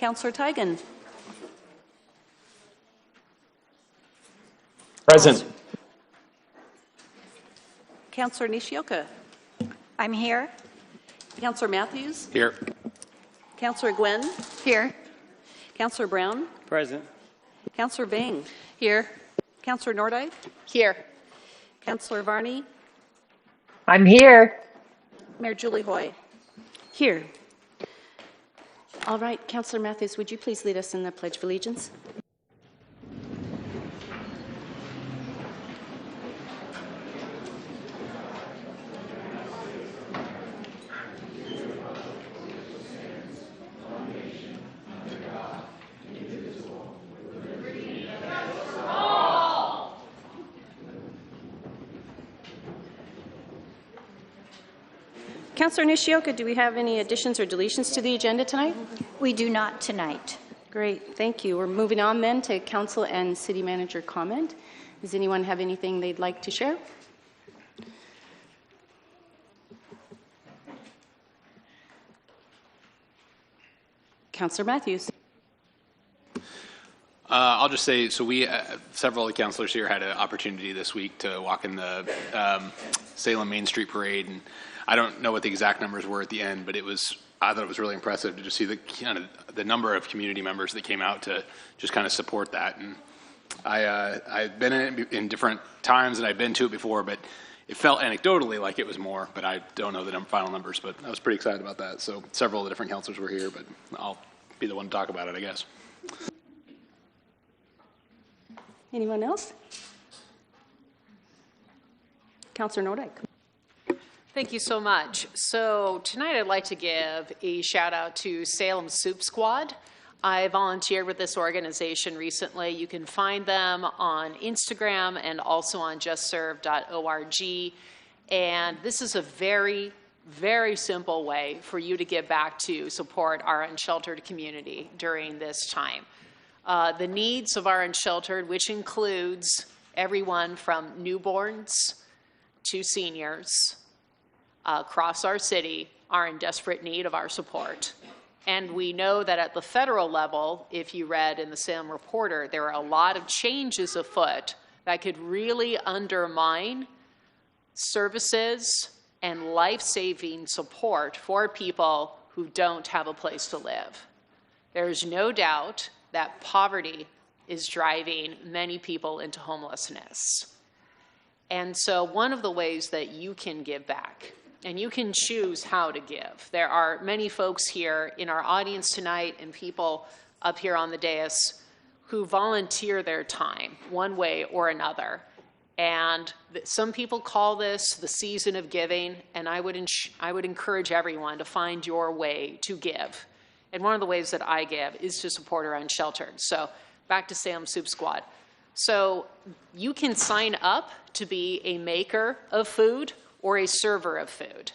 Councillor Tigan. Present. Councillor Nishioka. I'm here. Councillor Matthews. Here. Councillor Gwen. Here. Councillor Brown. Present. Councillor Bang. Here. Councillor Nordyke. Here. Councillor Varney. I'm here. Mayor Julie Hoy. Here. All right, Councillor Matthews, would you please lead us in the Pledge of Allegiance? Councillor Nishioka, do we have any additions or deletions to the agenda tonight? We do not tonight. Great, thank you. We're moving on then to Council and City Manager comment. Does anyone have anything they'd like to share? Councillor Matthews. I'll just say, so we, several of the councillors here had an opportunity this week to walk in the Salem Main Street Parade, and I don't know what the exact numbers were at the end, but I thought it was really impressive to just see the number of community members that came out to just kind of support that. And I've been in it in different times and I've been to it before, but it felt anecdotally like it was more, but I don't know the final numbers, but I was pretty excited about that. So several of the different councillors were here, but I'll be the one to talk about it, I guess. Anyone else? Councillor Nordyke. Thank you so much. So tonight I'd like to give a shout out to Salem Soup Squad. I volunteered with this organization recently. You can find them on Instagram and also on justserve.org. And this is a very, very simple way for you to give back to support our unsheltered community during this time. The needs of our unsheltered, which includes everyone from newborns to seniors across our city, are in desperate need of our support. And we know that at the federal level, if you read in the Salem Reporter, there are a lot of changes afoot that could really undermine services and life-saving support for people who don't have a place to live. There's no doubt that poverty is driving many people into homelessness. And so one of the ways that you can give back, and you can choose how to give. There are many folks here in our audience tonight and people up here on the dais who volunteer their time one way or another. And some people call this the season of giving, and I would encourage everyone to find your way to give. And one of the ways that I give is to support our unsheltered. So back to Salem Soup Squad. So you can sign up to be a maker of food or a server of food.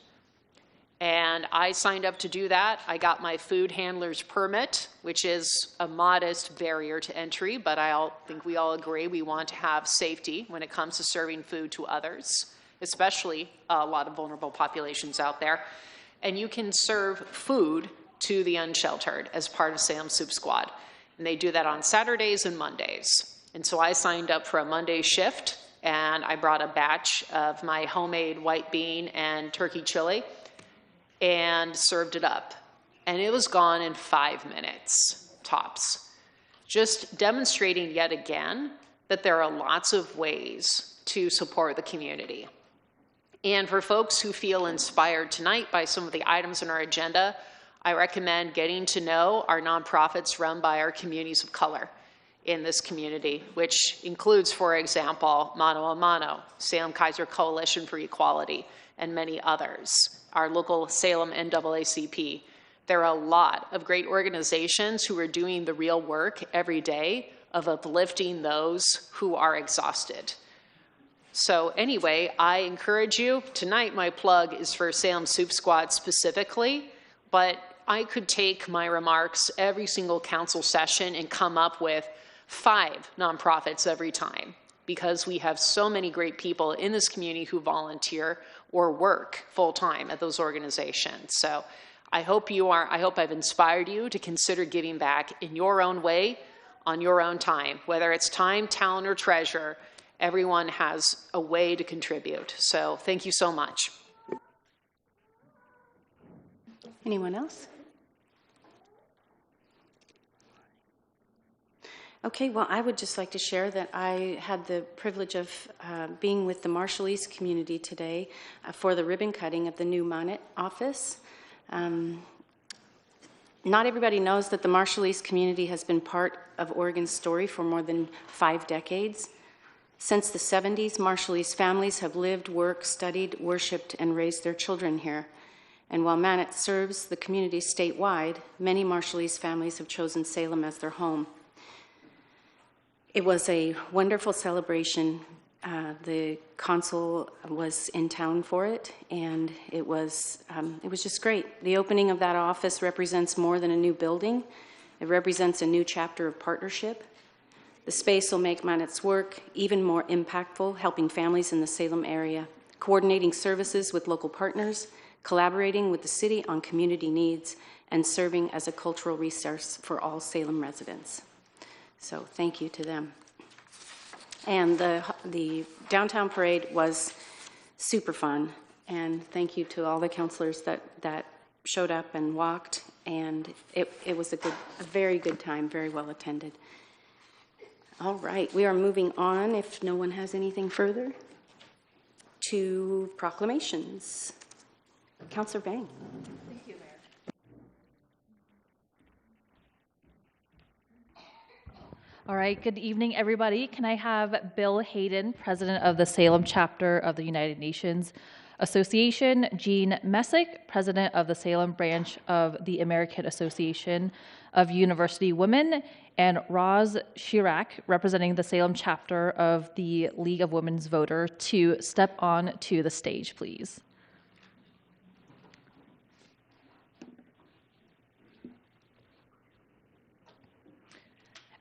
And I signed up to do that. I got my food handler's permit, which is a modest barrier to entry, but I think we all agree we want to have safety when it comes to serving food to others, especially a lot of vulnerable populations out there. And you can serve food to the unsheltered as part of Salem Soup Squad. And they do that on Saturdays and Mondays. And so I signed up for a Monday shift, and I brought a batch of my homemade white bean and turkey chili and served it up. And it was gone in 5 minutes, tops. Just demonstrating yet again that there are lots of ways to support the community. And for folks who feel inspired tonight by some of the items on our agenda, I recommend getting to know our nonprofits run by our communities of color in this community, which includes, for example, Mano a Mano, Salem Kaiser Coalition for Equality, and many others, our local Salem NAACP. There are a lot of great organizations who are doing the real work every day of uplifting those who are exhausted. So anyway, I encourage you, tonight my plug is for Salem Soup Squad specifically, but I could take my remarks every single council session and come up with 5 nonprofits every time, because we have so many great people in this community who volunteer or work full-time at those organizations. So I hope I've inspired you to consider giving back in your own way, on your own time. Whether it's time, talent, or treasure, everyone has a way to contribute. So thank you so much. Anyone else? Okay, well, I would just like to share that I had the privilege of being with the Marshall East community today for the ribbon cutting of the new Monet office. Not everybody knows that the Marshall East community has been part of Oregon's story for more than 5 decades. Since the 70s, Marshall East families have lived, worked, studied, worshiped, and raised their children here. And while Monet serves the community statewide, many Marshall East families have chosen Salem as their home. It was a wonderful celebration. The consul was in town for it, and it was just great. The opening of that office represents more than a new building. It represents a new chapter of partnership. The space will make Monet's work even more impactful, helping families in the Salem area, coordinating services with local partners, collaborating with the city on community needs, and serving as a cultural resource for all Salem residents. So thank you to them. And the downtown parade was super fun, and thank you to all the counselors that showed up and walked, and it was a very good time, very well attended. All right, we are moving on, if no one has anything further, to proclamations. Councillor Bang. Thank you, Mayor. All right, good evening, everybody. Can I have Bill Hayden, President of the Salem Chapter of the United Nations Association, Jean Messick, President of the Salem Branch of the American Association of University Women, and Roz Chirac, representing the Salem Chapter of the League of Women's Voter, to step on to the stage, please.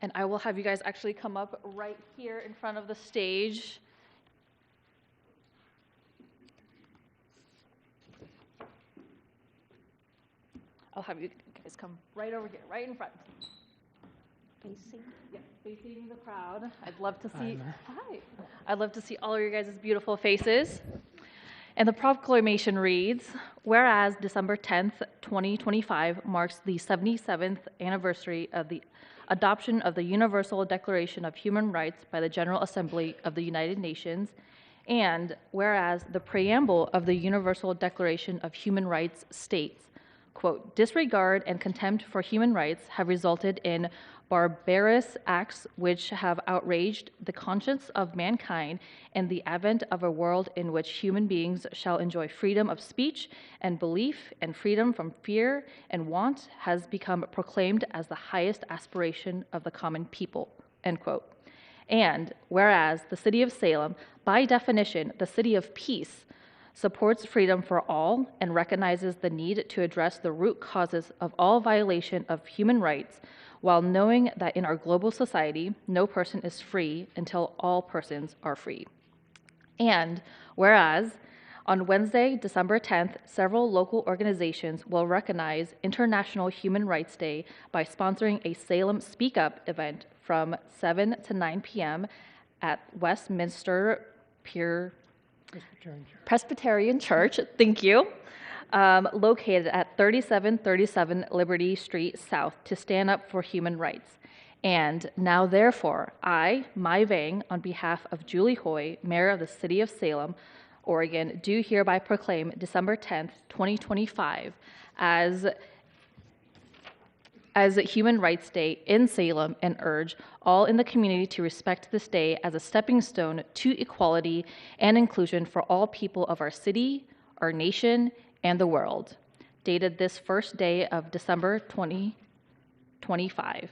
And I will have you guys actually come up right here in front of the stage. I'll have you guys come right over here, right in front. Facing the crowd. I'd love to see, hi. I'd love to see all of your guys' beautiful faces. And the proclamation reads, whereas December 10th, 2025 marks the 77th anniversary of the adoption of the Universal Declaration of Human Rights by the General Assembly of the United Nations, and whereas the preamble of the Universal Declaration of Human Rights states, quote, disregard and contempt for human rights have resulted in barbarous acts which have outraged the conscience of mankind, and the advent of a world in which human beings shall enjoy freedom of speech and belief and freedom from fear and want has become proclaimed as the highest aspiration of the common people, end quote. And whereas the city of Salem, by definition, the city of peace, supports freedom for all and recognizes the need to address the root causes of all violation of human rights, while knowing that in our global society, no person is free until all persons are free. And whereas on Wednesday, December 10th, several local organizations will recognize International Human Rights Day by sponsoring a Salem Speak Up event from 7 to 9 p.m. at Westminster Presbyterian Church, thank you, located at 3737 Liberty Street South, to stand up for human rights. And now, therefore, I, Mai Vang, on behalf of Julie Hoy, Mayor of the City of Salem, Oregon, do hereby proclaim December 10th, 2025 as Human Rights Day in Salem, and urge all in the community to respect this day as a stepping stone to equality and inclusion for all people of our city, our nation, and the world. Dated this first day of December 2025.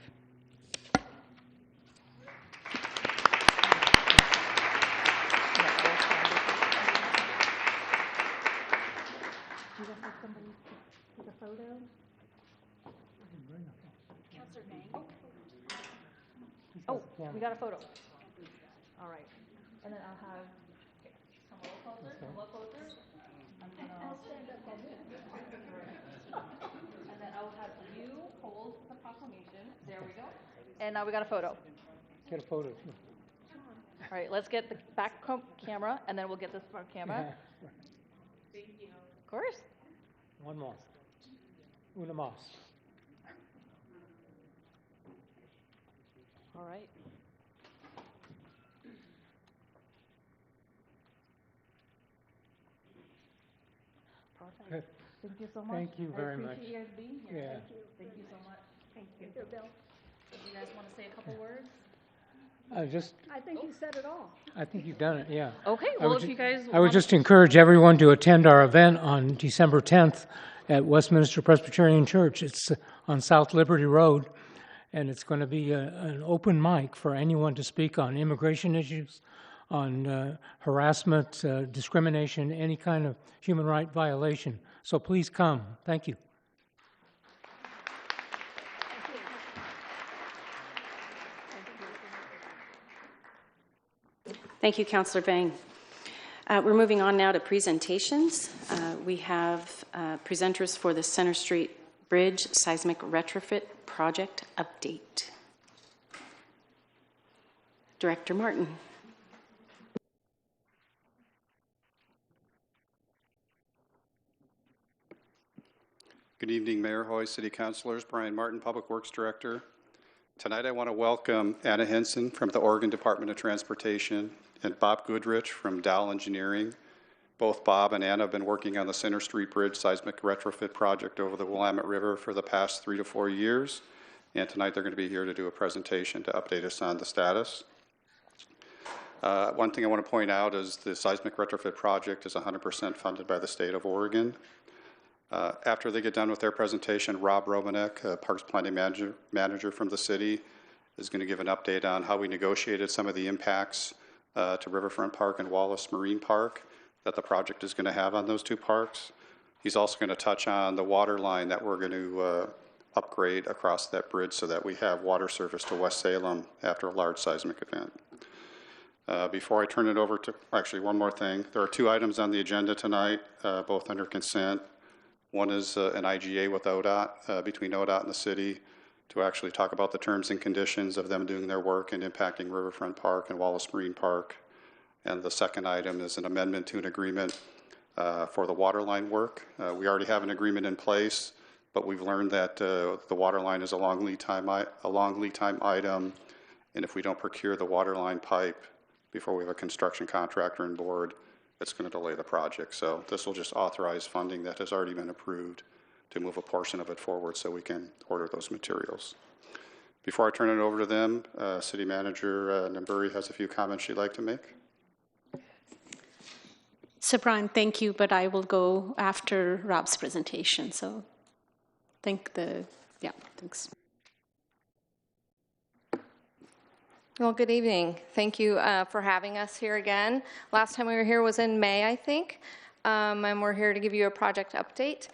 Oh, we got a photo. All right. And then I'll have, okay, come a little closer, and then I'll stand up. And then I will have you hold the proclamation. There we go. And now we got a photo. Get a photo too. All right, let's get the back camera, and then we'll get this front camera. Yeah. Thank you. Of course. One more. Una más. All right. Perfect. Good. Thank you so much. Thank you very much. I appreciate you guys being here. Yeah. Thank you so much. Thank you. Bill. Do you guys want to say a couple words? I think you said it all. I think you've done it, yeah. Okay, I well, would if you guys I would just encourage everyone to attend our event on December 10th at Westminster Presbyterian Church. It's on South Liberty Road, and it's going to be an open mic for anyone to speak on immigration issues, on harassment, discrimination, any kind of human right violation. So please come. Thank you. Thank you, Councillor Vang. We're moving on now to presentations. We have presenters for the Center Street Bridge Seismic Retrofit Project Update. Director Martin. Good evening, Mayor Hoy, City Councilors, Brian Martin, Public Works Director. Tonight I want to welcome Anna Henson from the Oregon Department of Transportation and Bob Goodrich from Dow Engineering. Both Bob and Anna have been working on the Center Street Bridge Seismic Retrofit project over the Willamette River for the past 3 to 4 years. And tonight they're going to be here to do a presentation to update us on the status. One thing I want to point out is the Seismic Retrofit project is 100% funded by the state of Oregon. After they get done with their presentation, Rob Romanek, Parks Planning Manager from the city, is going to give an update on how we negotiated some of the impacts to Riverfront Park and Wallace Marine Park that the project is going to have on those two parks. He's also going to touch on the water line that we're going to upgrade across that bridge so that we have water service to West Salem after a large seismic event. Before I turn it over to, actually one more thing, there are 2 items on the agenda tonight, both under consent. One is an IGA with ODOT, between ODOT and the city, to actually talk about the terms and conditions of them doing their work and impacting Riverfront Park and Wallace Marine Park. And the second item is an amendment to an agreement for the water line work. We already have an agreement in place, but we've learned that the water line is a long lead time item, and if we don't procure the water line pipe before we have a construction contractor on board, it's going to delay the project. So this will just authorize funding that has already been approved to move a portion of it forward so we can order those materials. Before I turn it over to them, City Manager Namburi has a few comments she'd like to make. So Brian, thank you, but I will go after Rob's presentation. So thanks. Well, good evening. Thank you for having us here again. Last time we were here was in May, I think, and we're here to give you a project update.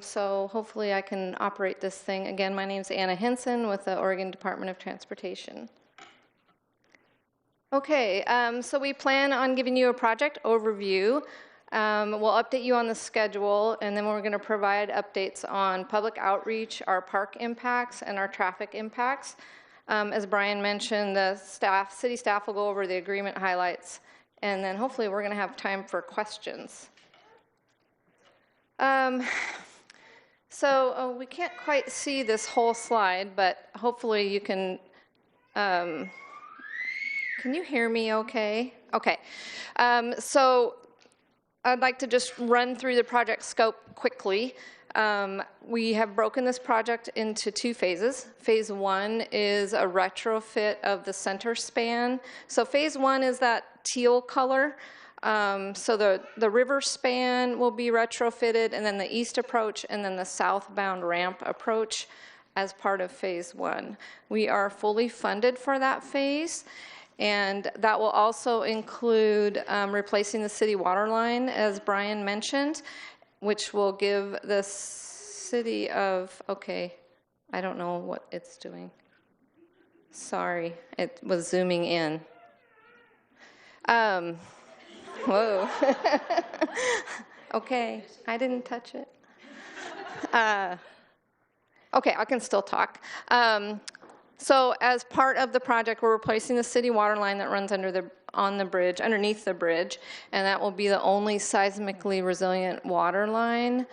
So hopefully I can operate this thing. Again, my name is Anna Henson with the Oregon Department of Transportation. Okay, so we plan on giving you a project overview. We'll update you on the schedule, and then we're going to provide updates on public outreach, our park impacts, and our traffic impacts. As Brian mentioned, the city staff will go over the agreement highlights, and then hopefully we're going to have time for questions. So we can't quite see this whole slide, but hopefully you can you hear me okay? Okay. So I'd like to just run through the project scope quickly. We have broken this project into 2 phases. Phase 1 is a retrofit of the center span. So phase 1 is that teal color. So the river span will be retrofitted, and then the east approach, and then the southbound ramp approach as part of phase 1. We are fully funded for that phase, and that will also include replacing the city water line, as Brian mentioned, which will give the city of, okay, I don't know what it's doing. Sorry, it was zooming in. Whoa. Okay, I didn't touch it. Okay, I can still talk. So as part of the project, we're replacing the city water line that runs underneath the bridge, and that will be the only seismically resilient water line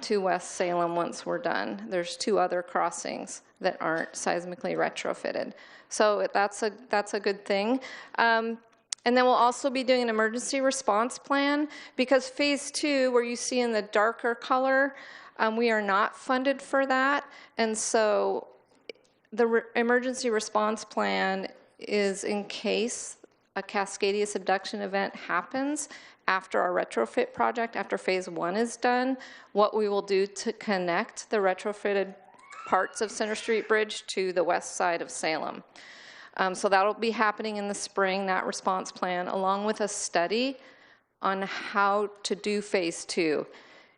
to West Salem once we're done. There's 2 other crossings that aren't seismically retrofitted. So that's a good thing. And then we'll also be doing an emergency response plan, because phase 2, where you see in the darker color, we are not funded for that. And so the emergency response plan is in case a Cascadia subduction event happens after our retrofit project, after phase 1 is done, what we will do to connect the retrofitted parts of Center Street Bridge to the west side of Salem. So that'll be happening in the spring, that response plan, along with a study on how to do phase 2.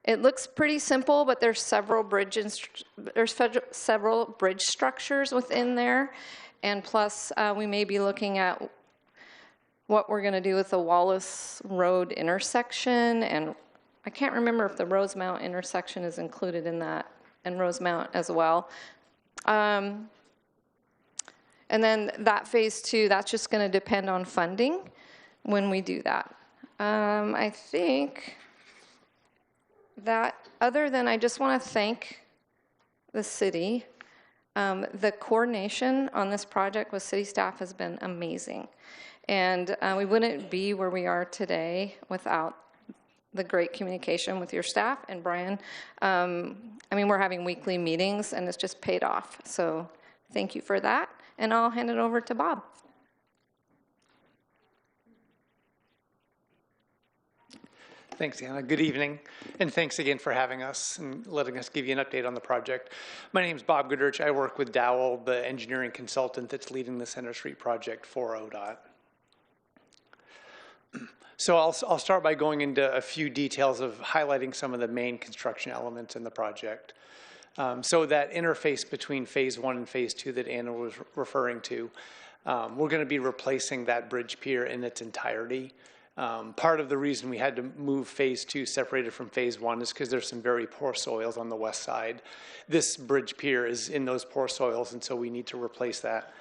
It looks pretty simple, but there's several bridge structures within there, and plus we may be looking at what we're going to do with the Wallace Road intersection, and I can't remember if the Rosemount intersection is included in that, and Rosemount as well. And then that phase 2, that's just going to depend on funding when we do that. I think that, other than, I just want to thank the city. The coordination on this project with city staff has been amazing. And we wouldn't be where we are today without the great communication with your staff. And Brian, I mean, we're having weekly meetings, and it's just paid off. So thank you for that. And I'll hand it over to Bob. Thanks, Anna. Good evening, and thanks again for having us and letting us give you an update on the project. My name is Bob Goodrich. I work with Dowell, the engineering consultant that's leading the Center Street project for ODOT. So I'll start by going into a few details of highlighting some of the main construction elements in the project. So that interface between phase 1 and phase 2 that Anna was referring to, we're going to be replacing that bridge pier in its entirety. Part of the reason we had to move phase 2 separated from phase 1 is because there's some very poor soils on the west side. This bridge pier is in those poor soils, and so we need to replace that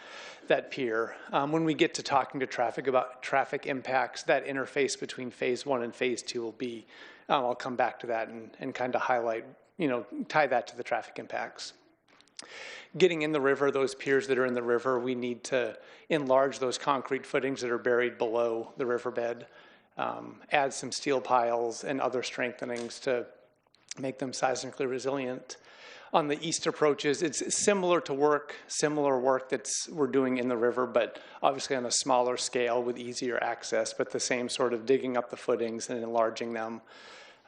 pier. When we get to talking to traffic about traffic impacts, that interface between phase 1 and phase 2 will be, I'll come back to that and kind of highlight, tie that to the traffic impacts. Getting in the river, those piers that are in the river, we need to enlarge those concrete footings that are buried below the riverbed, add some steel piles and other strengthenings to make them seismically resilient. On the east approaches, it's similar work we're doing in the river, but obviously on a smaller scale with easier access, but the same sort of digging up the footings and enlarging them,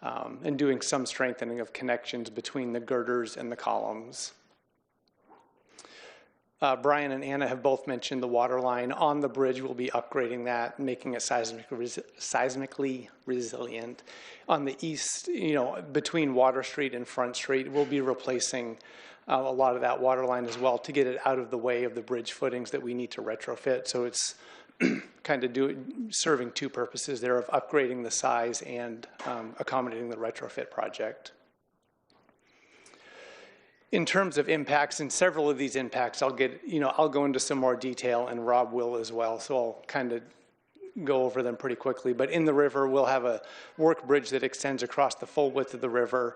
and doing some strengthening of connections between the girders and the columns. Brian and Anna have both mentioned the water line on the bridge. We'll be upgrading that, making it seismically resilient. On the east, between Water Street and Front Street, we'll be replacing a lot of that water line as well to get it out of the way of the bridge footings that we need to retrofit. So it's kind of serving 2 purposes there of upgrading the size and accommodating the retrofit project. In terms of impacts, and several of these impacts, I'll go into some more detail, and Rob will as well, so I'll kind of go over them pretty quickly. But in the river, we'll have a work bridge that extends across the full width of the river.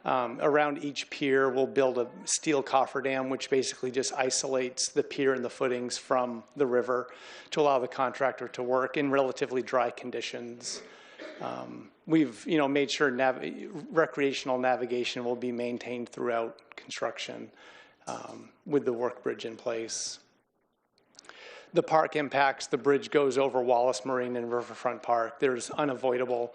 Around each pier, we'll build a steel cofferdam, which basically just isolates the pier and the footings from the river to allow the contractor to work in relatively dry conditions. We've made sure recreational navigation will be maintained throughout construction with the work bridge in place. The park impacts, the bridge goes over Wallace Marine and Riverfront Park. There's unavoidable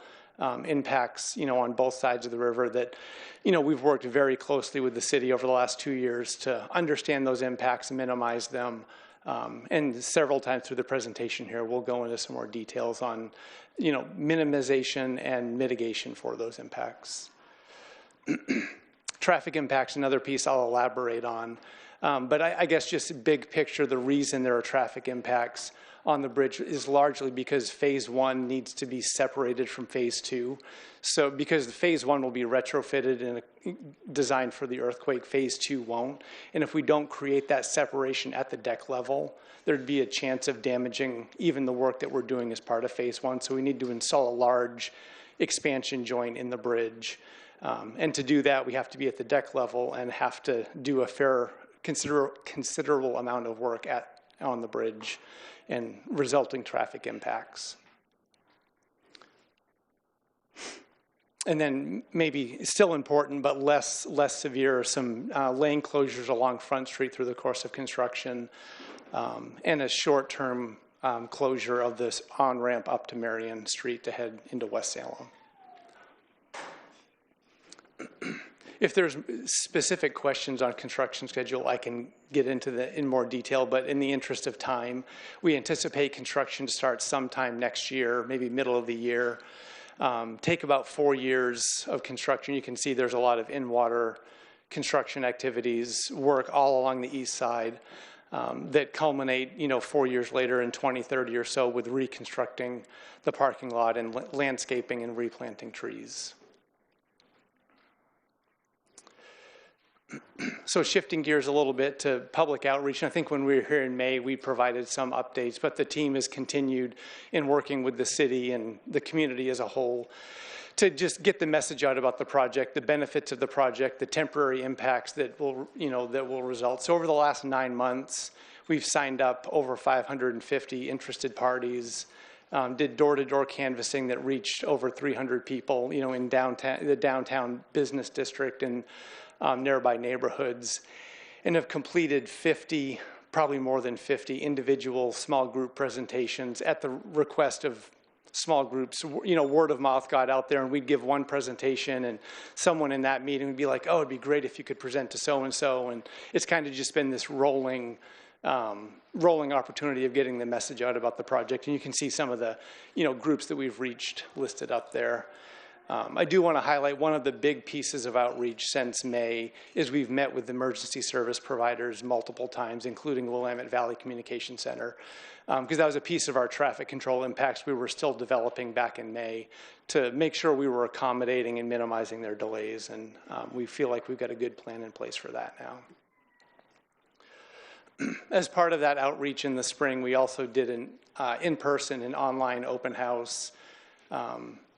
impacts on both sides of the river that we've worked very closely with the city over the last 2 years to understand those impacts and minimize them. And several times through the presentation here, we'll go into some more details on, minimization and mitigation for those impacts. Traffic impacts, another piece I'll elaborate on. But I guess just big picture, the reason there are traffic impacts on the bridge is largely because phase 1 needs to be separated from phase 2. So because phase 1 will be retrofitted and designed for the earthquake, phase 2 won't. And if we don't create that separation at the deck level, there'd be a chance of damaging even the work that we're doing as part of phase 1. So we need to install a large expansion joint in the bridge. And to do that, we have to be at the deck level and have to do a considerable amount of work on the bridge and resulting traffic impacts. And then maybe still important, but less severe, some lane closures along Front Street through the course of construction, and a short-term closure of this on-ramp up to Marion Street to head into West Salem. If there's specific questions on construction schedule, I can get into in more detail, but in the interest of time, we anticipate construction to start sometime next year, maybe middle of the year. Take about 4 years of construction. You can see there's a lot of in-water construction activities, work all along the east side that culminate, 4 years later in 2030 or so with reconstructing the parking lot and landscaping and replanting trees. So shifting gears a little bit to public outreach, and I think when we were here in May, we provided some updates, but the team has continued in working with the city and the community as a whole to just get the message out about the project, the benefits of the project, the temporary impacts that will result. So over the last 9 months, we've signed up over 550 interested parties, did door-to-door canvassing that reached over 300 people, in the downtown business district and nearby neighborhoods, and have completed 50, probably more than 50 individual small group presentations at the request of small groups. Word of mouth got out there, and we'd give one presentation, and someone in that meeting would be like, "Oh, it'd be great if you could present to so-and-so," and it's kind of just been this rolling opportunity of getting the message out about the project. And you can see some of the, groups that we've reached listed up there. I do want to highlight one of the big pieces of outreach since May is we've met with emergency service providers multiple times, including Willamette Valley Communication Center, because that was a piece of our traffic control impacts we were still developing back in May to make sure we were accommodating and minimizing their delays, and we feel like we've got a good plan in place for that now. As part of that outreach in the spring, we also did an in-person and online open house.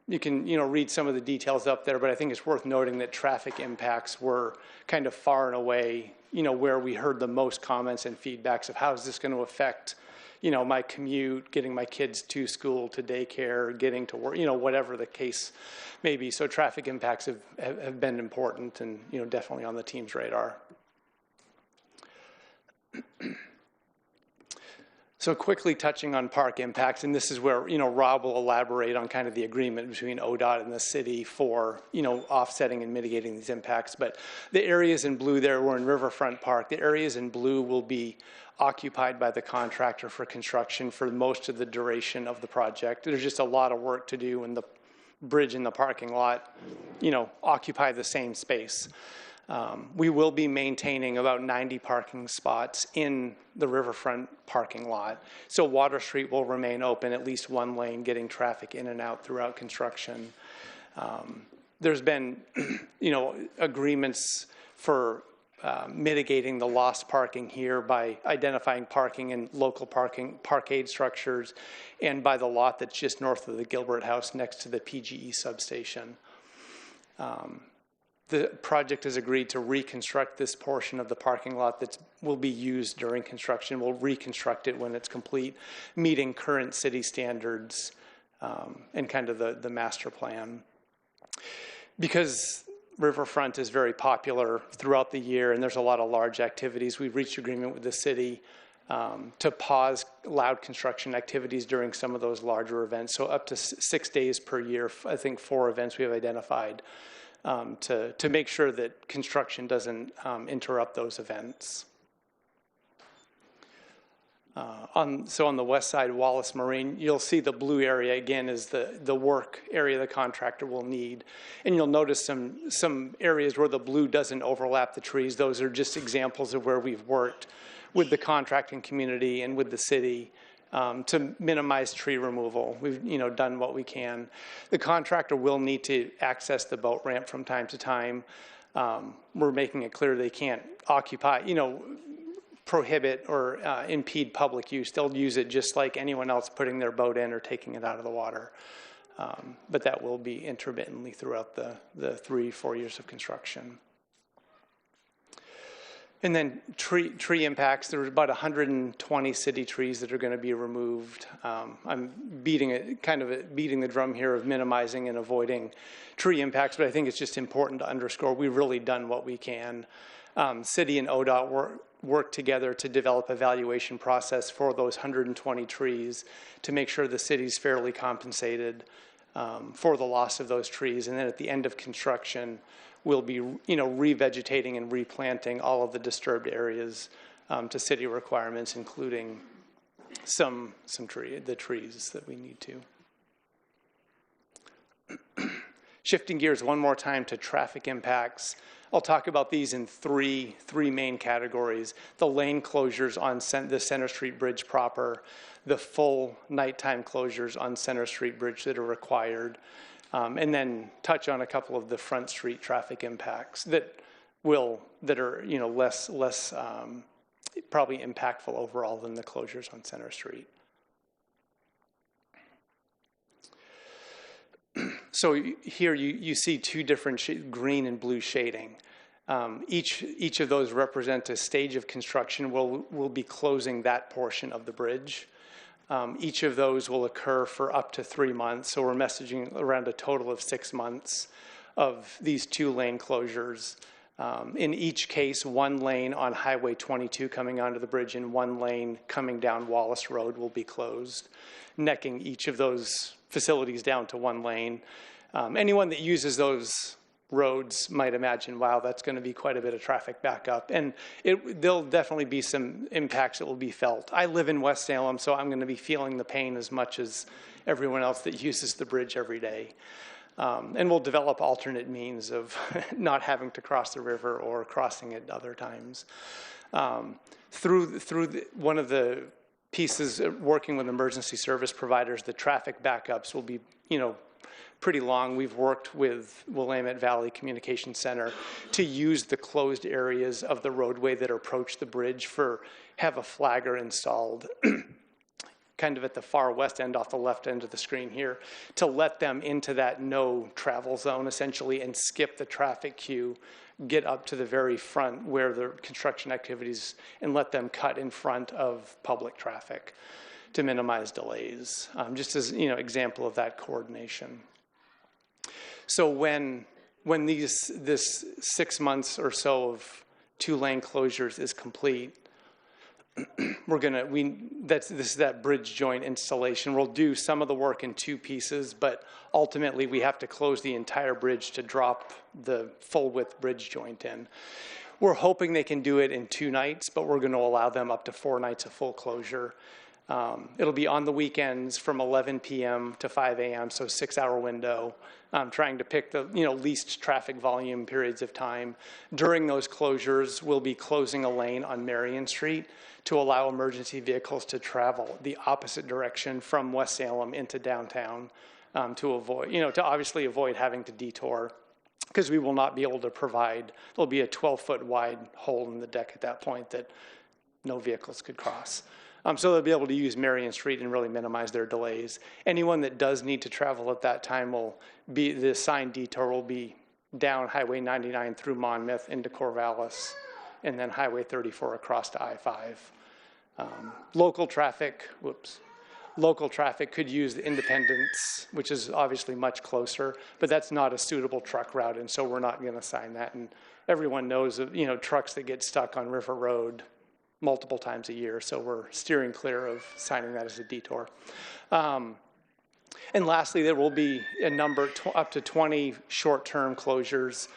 You can, read some of the details up there, but I think it's worth noting that traffic impacts were kind of far and away, where we heard the most comments and feedbacks of how is this going to affect, my commute, getting my kids to school, to daycare, getting to work, whatever the case may be. So traffic impacts have been important and, definitely on the team's radar. So quickly touching on park impacts, and this is where, Rob will elaborate on kind of the agreement between ODOT and the city for, offsetting and mitigating these impacts. But the areas in blue there, we're in Riverfront Park. The areas in blue will be occupied by the contractor for construction for most of the duration of the project. There's just a lot of work to do, and the bridge and the parking lot, occupy the same space. We will be maintaining about 90 parking spots in the Riverfront parking lot. So Water Street will remain open, at least one lane, getting traffic in and out throughout construction. There's been, agreements for mitigating the lost parking here by identifying parking in local parkade structures and by the lot that's just north of the Gilbert House next to the PGE substation. The project has agreed to reconstruct this portion of the parking lot that will be used during construction. We'll reconstruct it when it's complete, meeting current city standards and kind of the master plan. Because Riverfront is very popular throughout the year and there's a lot of large activities, we've reached agreement with the city to pause loud construction activities during some of those larger events. So up to 6 days per year, I think 4 events we have identified. To make sure that construction doesn't interrupt those events. So on the west side, Wallace Marine, you'll see the blue area again is the work area the contractor will need. And you'll notice some areas where the blue doesn't overlap the trees. Those are just examples of where we've worked with the contracting community and with the city to minimize tree removal. We've done what we can. The contractor will need to access the boat ramp from time to time. We're making it clear they can't occupy, prohibit or impede public use. They'll use it just like anyone else putting their boat in or taking it out of the water. But that will be intermittently throughout the 3-4 years of construction. And then tree impacts, there's about 120 city trees that are going to be removed. I'm beating the drum here of minimizing and avoiding tree impacts, but I think it's just important to underscore we've really done what we can. City and ODOT work together to develop a valuation process for those 120 trees to make sure the city's fairly compensated for the loss of those trees. And then at the end of construction, we'll be revegetating and replanting all of the disturbed areas to city requirements, including the trees that we need to. Shifting gears one more time to traffic impacts. I'll talk about these in three main categories: the lane closures on the Center Street Bridge proper, the full nighttime closures on Center Street Bridge that are required, and then touch on a couple of the Front Street traffic impacts that are less probably impactful overall than the closures on Center Street. So here you see two different green and blue shading. Each of those represent a stage of construction. We'll be closing that portion of the bridge. Each of those will occur for up to 3 months. So we're messaging around a total of 6 months of these 2 lane closures. In each case, 1 lane on Highway 22 coming onto the bridge and 1 lane coming down Wallace Road will be closed, necking each of those facilities down to 1 lane. Anyone that uses those roads might imagine, wow, that's going to be quite a bit of traffic backup. And there'll definitely be some impacts that will be felt. I live in West Salem, so I'm going to be feeling the pain as much as everyone else that uses the bridge every day. And we'll develop alternate means of not having to cross the river or crossing it other times. One of the pieces working with emergency service providers, the traffic backups will be, pretty long. We've worked with Willamette Valley Communication Center to use the closed areas of the roadway that approach the bridge have a flagger installed kind of at the far west end off the left end of the screen here to let them into that no travel zone essentially and skip the traffic queue, get up to the very front where the construction activities and let them cut in front of public traffic to minimize delays, just as example of that coordination. So when this 6 months or so of 2 lane closures is complete, this is that bridge joint installation. We'll do some of the work in 2 pieces, but ultimately we have to close the entire bridge to drop the full width bridge joint in. We're hoping they can do it in 2 nights, but we're going to allow them up to 4 nights of full closure. It'll be on the weekends from 11 p.m. to 5 a.m., so 6-hour window. Trying to pick the least traffic volume periods of time. During those closures, we'll be closing a lane on Marion Street to allow emergency vehicles to travel the opposite direction from West Salem into downtown to avoid, to obviously avoid having to detour, because we will not be able to provide. There'll be a 12-foot wide hole in the deck at that point that no vehicles could cross. So they'll be able to use Marion Street and really minimize their delays. Anyone that does need to travel at that time the assigned detour will be down Highway 99 through Monmouth into Corvallis, and then Highway 34 across to I-5. Local traffic could use the Independence, which is obviously much closer, but that's not a suitable truck route, and so we're not going to assign that. And everyone knows of, trucks that get stuck on River Road multiple times a year, so we're steering clear of signing that as a detour. And lastly, there will be a number up to 20 short-term closures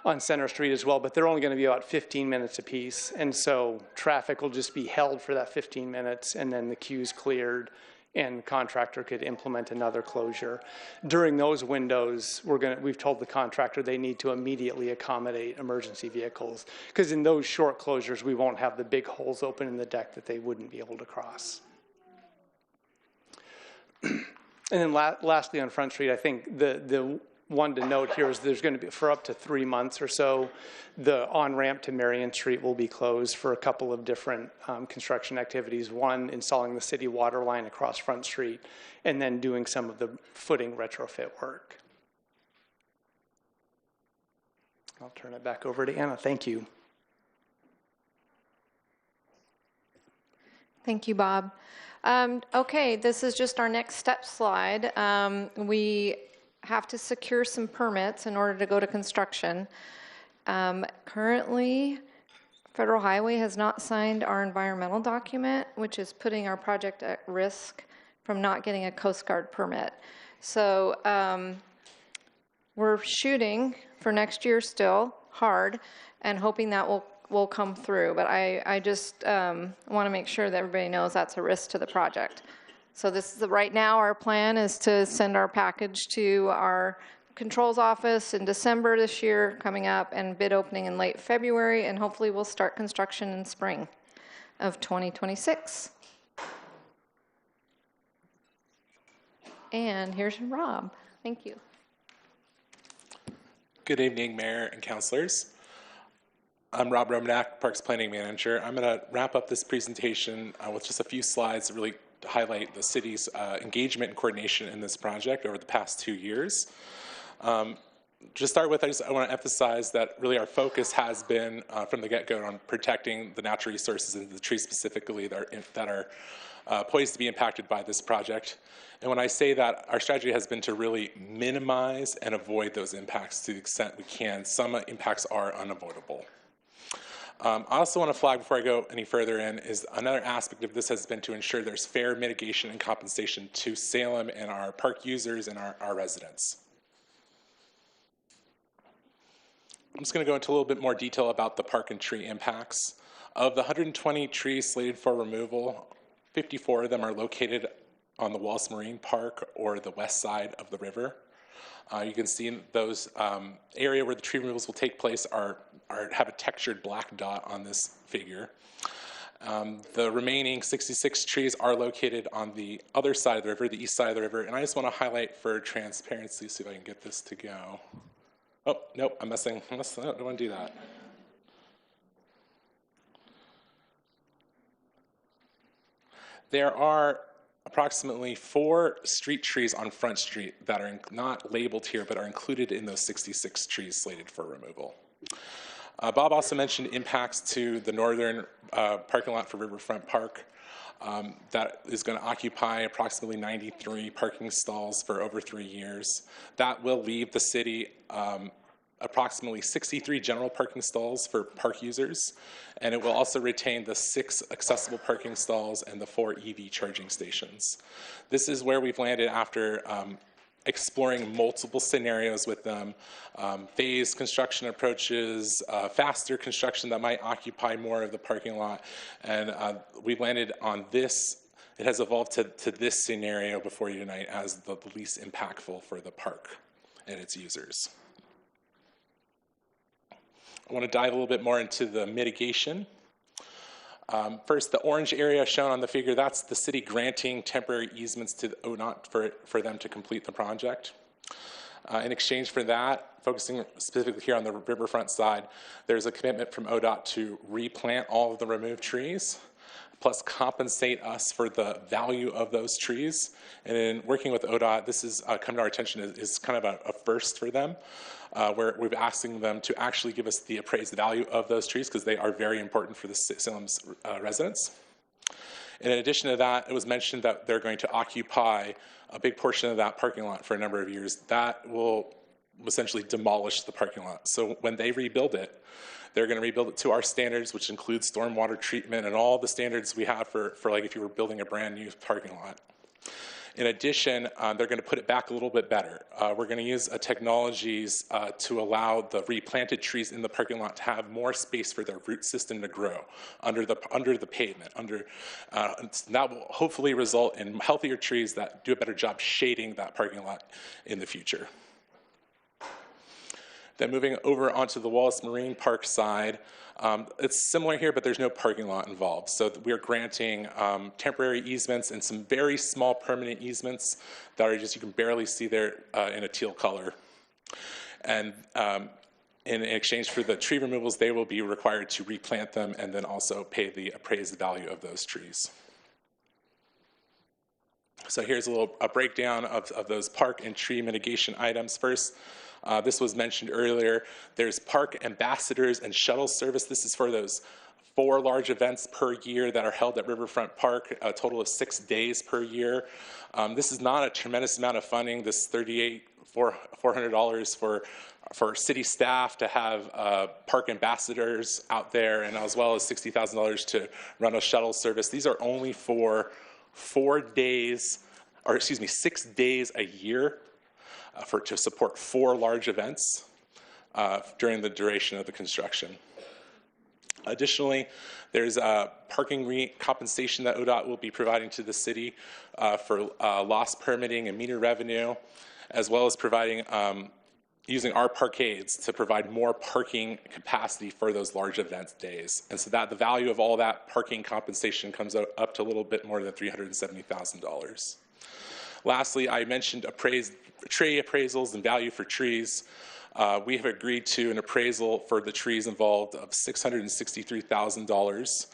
on Center Street as well, but they're only going to be about 15 minutes apiece. And so traffic will just be held for that 15 minutes, and then the queue's cleared, and the contractor could implement another closure. During those windows, we've told the contractor they need to immediately accommodate emergency vehicles, because in those short closures, we won't have the big holes open in the deck that they wouldn't be able to cross. And then lastly, on Front Street, I think the one to note here is there's going to be, for up to 3 months or so, the on-ramp to Marion Street will be closed for a couple of different construction activities. One, installing the city water line across Front Street, and then doing some of the footing retrofit work. I'll turn it back over to Anna. Thank you. Thank you, Bob. Okay, this is just our next step slide. We have to secure some permits in order to go to construction. Currently, Federal Highway has not signed our environmental document, which is putting our project at risk from not getting a Coast Guard permit. So we're shooting for next year still hard and hoping that will come through. But I just want to make sure that everybody knows that's a risk to the project. So this is right now our plan is to send our package to our controls office in December this year coming up, and bid opening in late February, and hopefully we'll start construction in spring of 2026. And here's Rob. Thank you. Good evening, Mayor and Councilors. I'm Rob Romanak, Parks Planning Manager. I'm going to wrap up this presentation with just a few slides that really highlight the city's engagement and coordination in this project over the past 2 years. To start with, I want to emphasize that really our focus has been from the get-go on protecting the natural resources and the trees specifically that are poised to be impacted by this project. And when I say that, our strategy has been to really minimize and avoid those impacts to the extent we can. Some impacts are unavoidable. I also want to flag before I go any further in is another aspect of this has been to ensure there's fair mitigation and compensation to Salem and our park users and our residents. I'm just going to go into a little bit more detail about the park and tree impacts. Of the 120 trees slated for removal, 54 of them are located on the Wallace Marine Park or the west side of the river. You can see those area where the tree removals will take place have a textured black dot on this figure. The remaining 66 trees are located on the other side of the river, the east side of the river, and I just want to highlight for transparency, see if I can get this to go. Oh, nope, I'm messing. I don't want to do that. There are approximately 4 street trees on Front Street that are not labeled here, but are included in those 66 trees slated for removal. Bob also mentioned impacts to the northern parking lot for Riverfront Park. That is going to occupy approximately 93 parking stalls for over 3 years. That will leave the city approximately 63 general parking stalls for park users, and it will also retain the 6 accessible parking stalls and the 4 EV charging stations. This is where we've landed after exploring multiple scenarios with them, phased construction approaches, faster construction that might occupy more of the parking lot, and we've landed on this. It has evolved to this scenario before you tonight as the least impactful for the park and its users. I want to dive a little bit more into the mitigation. First, the orange area shown on the figure, that's the city granting temporary easements to the ODOT for them to complete the project. In exchange for that, focusing specifically here on the riverfront side, there's a commitment from ODOT to replant all of the removed trees, plus compensate us for the value of those trees. And in working with ODOT, this is come to our attention is kind of a first for them, where we've asking them to actually give us the appraised value of those trees because they are very important for the Salem's residents. And in addition to that, it was mentioned that they're going to occupy a big portion of that parking lot for a number of years. That will essentially demolish the parking lot. So when they rebuild it, they're going to rebuild it to our standards, which include stormwater treatment and all the standards we have for like if you were building a brand new parking lot. In addition, they're going to put it back a little bit better. We're going to use technologies to allow the replanted trees in the parking lot to have more space for their root system to grow under the pavement. That will hopefully result in healthier trees that do a better job shading that parking lot in the future. Then moving over onto the Wallace Marine Park side, it's similar here, but there's no parking lot involved. So we're granting temporary easements and some very small permanent easements that are just, you can barely see there in a teal color. And in exchange for the tree removals, they will be required to replant them and then also pay the appraised value of those trees. So here's a breakdown of those park and tree mitigation items. First, this was mentioned earlier. There's park ambassadors and shuttle service. This is for those 4 large events per year that are held at Riverfront Park, a total of 6 days per year. This is not a tremendous amount of funding. This $400 for city staff to have park ambassadors out there, and as well as $60,000 to run a shuttle service. These are only for 6 days a year to support 4 large events during the duration of the construction. Additionally, there's parking compensation that ODOT will be providing to the city for lost permitting and meter revenue, as well as providing using our parkades to provide more parking capacity for those large event days. And so that the value of all that parking compensation comes up to a little bit more than $370,000. Lastly, I mentioned tree appraisals and value for trees. We have agreed to an appraisal for the trees involved of $663,000.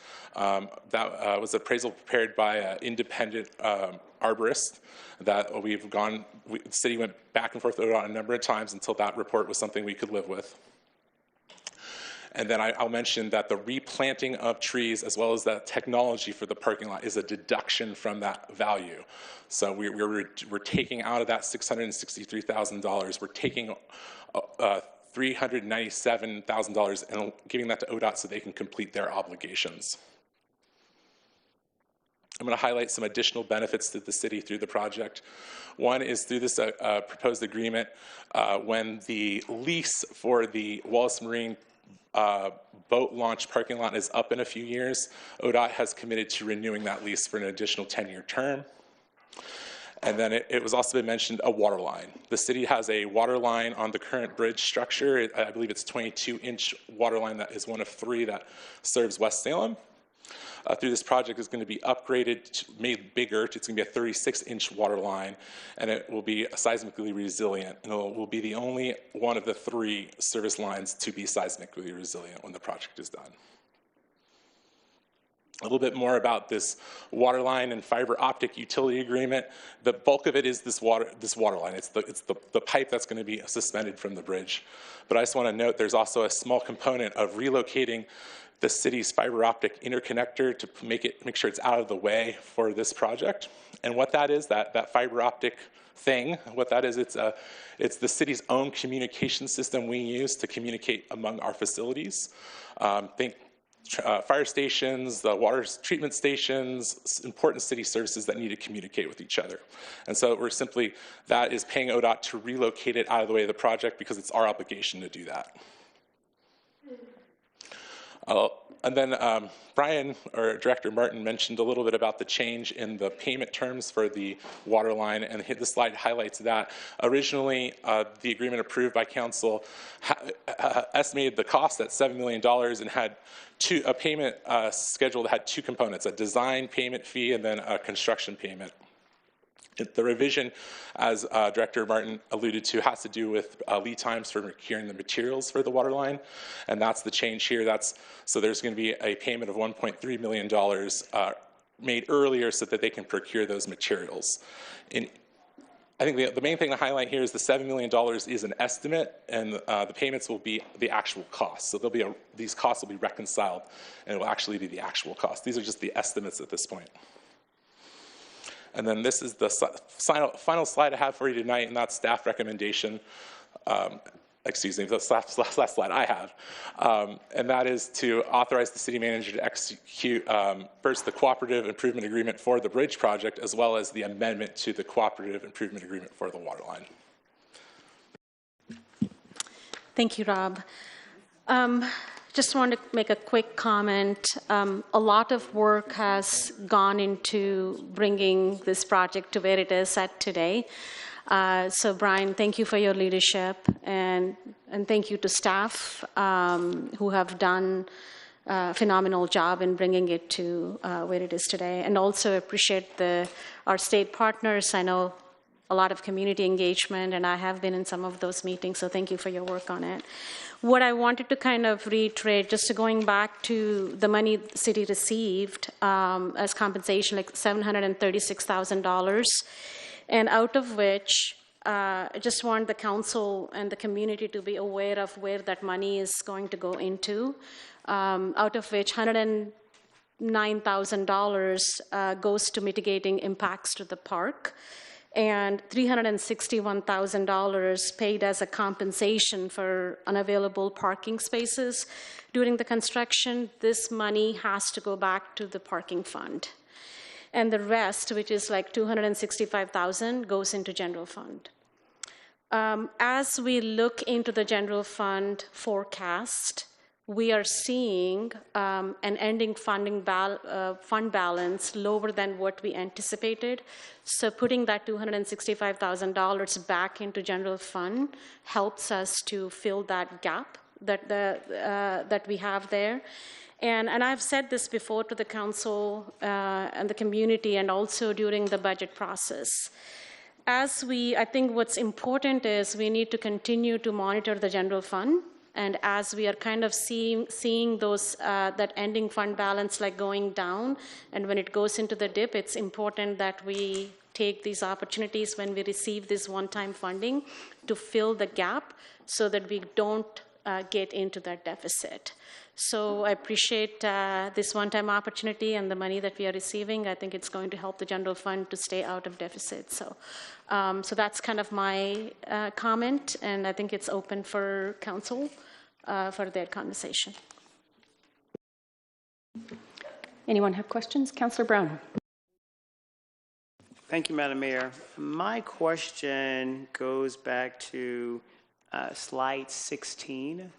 That was appraisal prepared by an independent arborist that the city went back and forth on a number of times until that report was something we could live with. And then I'll mention that the replanting of trees as well as the technology for the parking lot is a deduction from that value. So we're taking out of that $663,000, we're taking $397,000 and giving that to ODOT so they can complete their obligations. I'm going to highlight some additional benefits to the city through the project. One is through this proposed agreement, when the lease for the Wallace Marine boat launch parking lot is up in a few years, ODOT has committed to renewing that lease for an additional 10-year term. And then it was also been mentioned a water line. The city has a water line on the current bridge structure. I believe it's 22-inch water line that is one of 3 that serves West Salem. Through this project is going to be upgraded, made bigger. It's going to be a 36-inch water line, and it will be seismically resilient. And it will be the only one of the 3 service lines to be seismically resilient when the project is done. A little bit more about this water line and fiber optic utility agreement. The bulk of it is this water line. It's the pipe that's going to be suspended from the bridge. But I just want to note there's also a small component of relocating the city's fiber optic interconnector to make sure it's out of the way for this project. And what that is, that fiber optic thing, what that is, it's the city's own communication system we use to communicate among our facilities. Think fire stations, the water treatment stations, important city services that need to communicate with each other. And so that is paying ODOT to relocate it out of the way of the project because it's our obligation to do that. And then Brian, or Director Martin, mentioned a little bit about the change in the payment terms for the water line, and this slide highlights that. Originally, the agreement approved by council estimated the cost at $7 million and had a payment schedule that had 2 components, a design payment fee and then a construction payment. The revision, as Director Martin alluded to, has to do with lead times for procuring the materials for the water line, and that's the change here. So there's going to be a payment of $1.3 million made earlier so that they can procure those materials. I think the main thing to highlight here is the $7 million is an estimate, and the payments will be the actual cost. So these costs will be reconciled, and it will actually be the actual cost. These are just the estimates at this point. And then this is the final slide I have for you tonight, and that's staff recommendation. excuse me, that's the last slide I have, and that is to authorize the city manager to execute first the cooperative improvement agreement for the bridge project, as well as the amendment to the cooperative improvement agreement for the water line. Thank you, Rob. Just want to make a quick comment. A lot of work has gone into bringing this project to where it is at today. So Brian, thank you for your leadership, and thank you to staff who have done a phenomenal job in bringing it to where it is today. And also appreciate our state partners. I know a lot of community engagement, and I have been in some of those meetings, so thank you for your work on it. What I wanted to kind of reiterate, just going back to the money the city received as compensation, like $736,000, and out of which I just want the council and the community to be aware of where that money is going to go into, out of which $109,000 goes to mitigating impacts to the park, and $361,000 paid as a compensation for unavailable parking spaces during the construction. This money has to go back to the parking fund. And the rest, which is like $265,000, goes into general fund. As we look into the general fund forecast, we are seeing an ending fund balance lower than what we anticipated. So putting that $265,000 back into general fund helps us to fill that gap that we have there. And I've said this before to the council and the community, and also during the budget process. I think what's important is we need to continue to monitor the general fund. And as we are kind of seeing those that ending fund balance like going down, and when it goes into the dip, it's important that we take these opportunities when we receive this one-time funding to fill the gap so that we don't get into that deficit. So I appreciate this one-time opportunity and the money that we are receiving. I think it's going to help the general fund to stay out of deficit. So that's kind of my comment, and I think it's open for council for their conversation. Anyone have questions? Councillor Brown. Thank you, Madam Mayor. My question goes back to slide 16,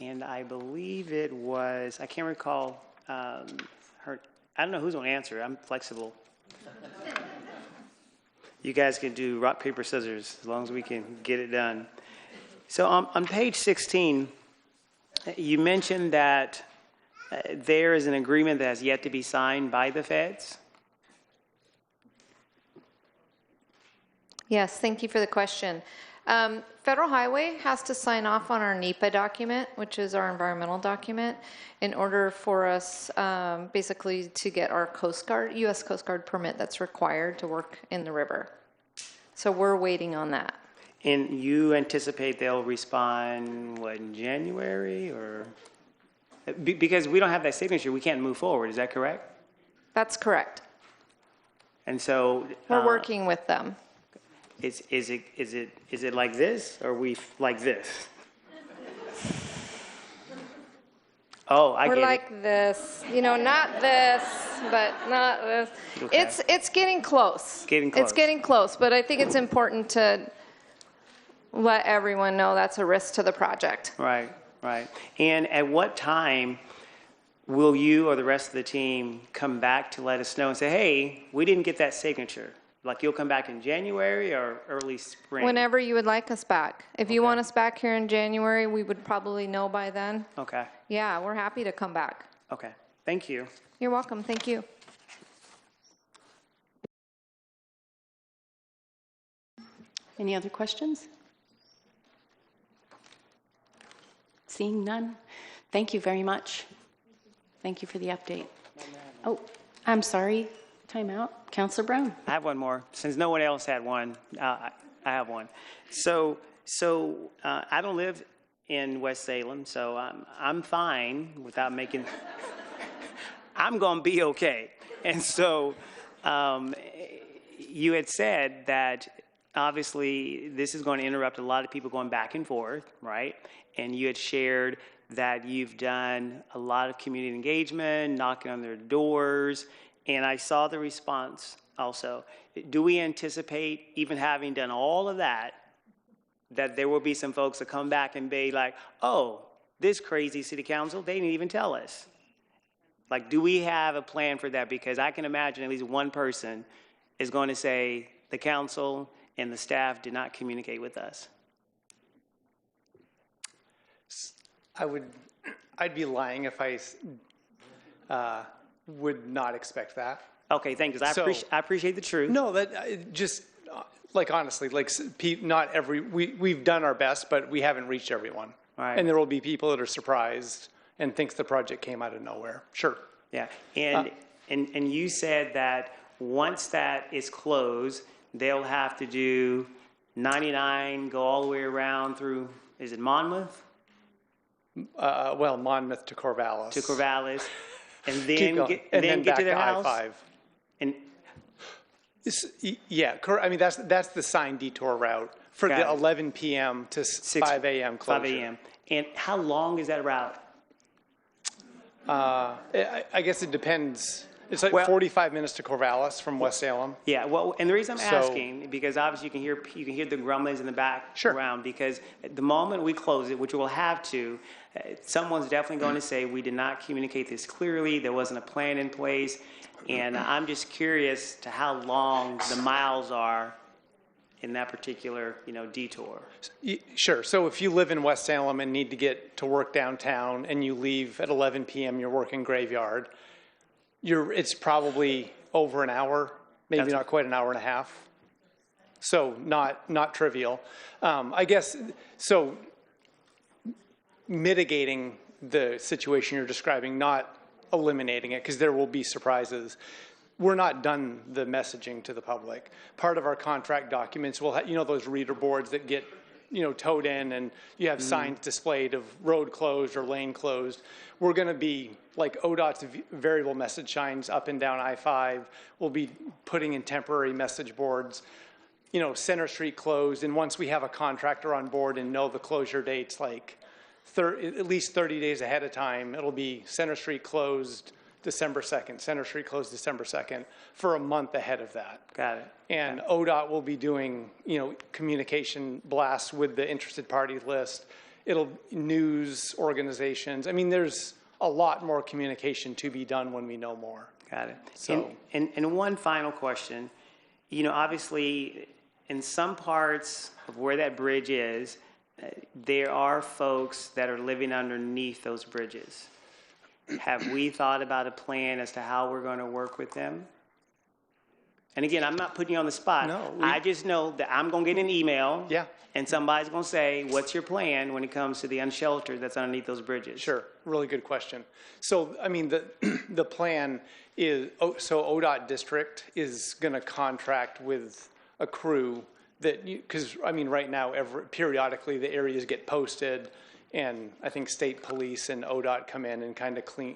and I believe it was, I can't recall I don't know who's going to answer. I'm flexible. You guys can do rock, paper, scissors, as long as we can get it done. So on page 16, you mentioned that there is an agreement that has yet to be signed by the feds. Yes, thank you for the question. Federal Highway has to sign off on our NEPA document, which is our environmental document, in order for us basically to get our Coast Guard, U.S. Coast Guard permit that's required to work in the river. So we're waiting on that. And you anticipate they'll respond, what, in January? Or because we don't have that signature, we can't move forward. Is that correct? That's correct. And so we're working with them. Is it like this, or we like this? Oh, I get it. We're like this, you know, not this, but not this. Okay. It's getting close. Getting close. It's getting close, but I think it's important to let everyone know that's a risk to the project. Right, right. And at what time will you or the rest of the team come back to let us know and say, hey, we didn't get that signature? Like you'll come back in January or early spring? Whenever you would like us back. If you want us back here in January, we would probably know by then. Okay. Yeah, we're happy to come back. Okay. Thank you. You're welcome. Thank you. Any other questions? Seeing none, thank you very much. Thank you for the update. Oh, I'm sorry. Time out. Councillor Brown. I have one more. Since no one else had one, I have one. So I don't live in West Salem, so I'm fine without making. I'm going to be okay. And so you had said that obviously, this is going to interrupt a lot of people going back and forth, right? And you had shared that you've done a lot of community engagement, knocking on their doors, and I saw the response also. Do we anticipate, even having done all of that, that there will be some folks that come back and be like, oh, this crazy city council, they didn't even tell us? Like, do we have a plan for that? Because I can imagine at least one person is going to say, the council and the staff did not communicate with us. I'd be lying if I would not expect that. Okay, thank you. I appreciate the truth. No, that just like honestly, like not every we've done our best, but we haven't reached everyone. Right. And there will be people that are surprised and thinks the project came out of nowhere. Sure. Yeah, and you said that once that is closed, they'll have to do 99, go all the way around through, is it Monmouth? Well, Monmouth to Corvallis. To Corvallis, and then get to their house. I-5. And yeah, I mean that's the signed detour route for the 11 p.m. to 5 a.m. closure. 5 a.m. And how long is that route? I guess it depends. It's like 45 minutes to Corvallis from West Salem. Yeah, well, and the reason I'm asking, because obviously you can hear the grumblings in the background, because the moment we close it, which we'll have to, someone's definitely going to say, we did not communicate this clearly, there wasn't a plan in place, and I'm just curious to how long the miles are in that particular, detour. Sure. So if you live in West Salem and need to get to work downtown and you leave at 11 p.m., you're working graveyard, it's probably over an hour, maybe not quite an hour and a half. So not trivial. I guess, so mitigating the situation you're describing, not eliminating it, because there will be surprises. We're not done the messaging to the public. Part of our contract documents will have, those reader boards that get, towed in, and you have signs displayed of road closed or lane closed. We're going to be, like ODOT's variable message signs up and down I-5. We'll be putting in temporary message boards, Center Street closed. And once we have a contractor on board and know the closure dates, like at least 30 days ahead of time, it'll be Center Street closed December 2nd, Center Street closed December 2nd, for a month ahead of that. Got it. And ODOT will be doing, communication blasts with the interested party list. It'll news organizations. I mean, there's a lot more communication to be done when we know more. Got it. So, and one final question. Obviously, in some parts of where that bridge is, there are folks that are living underneath those bridges. Have we thought about a plan as to how we're going to work with them? And again, I'm not putting you on the spot. No, I just know that I'm going to get an email. Yeah. And somebody's going to say, what's your plan when it comes to the unsheltered that's underneath those bridges? Sure. Really good question. So, I mean, the plan is, so ODOT district is going to contract with a crew that, because, I mean, right now, periodically the areas get posted, and I think state police and ODOT come in and kind of clean,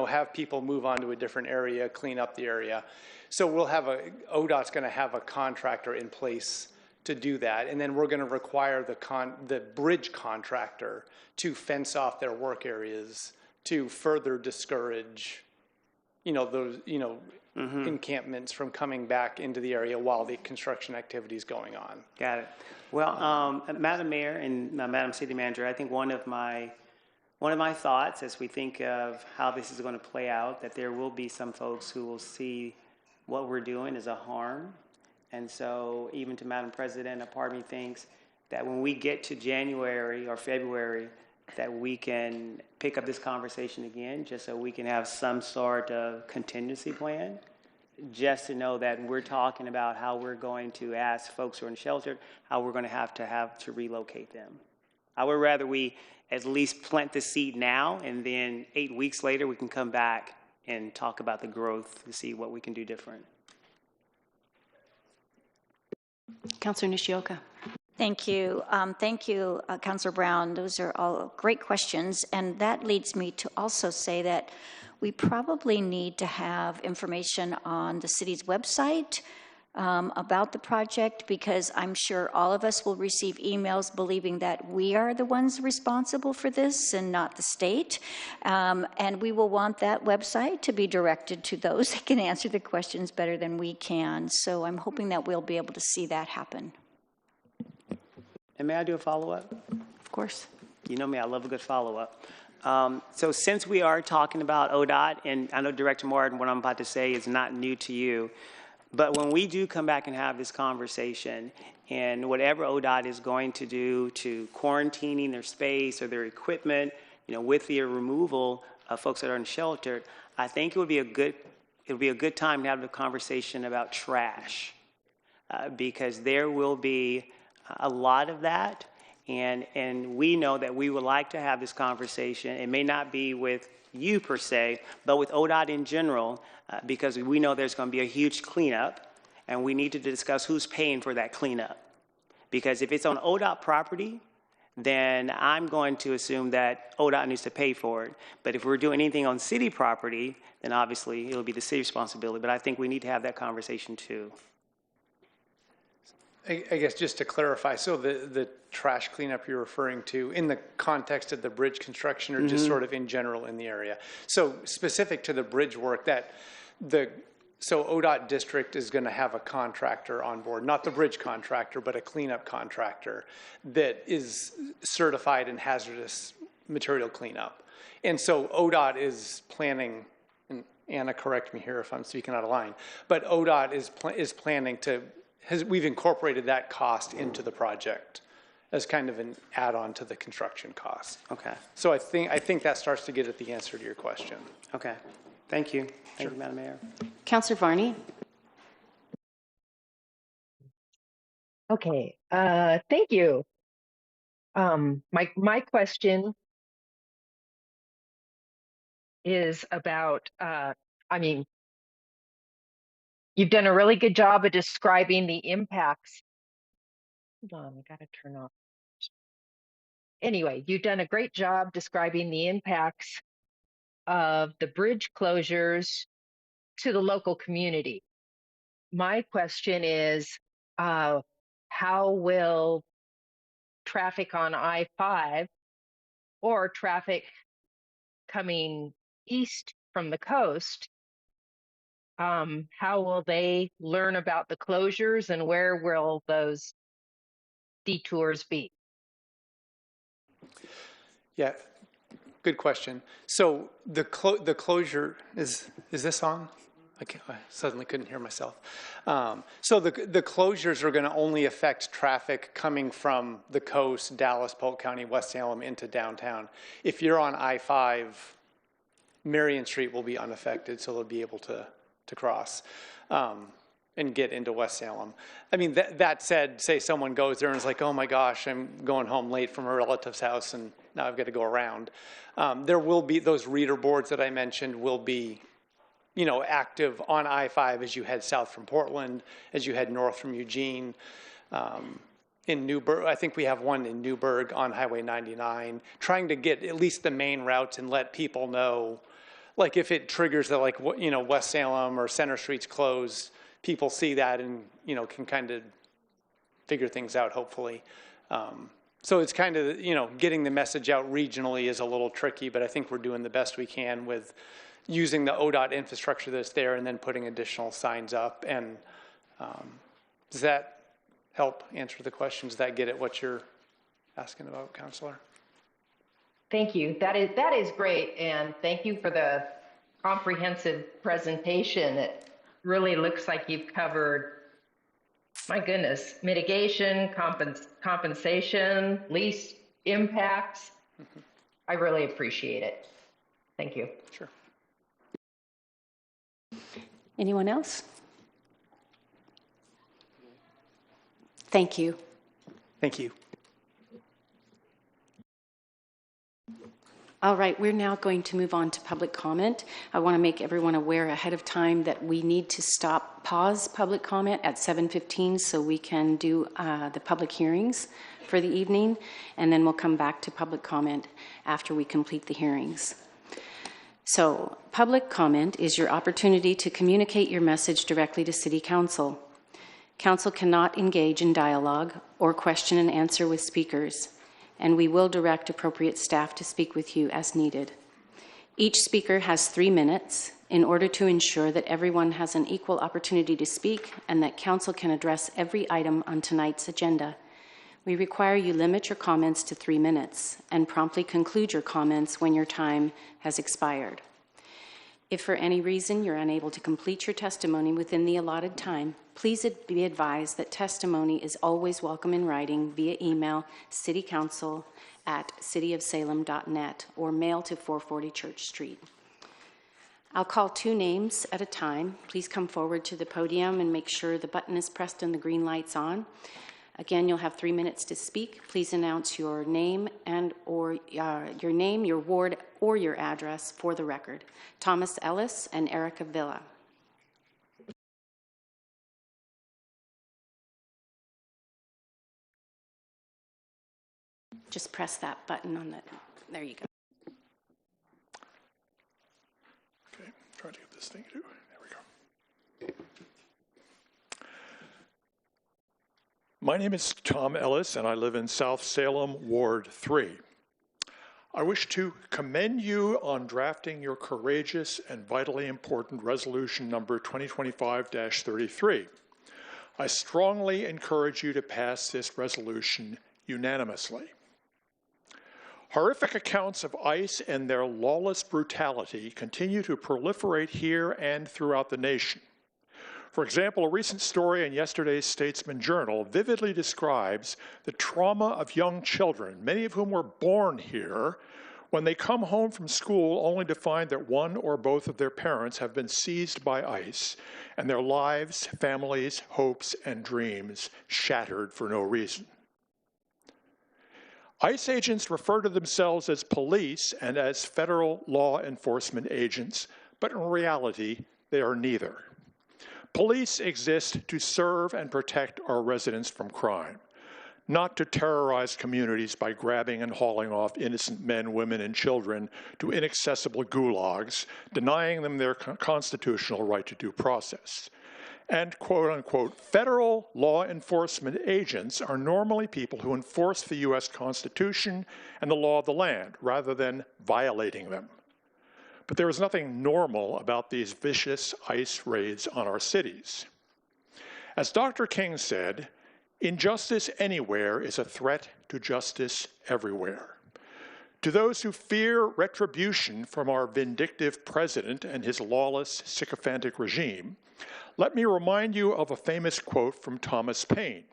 have people move on to a different area, clean up the area. So we'll have ODOT's going to have a contractor in place to do that, and then we're going to require the bridge contractor to fence off their work areas to further discourage, those, encampments from coming back into the area while the construction activity is going on. Got it. Well, Madam Mayor and Madam City Manager, I think one of my thoughts as we think of how this is going to play out, that there will be some folks who will see what we're doing as a harm. And so even to Madam President, a part of me thinks that when we get to January or February, that we can pick up this conversation again, just so we can have some sort of contingency plan, just to know that we're talking about how we're going to ask folks who are in shelter, how we're going to have to relocate them. I would rather we at least plant the seed now, and then 8 weeks later we can come back and talk about the growth to see what we can do different. Councilor Nishioka. Thank you. Thank you, Councilor Brown. Those are all great questions. And that leads me to also say that we probably need to have information on the city's website about the project, because I'm sure all of us will receive emails believing that we are the ones responsible for this and not the state. And we will want that website to be directed to those that can answer the questions better than we can. So I'm hoping that we'll be able to see that happen. And may I do a follow-up? Of course. You know me, I love a good follow-up. So since we are talking about ODOT, and I know Director Martin, what I'm about to say is not new to you, but when we do come back and have this conversation, and whatever ODOT is going to do to quarantining their space or their equipment, you know, with the removal of folks that are unsheltered, I think it would be a good time to have the conversation about trash, because there will be a lot of that, and we know that we would like to have this conversation. It may not be with you per se, but with ODOT in general, because we know there's going to be a huge cleanup, and we need to discuss who's paying for that cleanup. Because if it's on ODOT property, then I'm going to assume that ODOT needs to pay for it. But if we're doing anything on city property, then obviously it'll be the city's responsibility. But I think we need to have that conversation too. I guess just to clarify, so the trash cleanup you're referring to in the context of the bridge construction, or just sort of in general in the area? So specific to the bridge work, so ODOT district is going to have a contractor on board, not the bridge contractor, but a cleanup contractor that is certified in hazardous material cleanup. And so ODOT is planning, and Anna, correct me here if I'm speaking out of line, but ODOT is planning to, we've incorporated that cost into the project as kind of an add-on to the construction cost. Okay. So I think that starts to get at the answer to your question. Okay. Thank you. Thank you, Madam Mayor. Councillor Varney. Okay, thank you. My question is about, you've done a really good job of describing the impacts. Hold on, I gotta turn off. Anyway, you've done a great job describing the impacts of the bridge closures to the local community. My question is, how will traffic on I-5 or traffic coming east from the coast, how will they learn about the closures, and where will those detours be? Yeah, good question. So the closure, is this on? I suddenly couldn't hear myself. So the closures are going to only affect traffic coming from the coast, Dallas, Polk County, West Salem into downtown. If you're on I-5, Marion Street will be unaffected, so they'll be able to cross and get into West Salem. I mean, that said, say someone goes there and is like, oh my gosh, I'm going home late from a relative's house and now I've got to go around. There will be those reader boards that I mentioned will be, you know, active on I-5 as you head south from Portland, as you head north from Eugene. In Newburgh, I think we have one in Newburgh on Highway 99, trying to get at least the main routes and let people know, like if it triggers that, like, you know, West Salem or Center Street's closed, people see that and, you know, can kind of figure things out, hopefully. So it's kind of, you know, getting the message out regionally is a little tricky, but I think we're doing the best we can with using the ODOT infrastructure that's there and then putting additional signs up. And does that help answer the question? Does that get at what you're asking about, Councilor? Thank you. That is great, and thank you for the comprehensive presentation. It really looks like you've covered, my goodness, mitigation, compensation, lease impacts. I really appreciate it. Thank you. Sure. Anyone else? Thank you. Thank you. All right, we're now going to move on to public comment. I want to make everyone aware ahead of time that we need to pause public comment at 7:15 so we can do the public hearings for the evening, and then we'll come back to public comment after we complete the hearings. So, public comment is your opportunity to communicate your message directly to City Council. Council cannot engage in dialogue or question and answer with speakers, and we will direct appropriate staff to speak with you as needed. Each speaker has 3 minutes in order to ensure that everyone has an equal opportunity to speak and that Council can address every item on tonight's agenda. We require you limit your comments to 3 minutes and promptly conclude your comments when your time has expired. If for any reason you're unable to complete your testimony within the allotted time, please be advised that testimony is always welcome in writing via email citycouncil@cityofsalem.net or mail to 440 Church Street. I'll call 2 names at a time. Please come forward to the podium and make sure the button is pressed and the green light's on. Again, you'll have 3 minutes to speak. Please announce your name your ward, or your address for the record. Thomas Ellis and Erica Villa. Just press that button on that. There you go. Okay, try to get this thing to do. There we go. My name is Tom Ellis, and I live in South Salem, Ward 3. I wish to commend you on drafting your courageous and vitally important resolution number 2025-33. I strongly encourage you to pass this resolution unanimously. Horrific accounts of ICE and their lawless brutality continue to proliferate here and throughout the nation. For example, a recent story in yesterday's Statesman Journal vividly describes the trauma of young children, many of whom were born here, when they come home from school only to find that one or both of their parents have been seized by ICE and their lives, families, hopes, and dreams shattered for no reason. ICE agents refer to themselves as police and as federal law enforcement agents, but in reality, they are neither. Police exist to serve and protect our residents from crime, not to terrorize communities by grabbing and hauling off innocent men, women, and children to inaccessible gulags, denying them their constitutional right to due process. And quote-unquote, federal law enforcement agents are normally people who enforce the U.S. Constitution and the law of the land, rather than violating them. But there is nothing normal about these vicious ICE raids on our cities. As Dr. King said, injustice anywhere is a threat to justice everywhere. To those who fear retribution from our vindictive president and his lawless, sycophantic regime, let me remind you of a famous quote from Thomas Paine.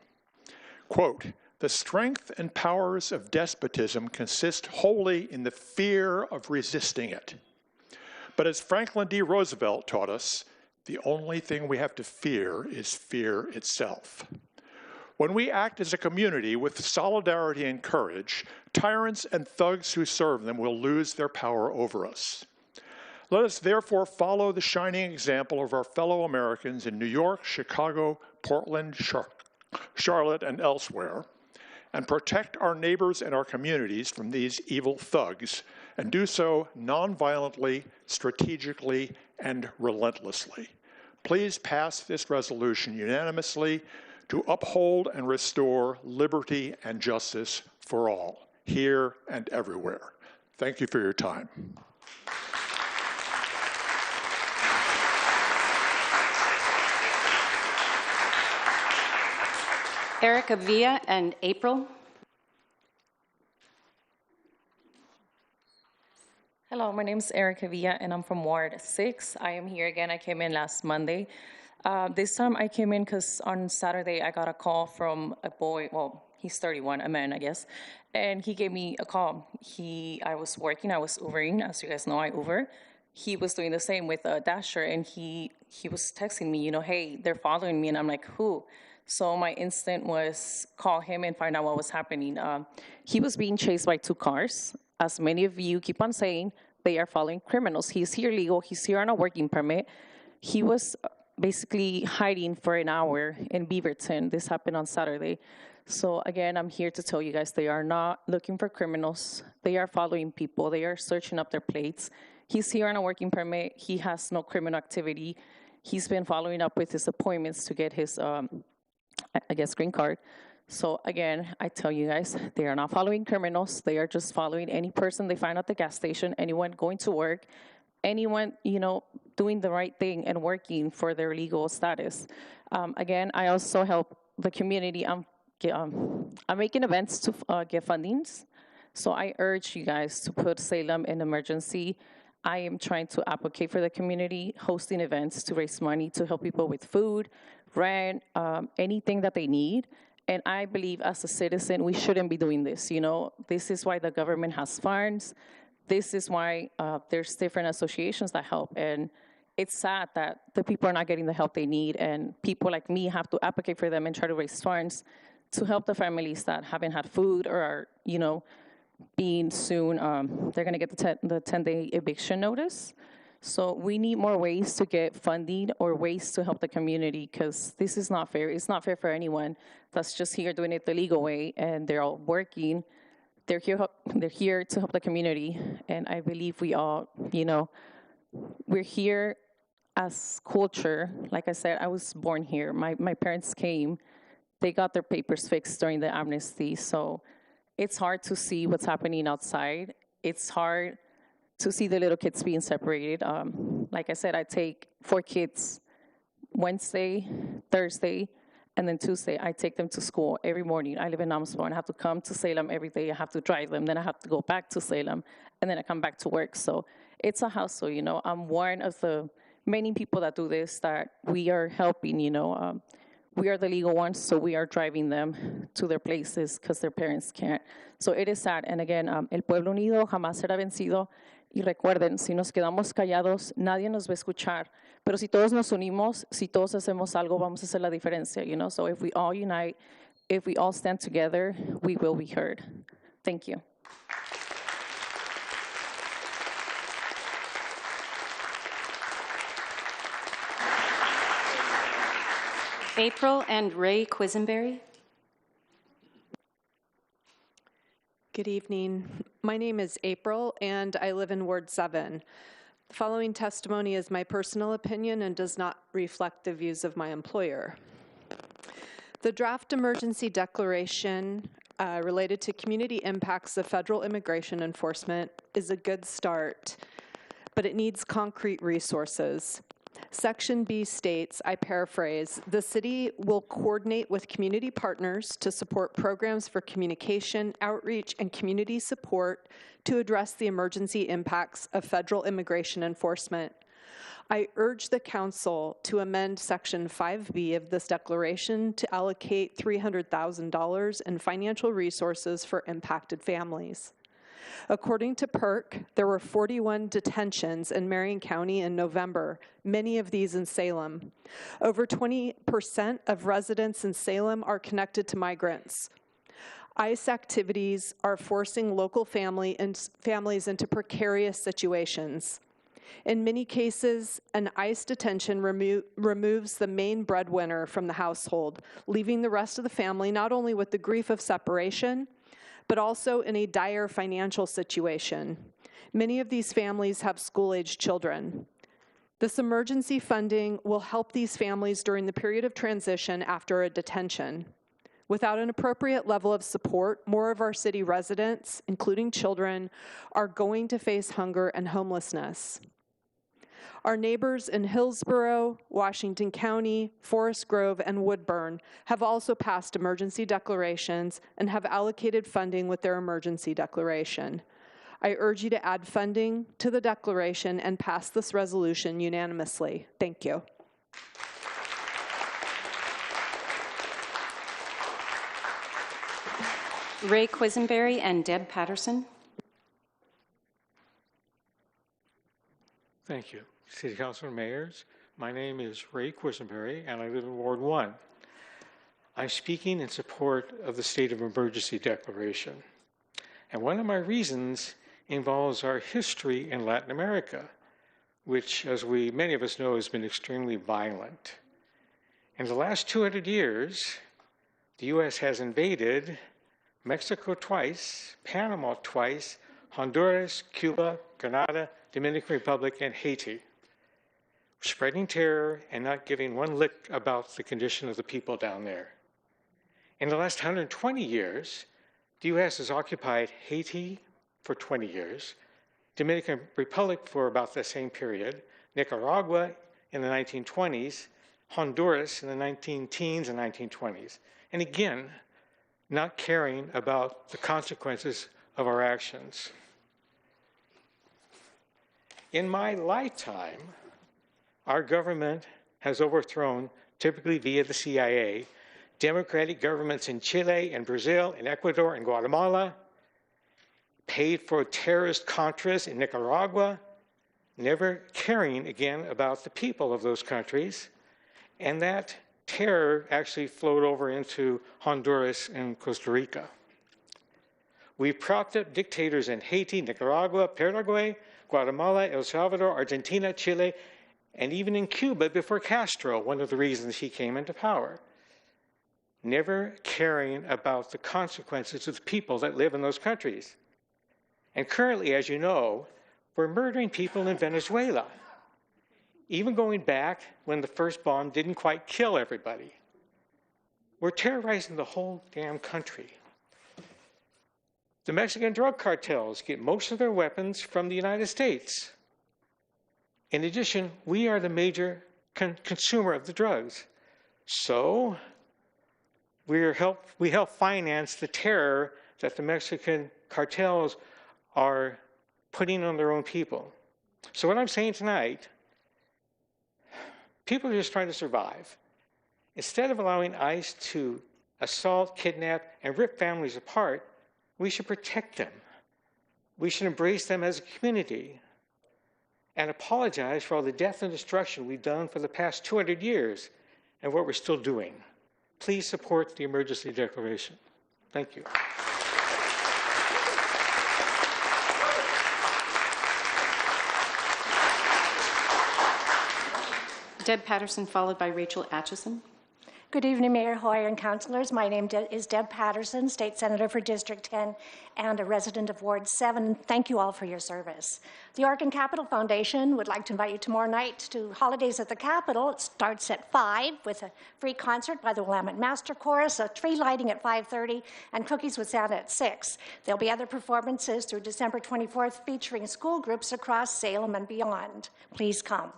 Quote, "The strength and powers of despotism consist wholly in the fear of resisting it. But as Franklin D. Roosevelt taught us, the only thing we have to fear is fear itself." When we act as a community with solidarity and courage, tyrants and thugs who serve them will lose their power over us. Let us therefore follow the shining example of our fellow Americans in New York, Chicago, Portland, Charlotte, and elsewhere, and protect our neighbors and our communities from these evil thugs, and do so nonviolently, strategically, and relentlessly. Please pass this resolution unanimously to uphold and restore liberty and justice for all, here and everywhere. Thank you for your time. Erica Villa and April. Hello, my name is Erica Villa, and I'm from Ward 6. I am here again. I came in last Monday. This time I came in because on Saturday I got a call from a boy, well, he's 31, a man, I guess, and he gave me a call. I was working, I was Ubering, as you guys know, I Uber. He was doing the same with a Dasher, and he was texting me, hey, they're following me, and I'm like, who? So my instinct was call him and find out what was happening. He was being chased by 2 cars. As many of you keep on saying, they are following criminals. He's here legal, he's here on a working permit. He was basically hiding for an hour in Beaverton. This happened on Saturday. So again, I'm here to tell you guys, they are not looking for criminals. They are following people. They are searching up their plates. He's here on a working permit. He has no criminal activity. He's been following up with his appointments to get his I guess, green card. So again, I tell you guys, they are not following criminals. They are just following any person they find at the gas station, anyone going to work, anyone, doing the right thing and working for their legal status. Again, I also help the community. I'm making events to get fundings. So I urge you guys to put Salem in emergency. I am trying to advocate for the community, hosting events to raise money to help people with food, rent, anything that they need. And I believe as a citizen, we shouldn't be doing this. This is why the government has funds. This is why there's different associations that help. And it's sad that the people are not getting the help they need. And people like me have to advocate for them and try to raise funds to help the families that haven't had food or are, being soon, they're going to get the 10-day eviction notice. So we need more ways to get funding or ways to help the community, because this is not fair. It's not fair for anyone that's just here doing it the legal way, and they're all working. They're here to help the community, and I believe we all, we're here as culture. Like I said, I was born here. My parents came. They got their papers fixed during the amnesty, so it's hard to see what's happening outside. It's hard to see the little kids being separated. Like I said, I take 4 kids Wednesday, Thursday, and then Tuesday. I take them to school every morning. I live in Amsboro. I have to come to Salem every day. I have to drive them. Then I have to go back to Salem, and then I come back to work. So it's a hustle, I'm one of the many people that do this that we are helping, we are the legal ones, so we are driving them to their places because their parents can't. So it is sad. And again, el pueblo unido jamás será vencido. Y recuerden, si nos quedamos callados, nadie nos va a escuchar. Pero si todos nos unimos, si todos hacemos algo, vamos a hacer la diferencia, So if we all unite, if we all stand together, we will be heard. Thank you. April and Ray Quisenberry. Good evening. My name is April, and I live in Ward 7. The following testimony is my personal opinion and does not reflect the views of my employer. The draft emergency declaration related to community impacts of federal immigration enforcement is a good start, but it needs concrete resources. Section B states, I paraphrase, the city will coordinate with community partners to support programs for communication, outreach, and community support to address the emergency impacts of federal immigration enforcement. I urge the council to amend Section 5B of this declaration to allocate $300,000 in financial resources for impacted families. According to PERC, there were 41 detentions in Marion County in November, many of these in Salem. Over 20% of residents in Salem are connected to migrants. ICE activities are forcing local families into precarious situations. In many cases, an ICE detention removes the main breadwinner from the household, leaving the rest of the family not only with the grief of separation, but also in a dire financial situation. Many of these families have school-aged children. This emergency funding will help these families during the period of transition after a detention. Without an appropriate level of support, more of our city residents, including children, are going to face hunger and homelessness. Our neighbors in Hillsborough, Washington County, Forest Grove, and Woodburn have also passed emergency declarations and have allocated funding with their emergency declaration. I urge you to add funding to the declaration and pass this resolution unanimously. Thank you. Ray Quisenberry and Deb Patterson. Thank you. City Council and Mayors, my name is Ray Quisenberry, and I live in Ward 1. I'm speaking in support of the state of emergency declaration. And one of my reasons involves our history in Latin America, which, as many of us know, has been extremely violent. In the last 200 years, the U.S. has invaded Mexico twice, Panama twice, Honduras, Cuba, Grenada, Dominican Republic, and Haiti, spreading terror and not giving one lick about the condition of the people down there. In the last 120 years, the U.S. has occupied Haiti for 20 years, Dominican Republic for about the same period, Nicaragua in the 1920s, Honduras in the 19-teens and 1920s. And again, not caring about the consequences of our actions. In my lifetime, our government has overthrown, typically via the CIA, democratic governments in Chile and Brazil and Ecuador and Guatemala, paid for terrorist contras in Nicaragua, never caring again about the people of those countries. And that terror actually flowed over into Honduras and Costa Rica. We propped up dictators in Haiti, Nicaragua, Paraguay, Guatemala, El Salvador, Argentina, Chile, and even in Cuba before Castro, one of the reasons he came into power. Never caring about the consequences of the people that live in those countries. And currently, as you know, we're murdering people in Venezuela, even going back when the first bomb didn't quite kill everybody. We're terrorizing the whole damn country. The Mexican drug cartels get most of their weapons from the United States. In addition, we are the major consumer of the drugs. So we help finance the terror that the Mexican cartels are putting on their own people. So what I'm saying tonight, people are just trying to survive. Instead of allowing ICE to assault, kidnap, and rip families apart, we should protect them. We should embrace them as a community and apologize for all the death and destruction we've done for the past 200 years and what we're still doing. Please support the emergency declaration. Thank you. Deb Patterson, followed by Rachel Atchison. Good evening, Mayor Hoyer and councilors. My name is Deb Patterson, State Senator for District 10 and a resident of Ward 7. Thank you all for your service. The Oregon Capitol Foundation would like to invite you tomorrow night to Holidays at the Capitol. It starts at 5 with a free concert by the Willamette Master Chorus, a tree lighting at 5:30, and cookies with Santa at 6. There'll be other performances through December 24th featuring school groups across Salem and beyond. Please come.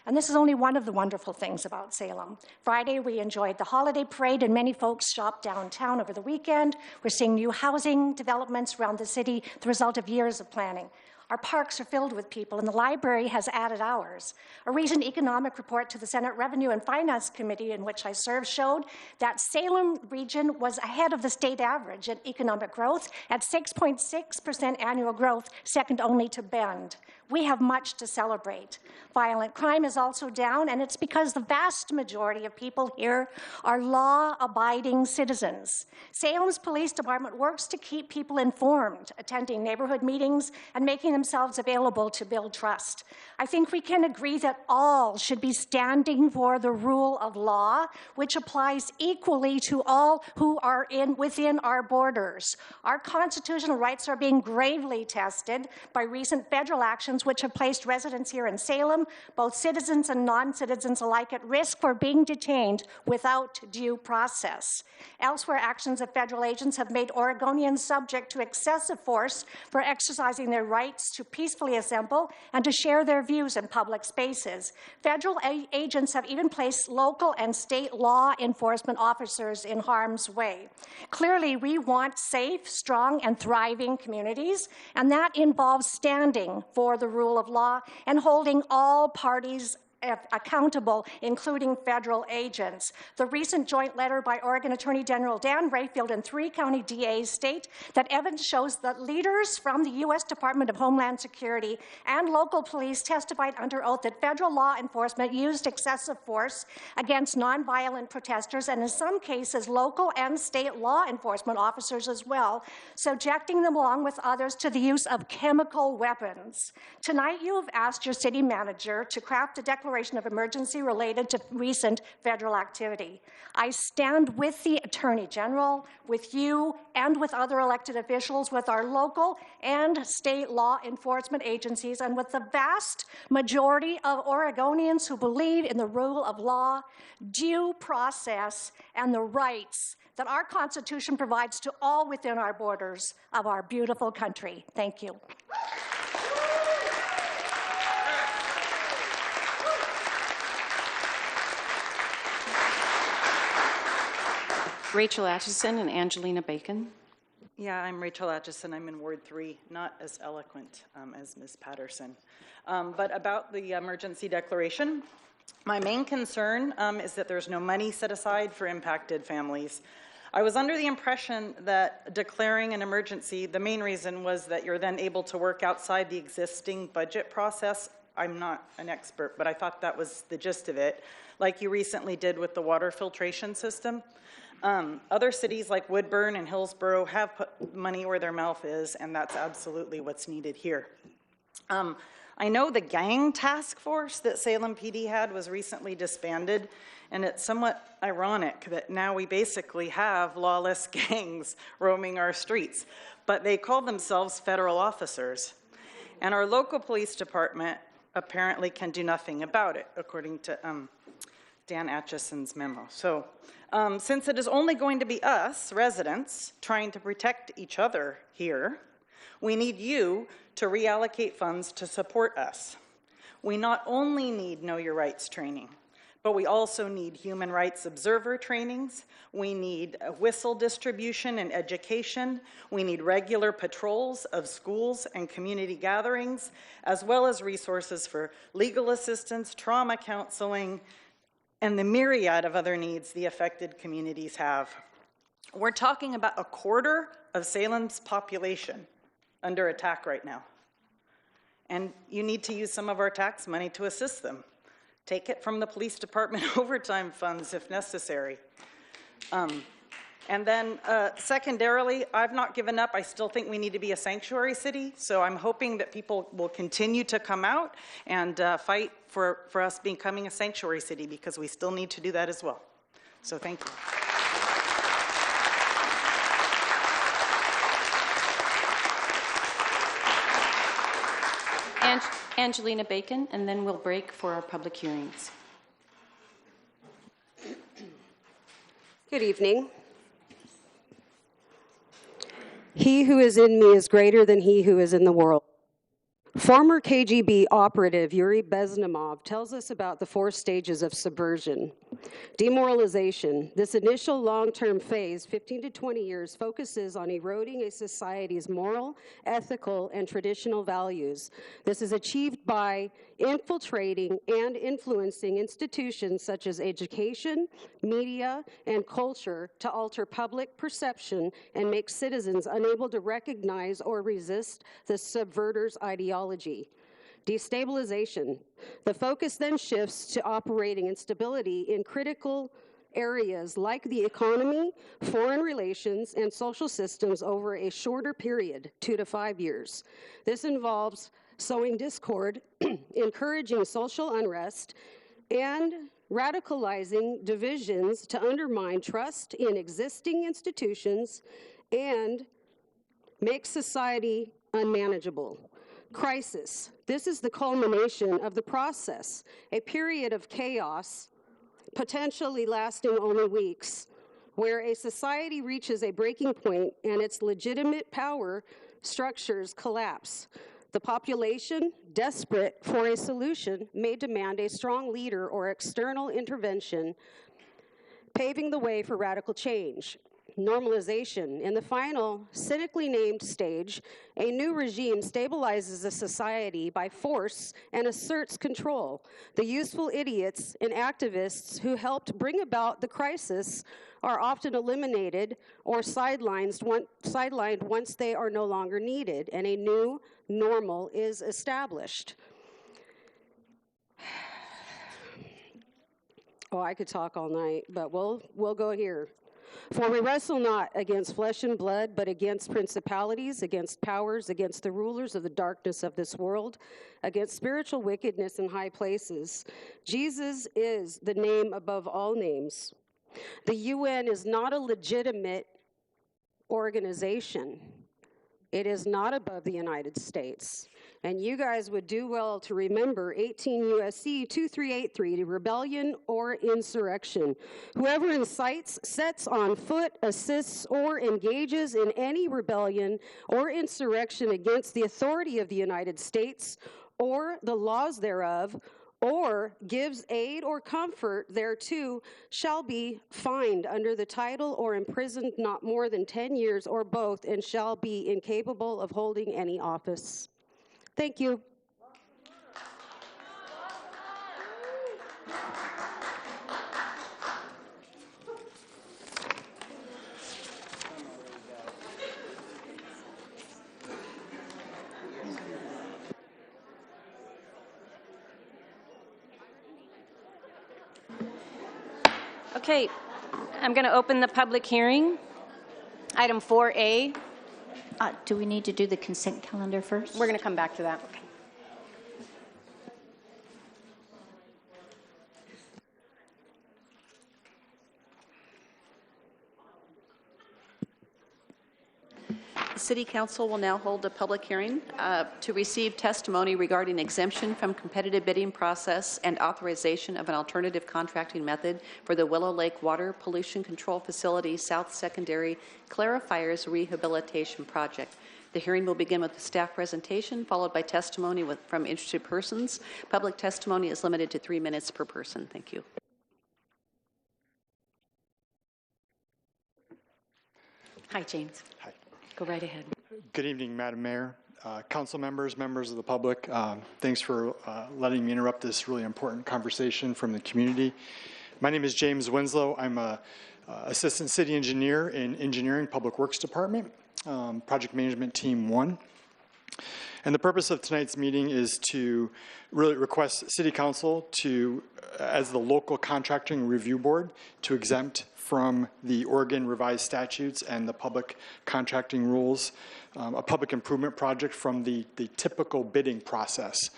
And this is only one of the wonderful things about Salem. Friday, we enjoyed the holiday parade, and many folks shopped downtown over the weekend. We're seeing new housing developments around the city, the result of years of planning. Our parks are filled with people, and the library has added hours. A recent economic report to the Senate Revenue and Finance Committee, in which I served, showed that Salem region was ahead of the state average in economic growth at 6.6% annual growth, second only to Bend. We have much to celebrate. Violent crime is also down, and it's because the vast majority of people here are law-abiding citizens. Salem's Police Department works to keep people informed, attending neighborhood meetings and making themselves available to build trust. I think we can agree that all should be standing for the rule of law, which applies equally to all who are within our borders. Our constitutional rights are being gravely tested by recent federal actions which have placed residents here in Salem, both citizens and non-citizens alike, at risk for being detained without due process. Elsewhere, actions of federal agents have made Oregonians subject to excessive force for exercising their rights to peacefully assemble and to share their views in public spaces. Federal agents have even placed local and state law enforcement officers in harm's way. Clearly, we want safe, strong, and thriving communities, and that involves standing for the rule of law and holding all parties accountable, including federal agents. The recent joint letter by Oregon Attorney General Dan Rayfield and 3 county DAs state that evidence shows that leaders from the U.S. Department of Homeland Security and local police testified under oath that federal law enforcement used excessive force against nonviolent protesters, and in some cases, local and state law enforcement officers as well, subjecting them along with others to the use of chemical weapons. Tonight, you have asked your city manager to craft a declaration declaration of emergency related to recent federal activity. I stand with the Attorney General, with you, and with other elected officials, with our local and state law enforcement agencies, and with the vast majority of Oregonians who believe in the rule of law, due process, and the rights that our Constitution provides to all within our borders of our beautiful country. Thank you. Rachel Atchison and Angelina Bacon. Yeah, I'm Rachel Atchison. I'm in Ward 3, not as eloquent as Ms. Patterson. But about the emergency declaration, my main concern is that there's no money set aside for impacted families. I was under the impression that declaring an emergency, the main reason was that you're then able to work outside the existing budget process. I'm not an expert, but I thought that was the gist of it, like you recently did with the water filtration system. Other cities like Woodburn and Hillsborough have put money where their mouth is, and that's absolutely what's needed here. I know the gang task force that Salem PD had was recently disbanded, and it's somewhat ironic that now we basically have lawless gangs roaming our streets, but they call themselves federal officers. And our local police department apparently can do nothing about it, according to Dan Atchison's memo. So since it is only going to be us, residents, trying to protect each other here, we need you to reallocate funds to support us. We not only need Know Your Rights training, but we also need human rights observer trainings. We need a whistle distribution and education. We need regular patrols of schools and community gatherings, as well as resources for legal assistance, trauma counseling, and the myriad of other needs the affected communities have. We're talking about a quarter of Salem's population under attack right now. And you need to use some of our tax money to assist them. Take it from the police department overtime funds if necessary. And then secondarily, I've not given up. I still think we need to be a sanctuary city. So I'm hoping that people will continue to come out and fight for us becoming a sanctuary city, because we still need to do that as well. So thank you. Angelina Bacon, and then we'll break for our public hearings. Good evening. He who is in me is greater than he who is in the world. Former KGB operative Yuri Beznomov tells us about the 4 stages of subversion. Demoralization. This initial long-term phase, 15 to 20 years, focuses on eroding a society's moral, ethical, and traditional values. This is achieved by infiltrating and influencing institutions such as education, media, and culture to alter public perception and make citizens unable to recognize or resist the subverter's ideology. Destabilization. The focus then shifts to operating instability in critical areas like the economy, foreign relations, and social systems over a shorter period, 2 to 5 years. This involves sowing discord, encouraging social unrest, and radicalizing divisions to undermine trust in existing institutions and make society unmanageable. Crisis. This is the culmination of the process, a period of chaos, potentially lasting only weeks, where a society reaches a breaking point and its legitimate power structures collapse. The population, desperate for a solution, may demand a strong leader or external intervention, paving the way for radical change. Normalization. In the final, cynically named stage, a new regime stabilizes a society by force and asserts control. The useful idiots and activists who helped bring about the crisis are often eliminated or sidelined once they are no longer needed, and a new normal is established. Oh, I could talk all night, but we'll go here. For we wrestle not against flesh and blood, but against principalities, against powers, against the rulers of the darkness of this world, against spiritual wickedness in high places. Jesus is the name above all names. The UN is not a legitimate organization. It is not above the United States. And you guys would do well to remember 18 U.S.C. 2383, to rebellion or insurrection. Whoever incites, sets on foot, assists, or engages in any rebellion or insurrection against the authority of the United States or the laws thereof, or gives aid or comfort thereto, shall be fined under the title or imprisoned not more than 10 years or both, and shall be incapable of holding any office. Thank you. Okay, I'm going to open the public hearing. Item 4A. Do we need to do the consent calendar first? We're going to come back to that. Okay. The City Council will now hold a public hearing to receive testimony regarding exemption from competitive bidding process and authorization of an alternative contracting method for the Willow Lake Water Pollution Control Facility South Secondary Clarifiers Rehabilitation Project. The hearing will begin with a staff presentation, followed by testimony from interested persons. Public testimony is limited to 3 minutes per person. Thank you. Hi, James. Hi. Go right ahead. Good evening, Madam Mayor, council members, members of the public. Thanks for letting me interrupt this really important conversation from the community. My name is James Winslow. I'm a assistant city engineer in Engineering Public Works Department, Project Management Team 1. And the purpose of tonight's meeting is to really request City Council to, as the local contracting review board, to exempt from the Oregon revised statutes and the public contracting rules, a public improvement project from the typical bidding process.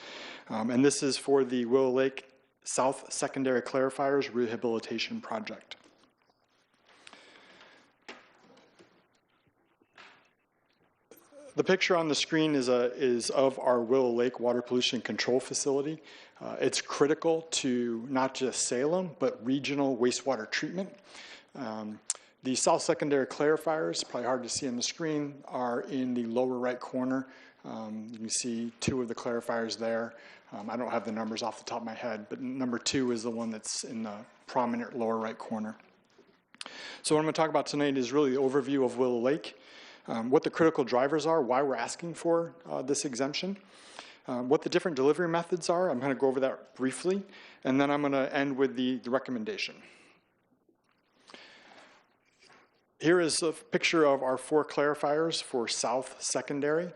And this is for the Willow Lake South Secondary Clarifiers Rehabilitation Project. The picture on the screen is of our Willow Lake Water Pollution Control Facility. It's critical to not just Salem, but regional wastewater treatment. The South Secondary Clarifiers, probably hard to see on the screen, are in the lower right corner. You can see 2 of the clarifiers there. I don't have the numbers off the top of my head, but number 2 is the one that's in the prominent lower right corner. So what I'm going to talk about tonight is really the overview of Willow Lake, what the critical drivers are, why we're asking for this exemption, what the different delivery methods are. I'm going to go over that briefly, and then I'm going to end with the recommendation. Here is a picture of our 4 clarifiers for South Secondary.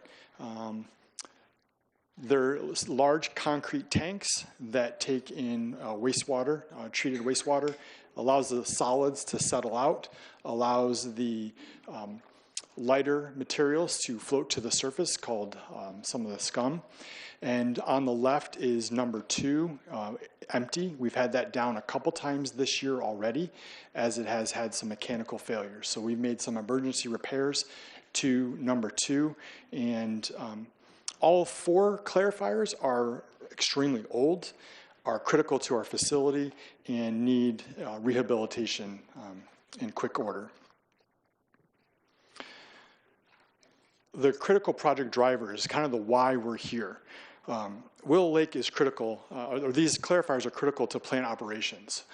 They're large concrete tanks that take in wastewater, treated wastewater, allows the solids to settle out, allows the lighter materials to float to the surface, called some of the scum. And on the left is number 2, empty. We've had that down a couple times this year already, as it has had some mechanical failures. So we've made some emergency repairs to number 2, and all 4 clarifiers are extremely old, are critical to our facility, and need rehabilitation in quick order. The critical project driver is kind of the why we're here. Willow Lake is critical, or these clarifiers are critical to plant operations.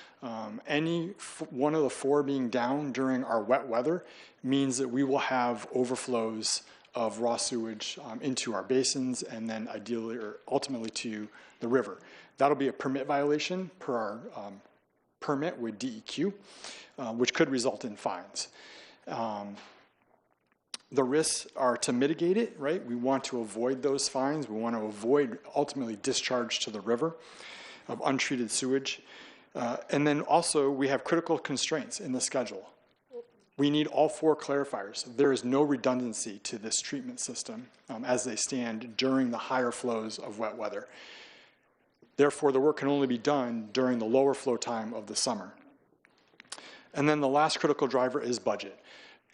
Any one of the 4 being down during our wet weather means that we will have overflows of raw sewage into our basins, and then ideally or ultimately to the river. That'll be a permit violation per our permit with DEQ, which could result in fines. The risks are to mitigate it, right? We want to avoid those fines. We want to avoid ultimately discharge to the river of untreated sewage. And then also we have critical constraints in the schedule. We need all 4 clarifiers. There is no redundancy to this treatment system as they stand during the higher flows of wet weather. Therefore, the work can only be done during the lower flow time of the summer. And then the last critical driver is budget.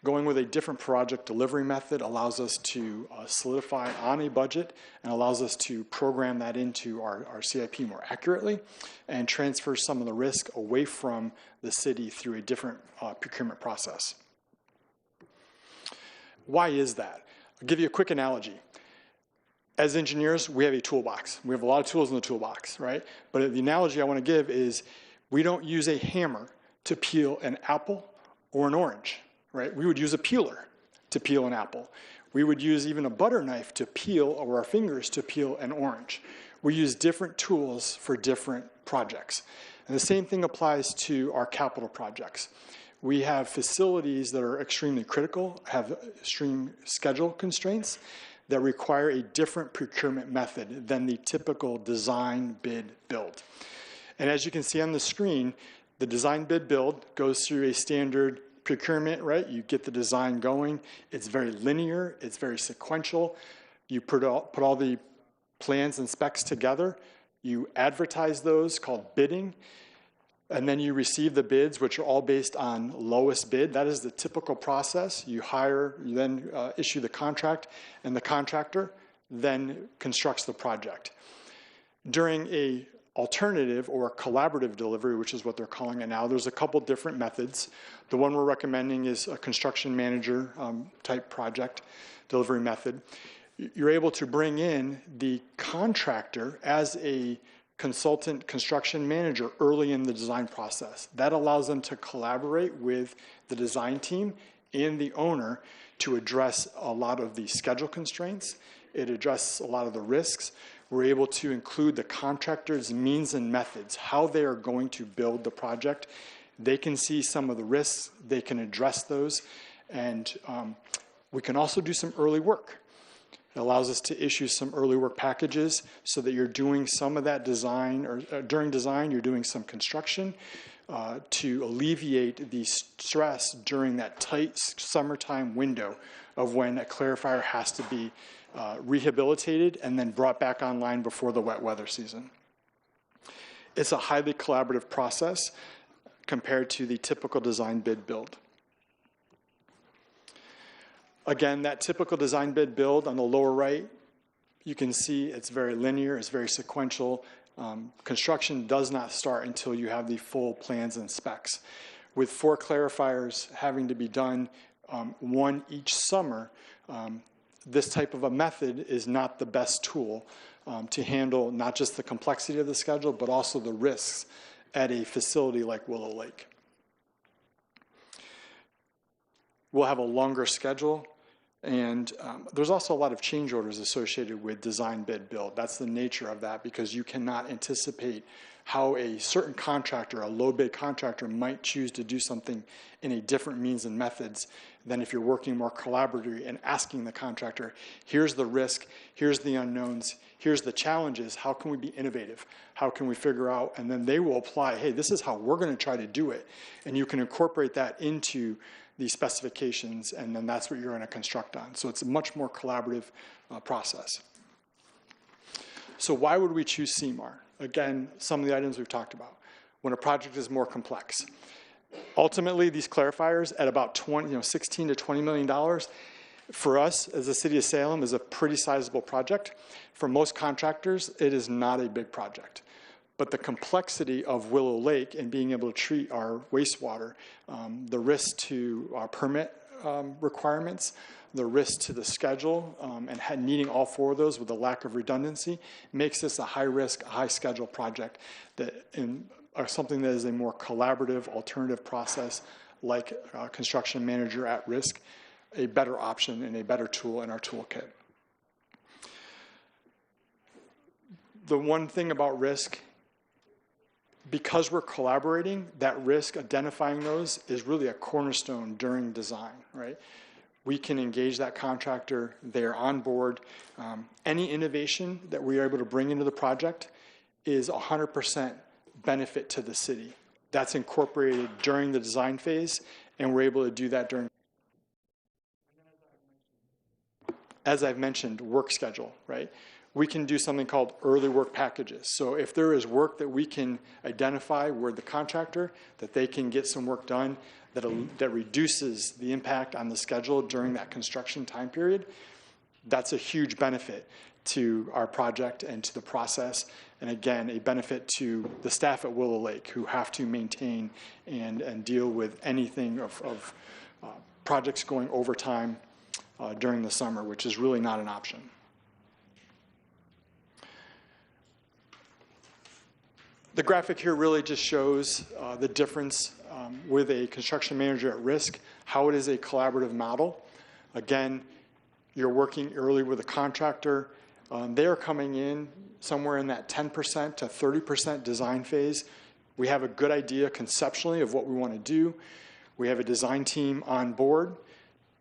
Going with a different project delivery method allows us to solidify on a budget and allows us to program that into our CIP more accurately and transfer some of the risk away from the city through a different procurement process. Why is that? I'll give you a quick analogy. As engineers, we have a toolbox. We have a lot of tools in the toolbox, right? But the analogy I want to give is we don't use a hammer to peel an apple or an orange. Right? We would use a peeler to peel an apple. We would use even a butter knife to peel, or our fingers to peel an orange. We use different tools for different projects. And the same thing applies to our capital projects. We have facilities that are extremely critical, have extreme schedule constraints that require a different procurement method than the typical design, bid, build. And as you can see on the screen, the design, bid, build goes through a standard procurement, right? You get the design going. It's very linear. It's very sequential. You put all the plans and specs together. You advertise those, called bidding. And then you receive the bids, which are all based on lowest bid. That is the typical process. You hire, you then issue the contract, and the contractor then constructs the project. During a alternative or collaborative delivery, which is what they're calling it now, there's a couple different methods. The one we're recommending is a construction manager type project delivery method. You're able to bring in the contractor as a consultant construction manager early in the design process. That allows them to collaborate with the design team and the owner to address a lot of the schedule constraints. It addresses a lot of the risks. We're able to include the contractor's means and methods, how they are going to build the project. They can see some of the risks, they can address those, and we can also do some early work. It allows us to issue some early work packages so that you're doing some of that design, or during design, you're doing some construction to alleviate the stress during that tight summertime window of when a clarifier has to be rehabilitated and then brought back online before the wet weather season. It's a highly collaborative process compared to the typical design, bid, build. Again, that typical design, bid, build on the lower right, you can see it's very linear, it's very sequential. Construction does not start until you have the full plans and specs. With 4 clarifiers having to be done, one each summer, this type of a method is not the best tool to handle not just the complexity of the schedule, but also the risks at a facility like Willow Lake. We'll have a longer schedule, and there's also a lot of change orders associated with design, bid, build. That's the nature of that, because you cannot anticipate how a certain contractor, a low bid contractor, might choose to do something in a different means and methods than if you're working more collaboratively and asking the contractor, here's the risk, here's the unknowns, here's the challenges, how can we be innovative? How can we figure out? And then they will apply, hey, this is how we're going to try to do it. And you can incorporate that into the specifications, and then that's what you're going to construct on. So it's a much more collaborative process. So why would we choose CMAR? Again, some of the items we've talked about. When a project is more complex. Ultimately, these clarifiers at about $16 to $20 million, for us as the city of Salem, is a pretty sizable project. For most contractors, it is not a big project. But the complexity of Willow Lake and being able to treat our wastewater, the risk to our permit requirements, the risk to the schedule, and needing all 4 of those with a lack of redundancy, makes this a high-risk, high-schedule project that something that is a more collaborative, alternative process, like construction manager at risk, a better option and a better tool in our toolkit. The one thing about risk, because we're collaborating, that risk, identifying those, is really a cornerstone during design, right? We can engage that contractor, they're on board. Any innovation that we are able to bring into the project is 100% benefit to the city. That's incorporated during the design phase And we're able to do that during, as I've mentioned, work schedule, right? We can do something called early work packages. So if there is work that we can identify where the contractor, that they can get some work done that reduces the impact on the schedule during that construction time period, that's a huge benefit to our project and to the process. And again, a benefit to the staff at Willow Lake who have to maintain and deal with anything of projects going overtime during the summer, which is really not an option. The graphic here really just shows the difference with a construction manager at risk, how it is a collaborative model. Again, you're working early with a contractor. They're coming in somewhere in that 10% to 30% design phase. We have a good idea conceptually of what we want to do. We have a design team on board.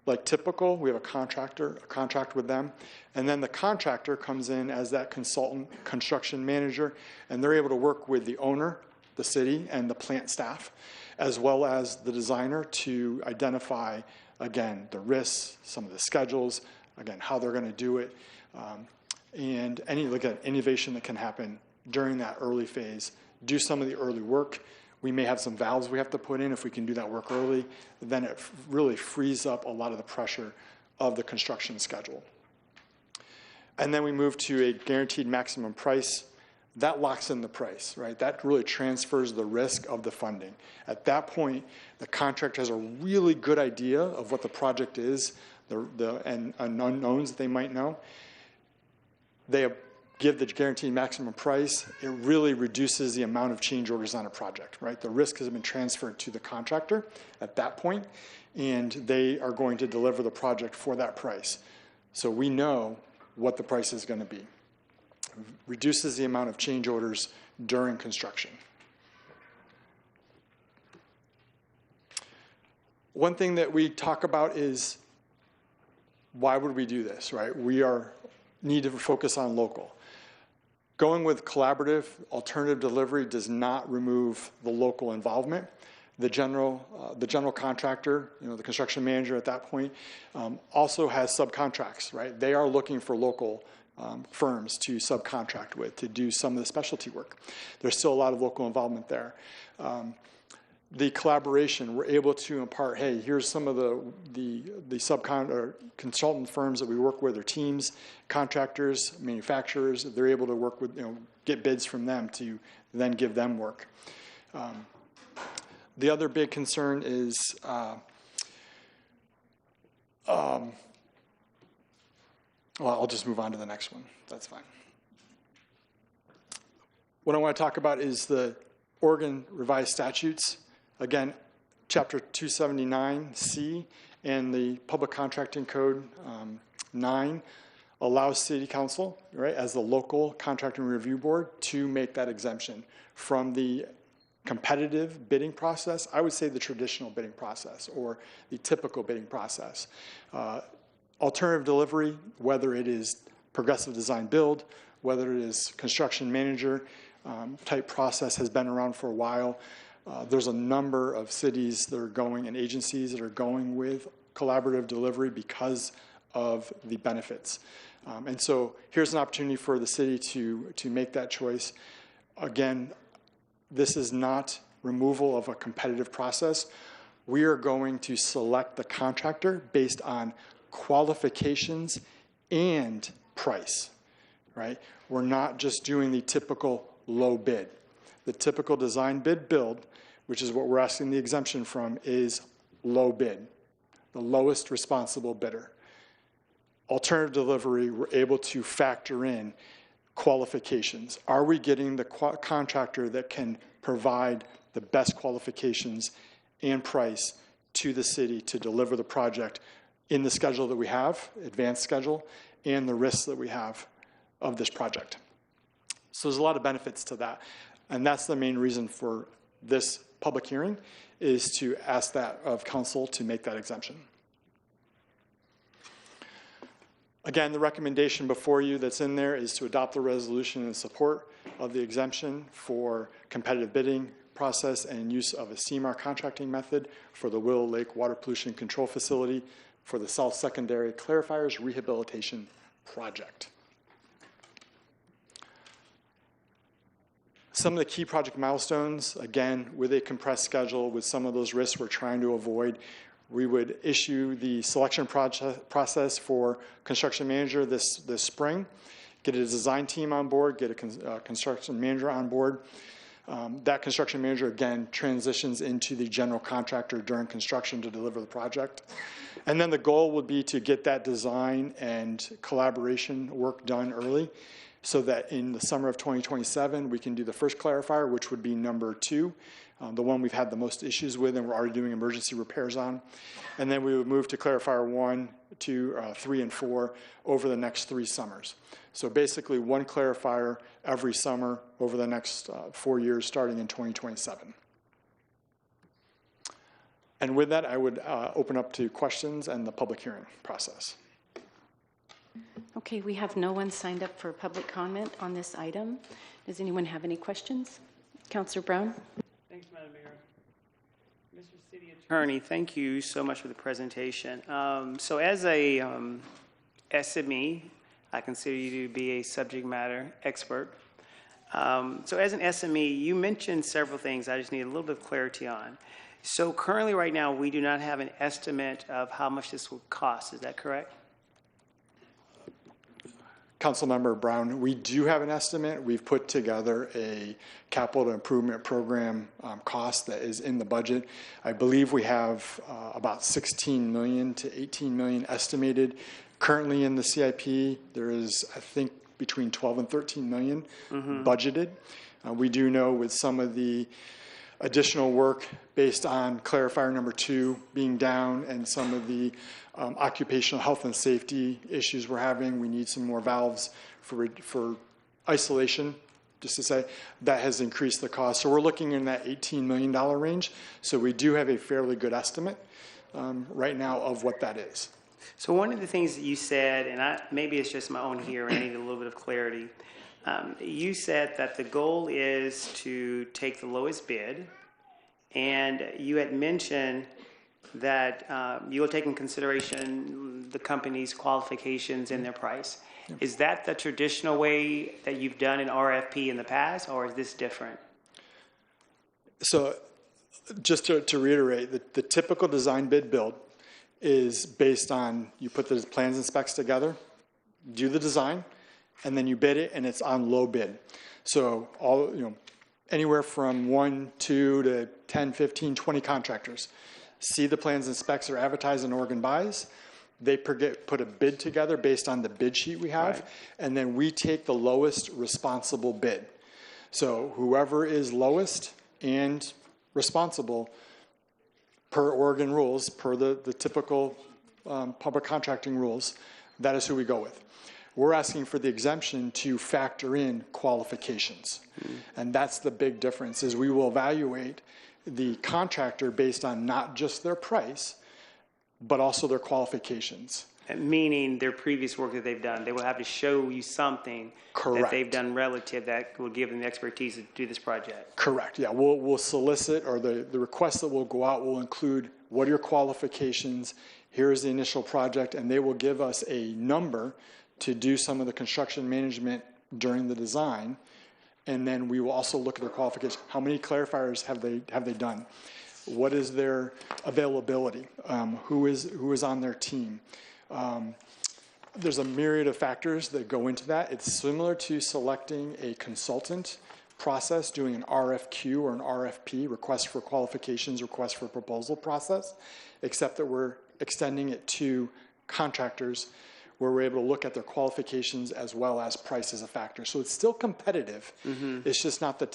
Like typical, we have a contract with them. And then the contractor comes in as that consultant construction manager, and they're able to work with the owner, the city, and the plant staff, as well as the designer to identify, again, the risks, some of the schedules, again, how they're going to do it, and any innovation that can happen during that early phase. Do some of the early work. We may have some valves we have to put in. If we can do that work early, then it really frees up a lot of the pressure of the construction schedule. And then we move to a guaranteed maximum price. That locks in the price, right? That really transfers the risk of the funding. At that point, the contractor has a really good idea of what the project is, and unknowns that they might know. They give the guaranteed maximum price. It really reduces the amount of change orders on a project, right? The risk has been transferred to the contractor at that point, and they are going to deliver the project for that price. So we know what the price is going to be. Reduces the amount of change orders during construction. One thing that we talk about is, why would we do this, right? We need to focus on local. Going with collaborative alternative delivery does not remove the local involvement. The general contractor, the construction manager at that point, also has subcontracts, right? They are looking for local firms to subcontract with to do some of the specialty work. There's still a lot of local involvement there. The collaboration, we're able to impart, hey, here's some of the consultant firms that we work with, or teams, contractors, manufacturers. They're able to work with, get bids from them to then give them work. The other big concern is well, I'll just move on to the next one. That's fine. What I want to talk about is the Oregon Revised Statutes. Again, Chapter 279C and the Public Contracting Code 9 allows City Council, right, as the local contracting review board, to make that exemption from the competitive bidding process. I would say the traditional bidding process or the typical bidding process. Alternative delivery, whether it is progressive design build, whether it is construction manager type process, has been around for a while. There's a number of cities that are going and agencies that are going with collaborative delivery because of the benefits. And so here's an opportunity for the city to make that choice. Again, this is not removal of a competitive process. We are going to select the contractor based on qualifications and price, right? We're not just doing the typical low bid. The typical design bid build, which is what we're asking the exemption from, is low bid, the lowest responsible bidder. Alternative delivery, we're able to factor in qualifications. Are we getting the contractor that can provide the best qualifications and price to the city to deliver the project in the schedule that we have, advanced schedule, and the risks that we have of this project? So there's a lot of benefits to that. And that's the main reason for this public hearing, is to ask that of council to make that exemption. Again, the recommendation before you that's in there is to adopt the resolution in support of the exemption for competitive bidding, process and use of a CMAR contracting method for the Willow Lake Water Pollution Control Facility for the South Secondary Clarifiers Rehabilitation Project. Some of the key project milestones, again, with a compressed schedule, with some of those risks we're trying to avoid, we would issue the selection process for construction manager this spring, get a design team on board, get a construction manager on board. That construction manager, again, transitions into the general contractor during construction to deliver the project. And then the goal would be to get that design and collaboration work done early so that in the summer of 2027, we can do the first clarifier, which would be number 2, the one we've had the most issues with and we're already doing emergency repairs on. And then we would move to clarifier 1, 2, 3, and 4 over the next 3 summers. So basically 1 clarifier every summer over the next 4 years starting in 2027. And with that, I would open up to questions and the public hearing process. Okay, we have no one signed up for public comment on this item. Does anyone have any questions? Councillor Brown? Thanks, Madam Mayor. Mr. City Attorney, thank you so much for the presentation. So as a SME, I consider you to be a subject matter expert. So as an SME, you mentioned several things I just need a little bit of clarity on. So currently right now, we do not have an estimate of how much this will cost. Is that correct? Councilmember Brown, we do have an estimate. We've put together a capital improvement program cost that is in the budget. I believe we have about 16 million to 18 million estimated. Currently in the CIP, there is, I think, between 12 and 13 million budgeted. We do know with some of the additional work based on clarifier number 2 being down and some of the occupational health and safety issues we're having, we need some more valves for isolation, just to say, that has increased the cost. So we're looking in that $18 million range. So we do have a fairly good estimate right now of what that is. So one of the things that you said, and maybe it's just my own hearing, I need a little bit of clarity. You said that the goal is to take the lowest bid, and you had mentioned that you will take in consideration the company's qualifications and their price. Yeah. Is that the traditional way that you've done an RFP in the past, or is this different? So just to reiterate, the typical design bid build is based on you put the plans and specs together, do the design, and then you bid it, and it's on low bid. So anywhere from 1, 2 to 10, 15, 20 contractors see the plans and specs are advertised in Oregon Buys. They put a bid together based on the bid sheet we have, right, and then we take the lowest responsible bid. So whoever is lowest and responsible per Oregon rules, per the typical public contracting rules, that is who we go with. We're asking for the exemption to factor in qualifications. And that's the big difference, is we will evaluate the contractor based on not just their price, but also their qualifications. Meaning their previous work that they've done. They will have to show you something that they've done relative that will give them the expertise to do this project. Correct, yeah. We'll solicit, or the request that will go out will include what are your qualifications, here is the initial project, and they will give us a number to do some of the construction management during the design. And then we will also look at their qualifications. How many clarifiers have they done? What is their availability? Who is on their team? There's a myriad of factors that go into that. It's similar to selecting a consultant process, doing an RFQ or an RFP, request for qualifications, request for proposal process, except that we're extending it to contractors where we're able to look at their qualifications as well as price as a factor. So it's still competitive. It's just not the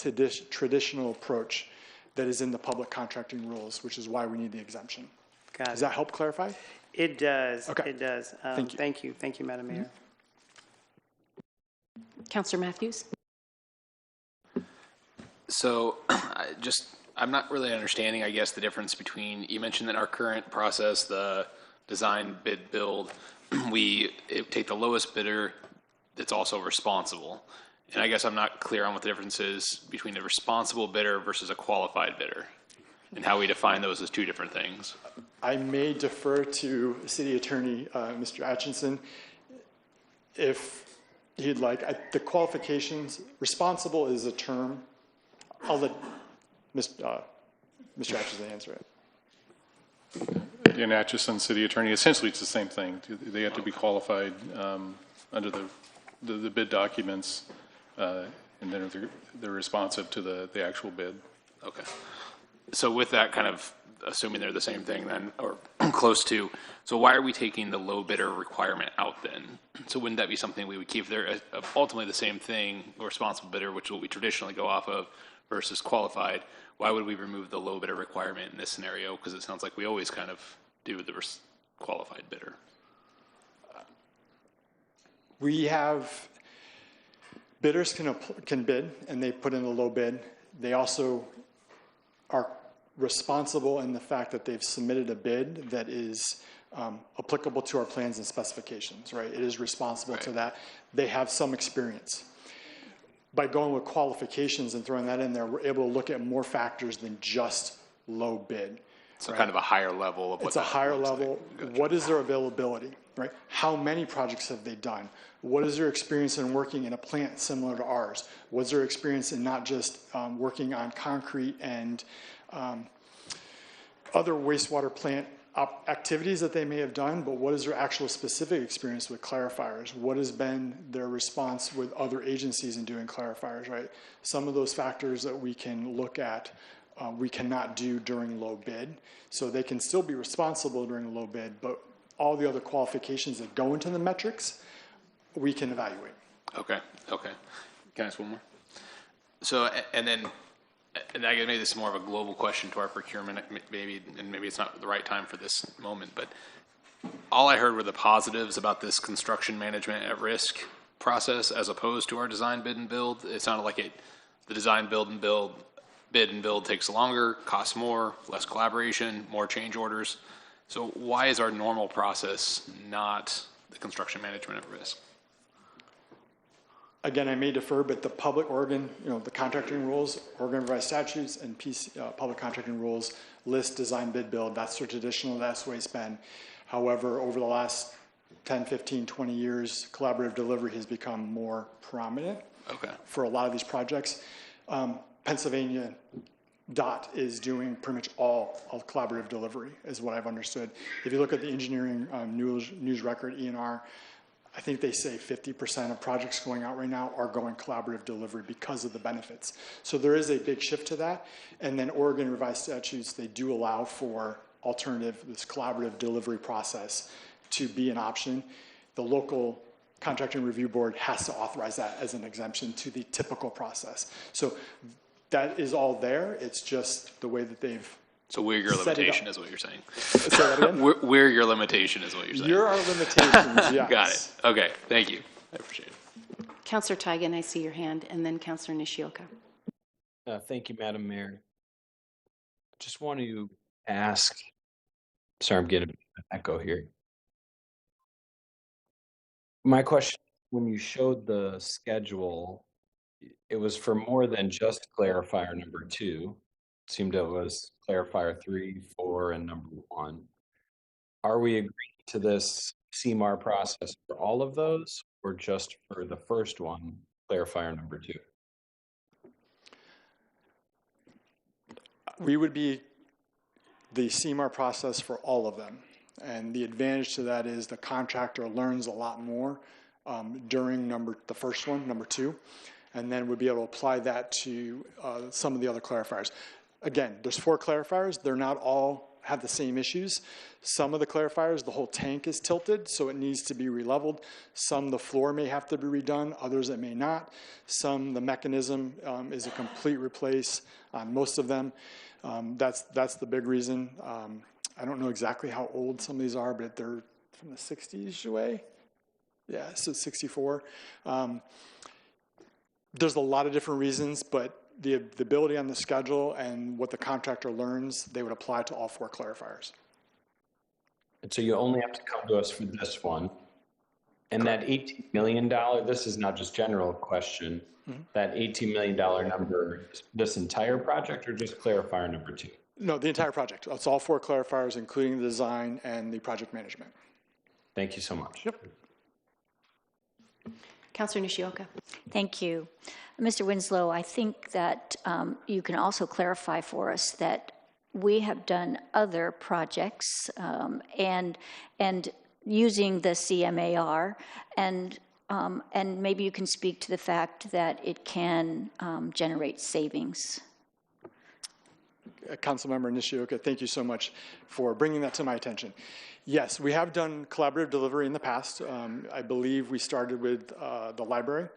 traditional approach that is in the public contracting rules, which is why we need the exemption. Does that help clarify? It does. Okay. It does. Thank you. Thank you. Thank you, Madam Mayor. Councillor Matthews? So I'm not really understanding, I guess, the difference between, you mentioned that our current process, the design, bid, build, we take the lowest bidder that's also responsible. And I guess I'm not clear on what the difference is between a responsible bidder versus a qualified bidder, and how we define those as two different things. I may defer to City Attorney Mr. Atchison if he'd like. The qualifications, responsible is a term. I'll let Mr. Atchison answer it. Dan Atchison, City Attorney. Essentially, it's the same thing. They have to be qualified under the bid documents, and then they're responsive to the actual bid. Okay. So with that, kind of assuming they're the same thing then, or close to, so why are we taking the low bidder requirement out then? So wouldn't that be something we would keep there, ultimately the same thing, responsible bidder, which is what we traditionally go off of, versus qualified? Why would we remove the low bidder requirement in this scenario? Because it sounds like we always kind of do the qualified bidder. We have, bidders can bid, and they put in a low bid. They also are responsible in the fact that they've submitted a bid that is applicable to our plans and specifications, right? It is responsible to that. They have some experience. By going with qualifications and throwing that in there, we're able to look at more factors than just low bid. So kind of a higher level of what it's a higher level. Like. What is their availability, right? How many projects have they done? What is their experience in working in a plant similar to ours? What's their experience in not just working on concrete and other wastewater plant activities that they may have done, but what is their actual specific experience with clarifiers? What has been their response with other agencies in doing clarifiers, right? Some of those factors that we can look at, we cannot do during low bid. So they can still be responsible during low bid, but all the other qualifications that go into the metrics, we can evaluate. Okay, okay. Can I ask one more? So, and then, and I guess maybe this is more of a global question to our procurement, maybe, and maybe it's not the right time for this moment, but all I heard were the positives about this construction management at risk process as opposed to our design, bid, and build. It sounded like the design, bid and build takes longer, costs more, less collaboration, more change orders. So why is our normal process not the construction management at risk? Again, I may defer, but the public Oregon, the contracting rules, Oregon revised statutes, and public contracting rules list design, bid, build. That's the traditional, that's the way it's been. However, over the last 10, 15, 20 years, collaborative delivery has become more prominent for a lot of these projects. Pennsylvania DOT is doing pretty much all of collaborative delivery, is what I've understood. If you look at the engineering news record, ENR, I think they say 50% of projects going out right now are going collaborative delivery because of the benefits. So there is a big shift to that. And then Oregon revised statutes, they do allow for alternative, this collaborative delivery process to be an option. The local contracting review board has to authorize that as an exemption to the typical process. So that is all there. It's just the way that they've So we're your limitation is what you're saying. Say that again? We're your limitation is what you're saying. You're our limitations, yes. Got it. Okay, thank you. I appreciate it. Councillor Tigan, I see your hand, and then Councillor Nishioka. Thank you, Madam Mayor. Just want to ask, sorry, I'm getting an echo here. My question, when you showed the schedule, it was for more than just clarifier number 2. It seemed it was clarifier 3, 4, and number 1. Are we agreeing to this CMAR process for all of those, or just for the first one, clarifier number 2? We would be the CMAR process for all of them. And the advantage to that is the contractor learns a lot more during the first one, number 2, and then we'd be able to apply that to some of the other clarifiers. Again, there's 4 clarifiers. They're not all have the same issues. Some of the clarifiers, the whole tank is tilted, so it needs to be releveled. Some, the floor may have to be redone. Others, it may not. Some, the mechanism is a complete replace on most of them. That's the big reason. I don't know exactly how old some of these are, but they're from the 60s away. Yeah, so 64. There's a lot of different reasons, but the ability on the schedule and what the contractor learns, they would apply to all 4 clarifiers. And so you only have to come to us for this one. And that $18 million, this is not just general question, that $18 million number, this entire project or just clarifier number 2? No, the entire project. It's all 4 clarifiers, including the design and the project management. Thank you so much. Yep. Councillor Nishioka. Thank you. Mr. Winslow, I think that you can also clarify for us that we have done other projects and using the CMAR, and maybe you can speak to the fact that it can generate savings. Councilmember Nishioka, thank you so much for bringing that to my attention. Yes, we have done collaborative delivery in the past. I believe we started with the library,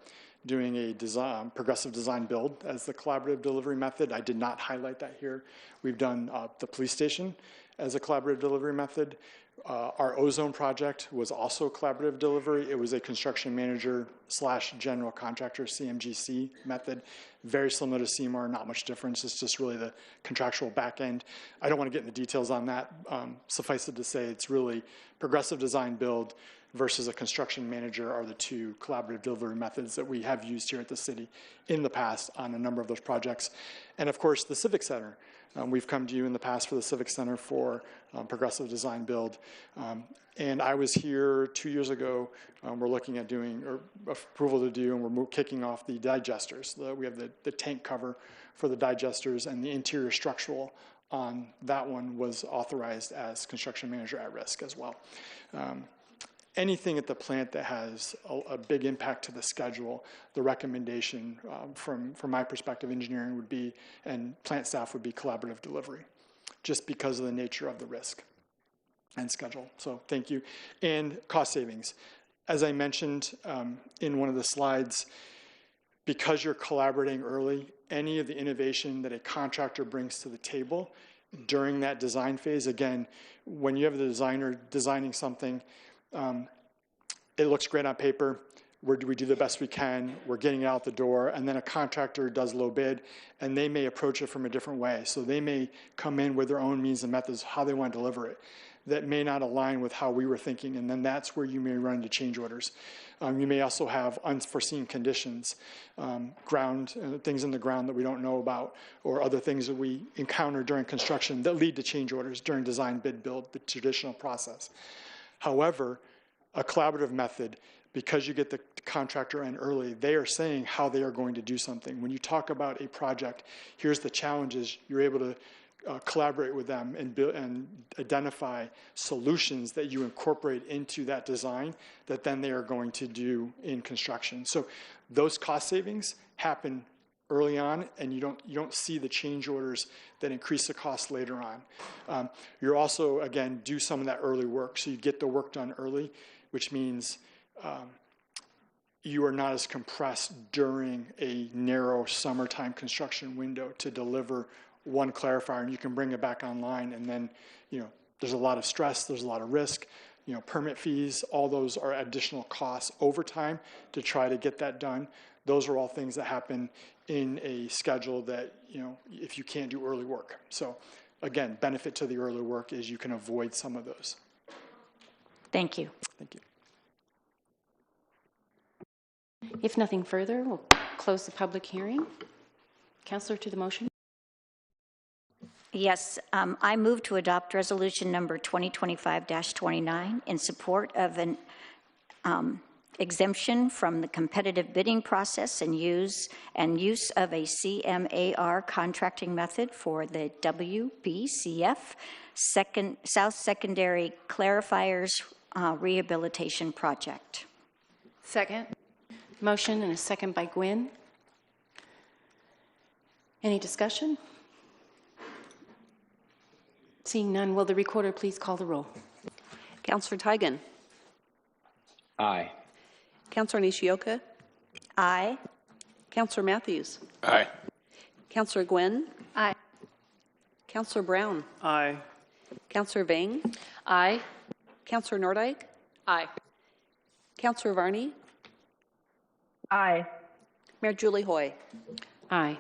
doing a progressive design build as the collaborative delivery method. I did not highlight that here. We've done the police station as a collaborative delivery method. Our ozone project was also collaborative delivery. It was a construction manager / general contractor CMGC method, very similar to CMAR, not much difference. It's just really the contractual back end. I don't want to get into details on that. Suffice it to say, it's really progressive design build versus a construction manager are the 2 collaborative delivery methods that we have used here at the city in the past on a number of those projects. And of course, the Civic Center. We've come to you in the past for the Civic Center for progressive design build. And I was here 2 years ago. We're looking at doing, or approval to do, and we're kicking off the digesters. We have the tank cover for the digesters, and the interior structural on that one was authorized as construction manager at risk as well. Anything at the plant that has a big impact to the schedule, the recommendation from my perspective, engineering would be, and plant staff would be collaborative delivery, just because of the nature of the risk and schedule. So thank you. And cost savings. As I mentioned in one of the slides, because you're collaborating early, any of the innovation that a contractor brings to the table during that design phase, again, when you have the designer designing something, it looks great on paper. We do the best we can. We're getting it out the door. And then a contractor does low bid, and they may approach it from a different way. So they may come in with their own means and methods, how they want to deliver it, that may not align with how we were thinking. And then that's where you may run into change orders. You may also have unforeseen conditions, things in the ground that we don't know about, or other things that we encounter during construction that lead to change orders during design, bid, build, the traditional process. However, a collaborative method, because you get the contractor in early, they are saying how they are going to do something. When you talk about a project, here's the challenges, you're able to collaborate with them and build and identify solutions that you incorporate into that design that then they are going to do in construction. So those cost savings happen early on, and you don't see the change orders that increase the cost later on. You're also, again, do some of that early work. So you get the work done early, which means you are not as compressed during a narrow summertime construction window to deliver one clarifier, and you can bring it back online. And then, there's a lot of stress, there's a lot of risk, permit fees, all those are additional costs over time to try to get that done. Those are all things that happen in a schedule that, if you can't do early work. So again, benefit to the early work is you can avoid some of those. Thank you. Thank you. If nothing further, we'll close the public hearing. Councillor, to the motion. Yes, I move to adopt resolution number 2025-29 in support of an exemption from the competitive bidding process and use of a CMAR contracting method for the WBCF South Secondary Clarifiers Rehabilitation Project. Second. Motion and a second by Gwynn. Any discussion? Seeing none, will the recorder please call the roll? Councillor Tigan. Aye. Councillor Nishioka. Aye. Councillor Matthews. Aye. Councillor Gwynn. Aye. Councillor Brown. Aye. Councillor Vang. Aye. Councillor Nordyke. Aye. Councillor Varney. Aye. Mayor Julie Hoy. Aye.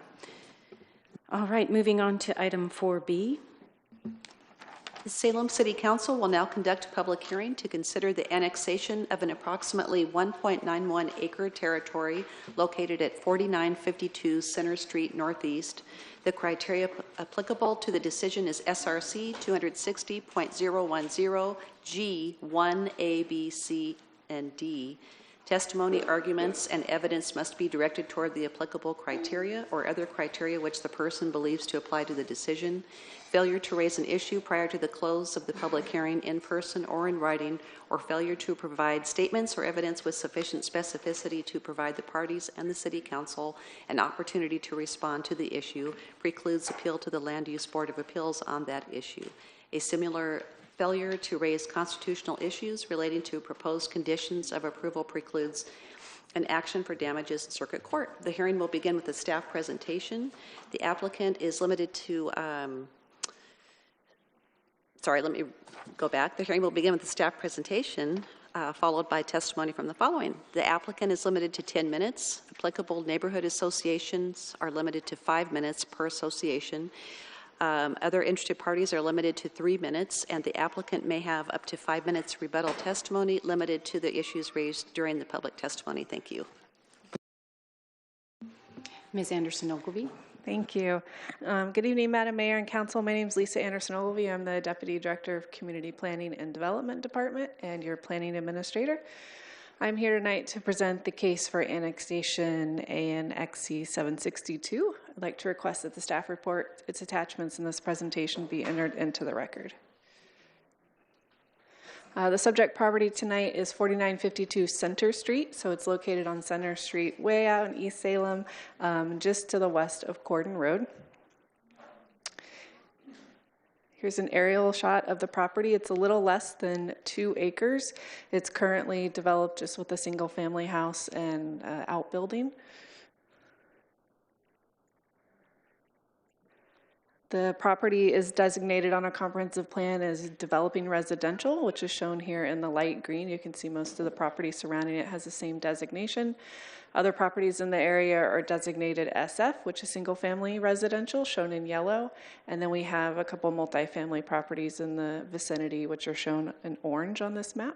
All right, moving on to item 4B. The Salem City Council will now conduct a public hearing to consider the annexation of an approximately 1.91 acre territory located at 4952 Center Street Northeast. The criteria applicable to the decision is SRC 260.010 G 1A, B, C, and D. Testimony, arguments, and evidence must be directed toward the applicable criteria or other criteria which the person believes to apply to the decision. Failure to raise an issue prior to the close of the public hearing in person or in writing, or failure to provide statements or evidence with sufficient specificity to provide the parties and the City Council an opportunity to respond to the issue precludes appeal to the Land Use Board of Appeals on that issue. A similar failure to raise constitutional issues relating to proposed conditions of approval precludes an action for damages in circuit court. The hearing will begin with a staff presentation. The applicant is limited to, let me go back. The hearing will begin with a staff presentation followed by testimony from the following. The applicant is limited to 10 minutes. Applicable neighborhood associations are limited to 5 minutes per association. Other interested parties are limited to 3 minutes, and the applicant may have up to 5 minutes rebuttal testimony limited to the issues raised during the public testimony. Thank you. Ms. Anderson-Ogilvie. Thank you. Good evening, Madam Mayor and Council. My name is Lisa Anderson-Ogilvie. I'm the Deputy Director of Community Planning and Development Department and your Planning Administrator. I'm here tonight to present the case for annexation ANXC 762. I'd like to request that the staff report, its attachments in this presentation be entered into the record. The subject property tonight is 4952 Center Street, so it's located on Center Street way out in East Salem, just to the west of Cordon Road. Here's an aerial shot of the property. It's a little less than 2 acres. It's currently developed just with a single family house and outbuilding. The property is designated on a comprehensive plan as developing residential, which is shown here in the light green. You can see most of the property surrounding it has the same designation. Other properties in the area are designated SF, which is single family residential, shown in yellow. And then we have a couple multifamily properties in the vicinity, which are shown in orange on this map.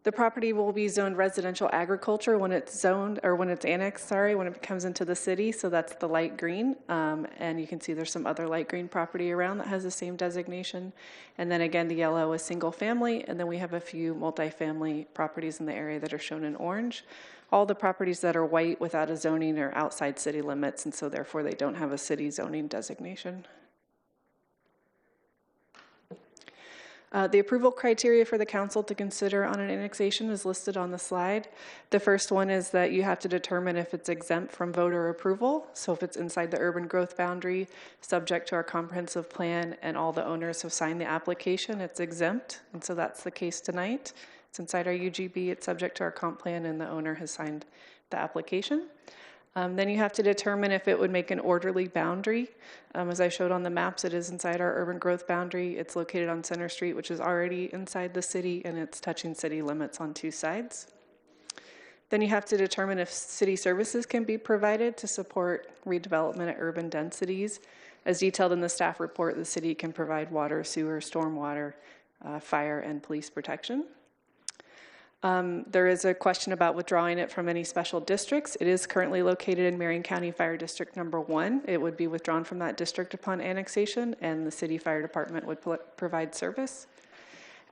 The property will be zoned residential agriculture when it's zoned, or when it's annexed, when it comes into the city. So that's the light green. And you can see there's some other light green property around that has the same designation. And then again, the yellow is single family. And then we have a few multifamily properties in the area that are shown in orange. All the properties that are white without a zoning are outside city limits, and so therefore they don't have a city zoning designation. The approval criteria for the council to consider on an annexation is listed on the slide. The first one is that you have to determine if it's exempt from voter approval. So if it's inside the urban growth boundary, subject to our comprehensive plan, and all the owners have signed the application, it's exempt. And so that's the case tonight. It's inside our UGB, it's subject to our comp plan, and the owner has signed the application. Then you have to determine if it would make an orderly boundary. As I showed on the maps, it is inside our urban growth boundary. It's located on Center Street, which is already inside the city, and it's touching city limits on 2 sides. Then you have to determine if city services can be provided to support redevelopment at urban densities. As detailed in the staff report, the city can provide water, sewer, stormwater, fire, and police protection. There is a question about withdrawing it from any special districts. It is currently located in Marion County Fire District Number 1. It would be withdrawn from that district upon annexation, and the city fire department would provide service.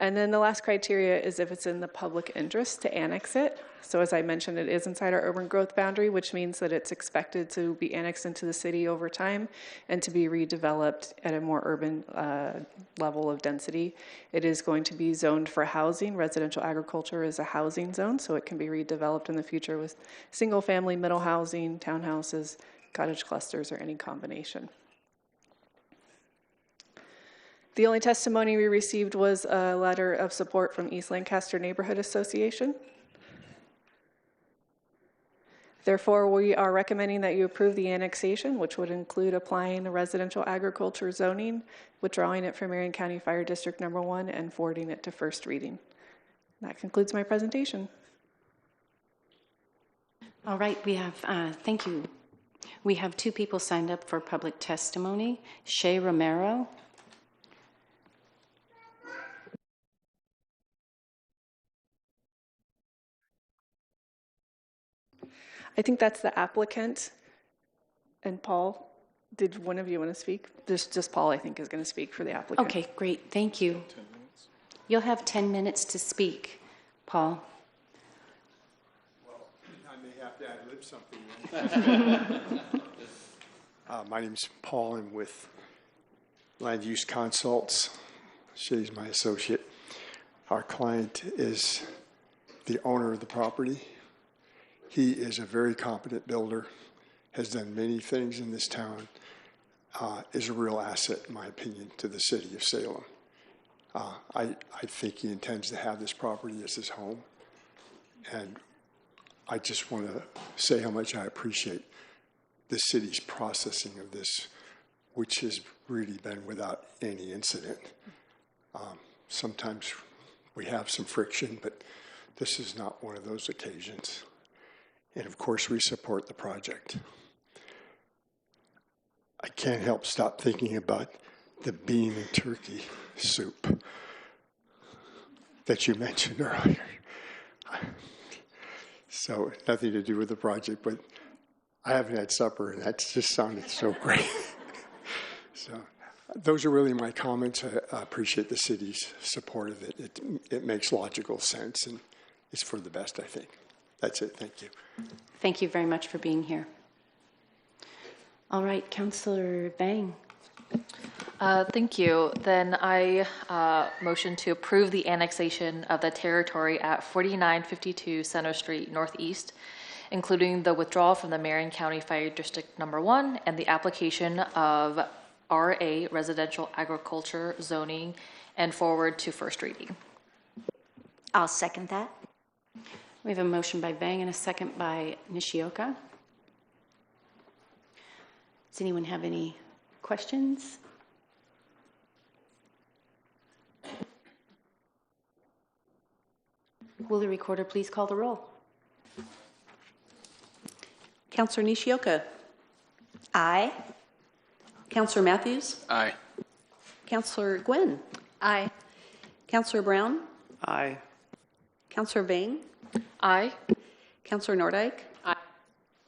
And then the last criteria is if it's in the public interest to annex it. So as I mentioned, it is inside our urban growth boundary, which means that it's expected to be annexed into the city over time and to be redeveloped at a more urban level of density. It is going to be zoned for housing. Residential agriculture is a housing zone, so it can be redeveloped in the future with single family, middle housing, townhouses, cottage clusters, or any combination. The only testimony we received was a letter of support from East Lancaster Neighborhood Association. Therefore, we are recommending that you approve the annexation, which would include applying the residential agriculture zoning, withdrawing it from Marion County Fire District Number 1, and forwarding it to first reading. That concludes my presentation. All right, we have, thank you, We have 2 people signed up for public testimony. Shay Romero. I think that's the applicant. And Paul, did one of you want to speak? Just Paul, I think, is going to speak for the applicant. Okay, great. Thank you. 10 minutes. You'll have 10 minutes to speak, Paul. Well, I may have to ad-lib something. My name's Paul. I'm with Land Use Consults. Shay's my associate. Our client is the owner of the property. He is a very competent builder, has done many things in this town, is a real asset, in my opinion, to the city of Salem. I think he intends to have this property as his home. And I just want to say how much I appreciate the city's processing of this, which has really been without any incident. Sometimes we have some friction, but this is not one of those occasions. And of course, we support the project. I can't help stop thinking about the bean and turkey soup that you mentioned earlier. So nothing to do with the project, but I haven't had supper, and that just sounded so great. So those are really my comments. I appreciate the city's support of it. It makes logical sense, and it's for the best, I think. That's it. Thank you. Thank you very much for being here. All right, Councillor Vang. Thank you. Then I motion to approve the annexation of the territory at 4952 Center Street Northeast, including the withdrawal from the Marion County Fire District Number 1 and the application of RA residential agriculture zoning and forward to first reading. I'll second that. We have a motion by Vang and a second by Nishioka. Does anyone have any questions? Will the recorder please call the roll? Councillor Nishioka. Aye. Councillor Matthews. Aye. Councillor Gwynn. Aye. Councillor Brown. Aye. Councillor Vang. Aye. Councillor Nordyke. Aye.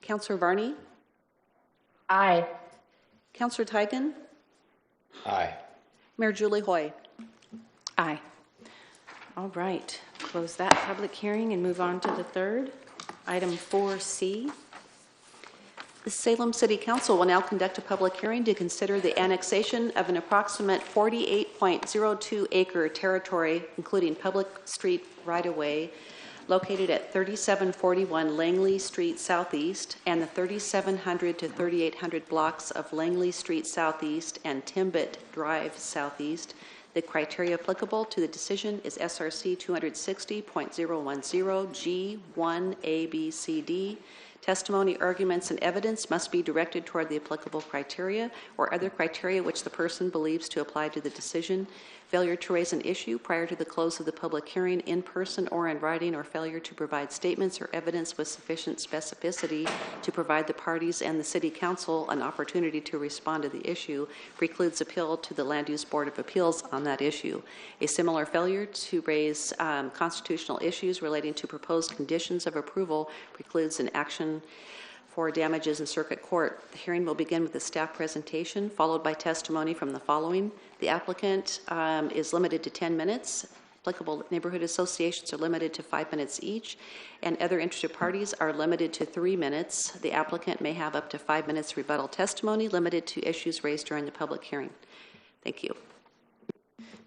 Councillor Varney. Aye. Councillor Tigan. Aye. Mayor Julie Hoy. Aye. All right, close that public hearing and move on to the third. Item 4C. The Salem City Council will now conduct a public hearing to consider the annexation of an approximate 48.02 acre territory, including public street right-of-way, located at 3741 Langley Street Southeast and the 3700 to 3800 blocks of Langley Street Southeast and Timbet Drive Southeast. The criteria applicable to the decision is SRC 260.010 G1ABCD. Testimony, arguments, and evidence must be directed toward the applicable criteria or other criteria which the person believes to apply to the decision. Failure to raise an issue prior to the close of the public hearing in person or in writing, or failure to provide statements or evidence with sufficient specificity to provide the parties and the City Council an opportunity to respond to the issue precludes appeal to the Land Use Board of Appeals on that issue. A similar failure to raise constitutional issues relating to proposed conditions of approval precludes an action for damages in circuit court. The hearing will begin with a staff presentation, followed by testimony from the following. The applicant is limited to 10 minutes. Applicable neighborhood associations are limited to 5 minutes each, and other interested parties are limited to 3 minutes. The applicant may have up to 5 minutes rebuttal testimony limited to issues raised during the public hearing. Thank you.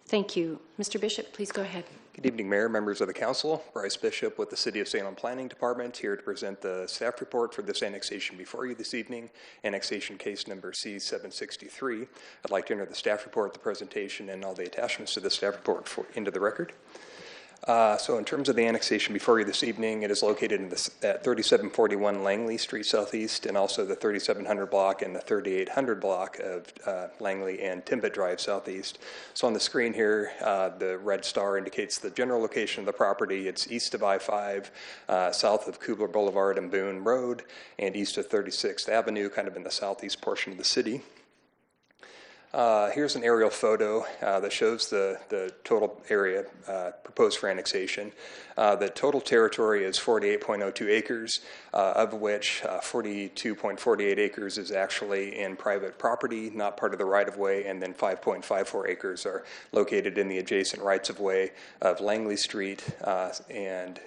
Thank you. Mr. Bishop, please go ahead. Good evening, Mayor, members of the Council. Bryce Bishop with the City of Salem Planning Department, here to present the staff report for this annexation before you this evening, annexation case number C763. I'd like to enter the staff report, the presentation, and all the attachments to the staff report into the record. So in terms of the annexation before you this evening, it is located in at 3741 Langley Street Southeast, and also the 3700 block and the 3800 block of Langley and Timbet Drive Southeast. So on the screen here, the red star indicates the general location of the property. It's east of I-5, south of Kubler Boulevard and Boone Road, and east of 36th Avenue, kind of in the southeast portion of the city. Here's an aerial photo that shows the total area proposed for annexation. The total territory is 48.02 acres, of which 42.48 acres is actually in private property, not part of the right-of-way, and then 5.54 acres are located in the adjacent rights-of-way of Langley Street and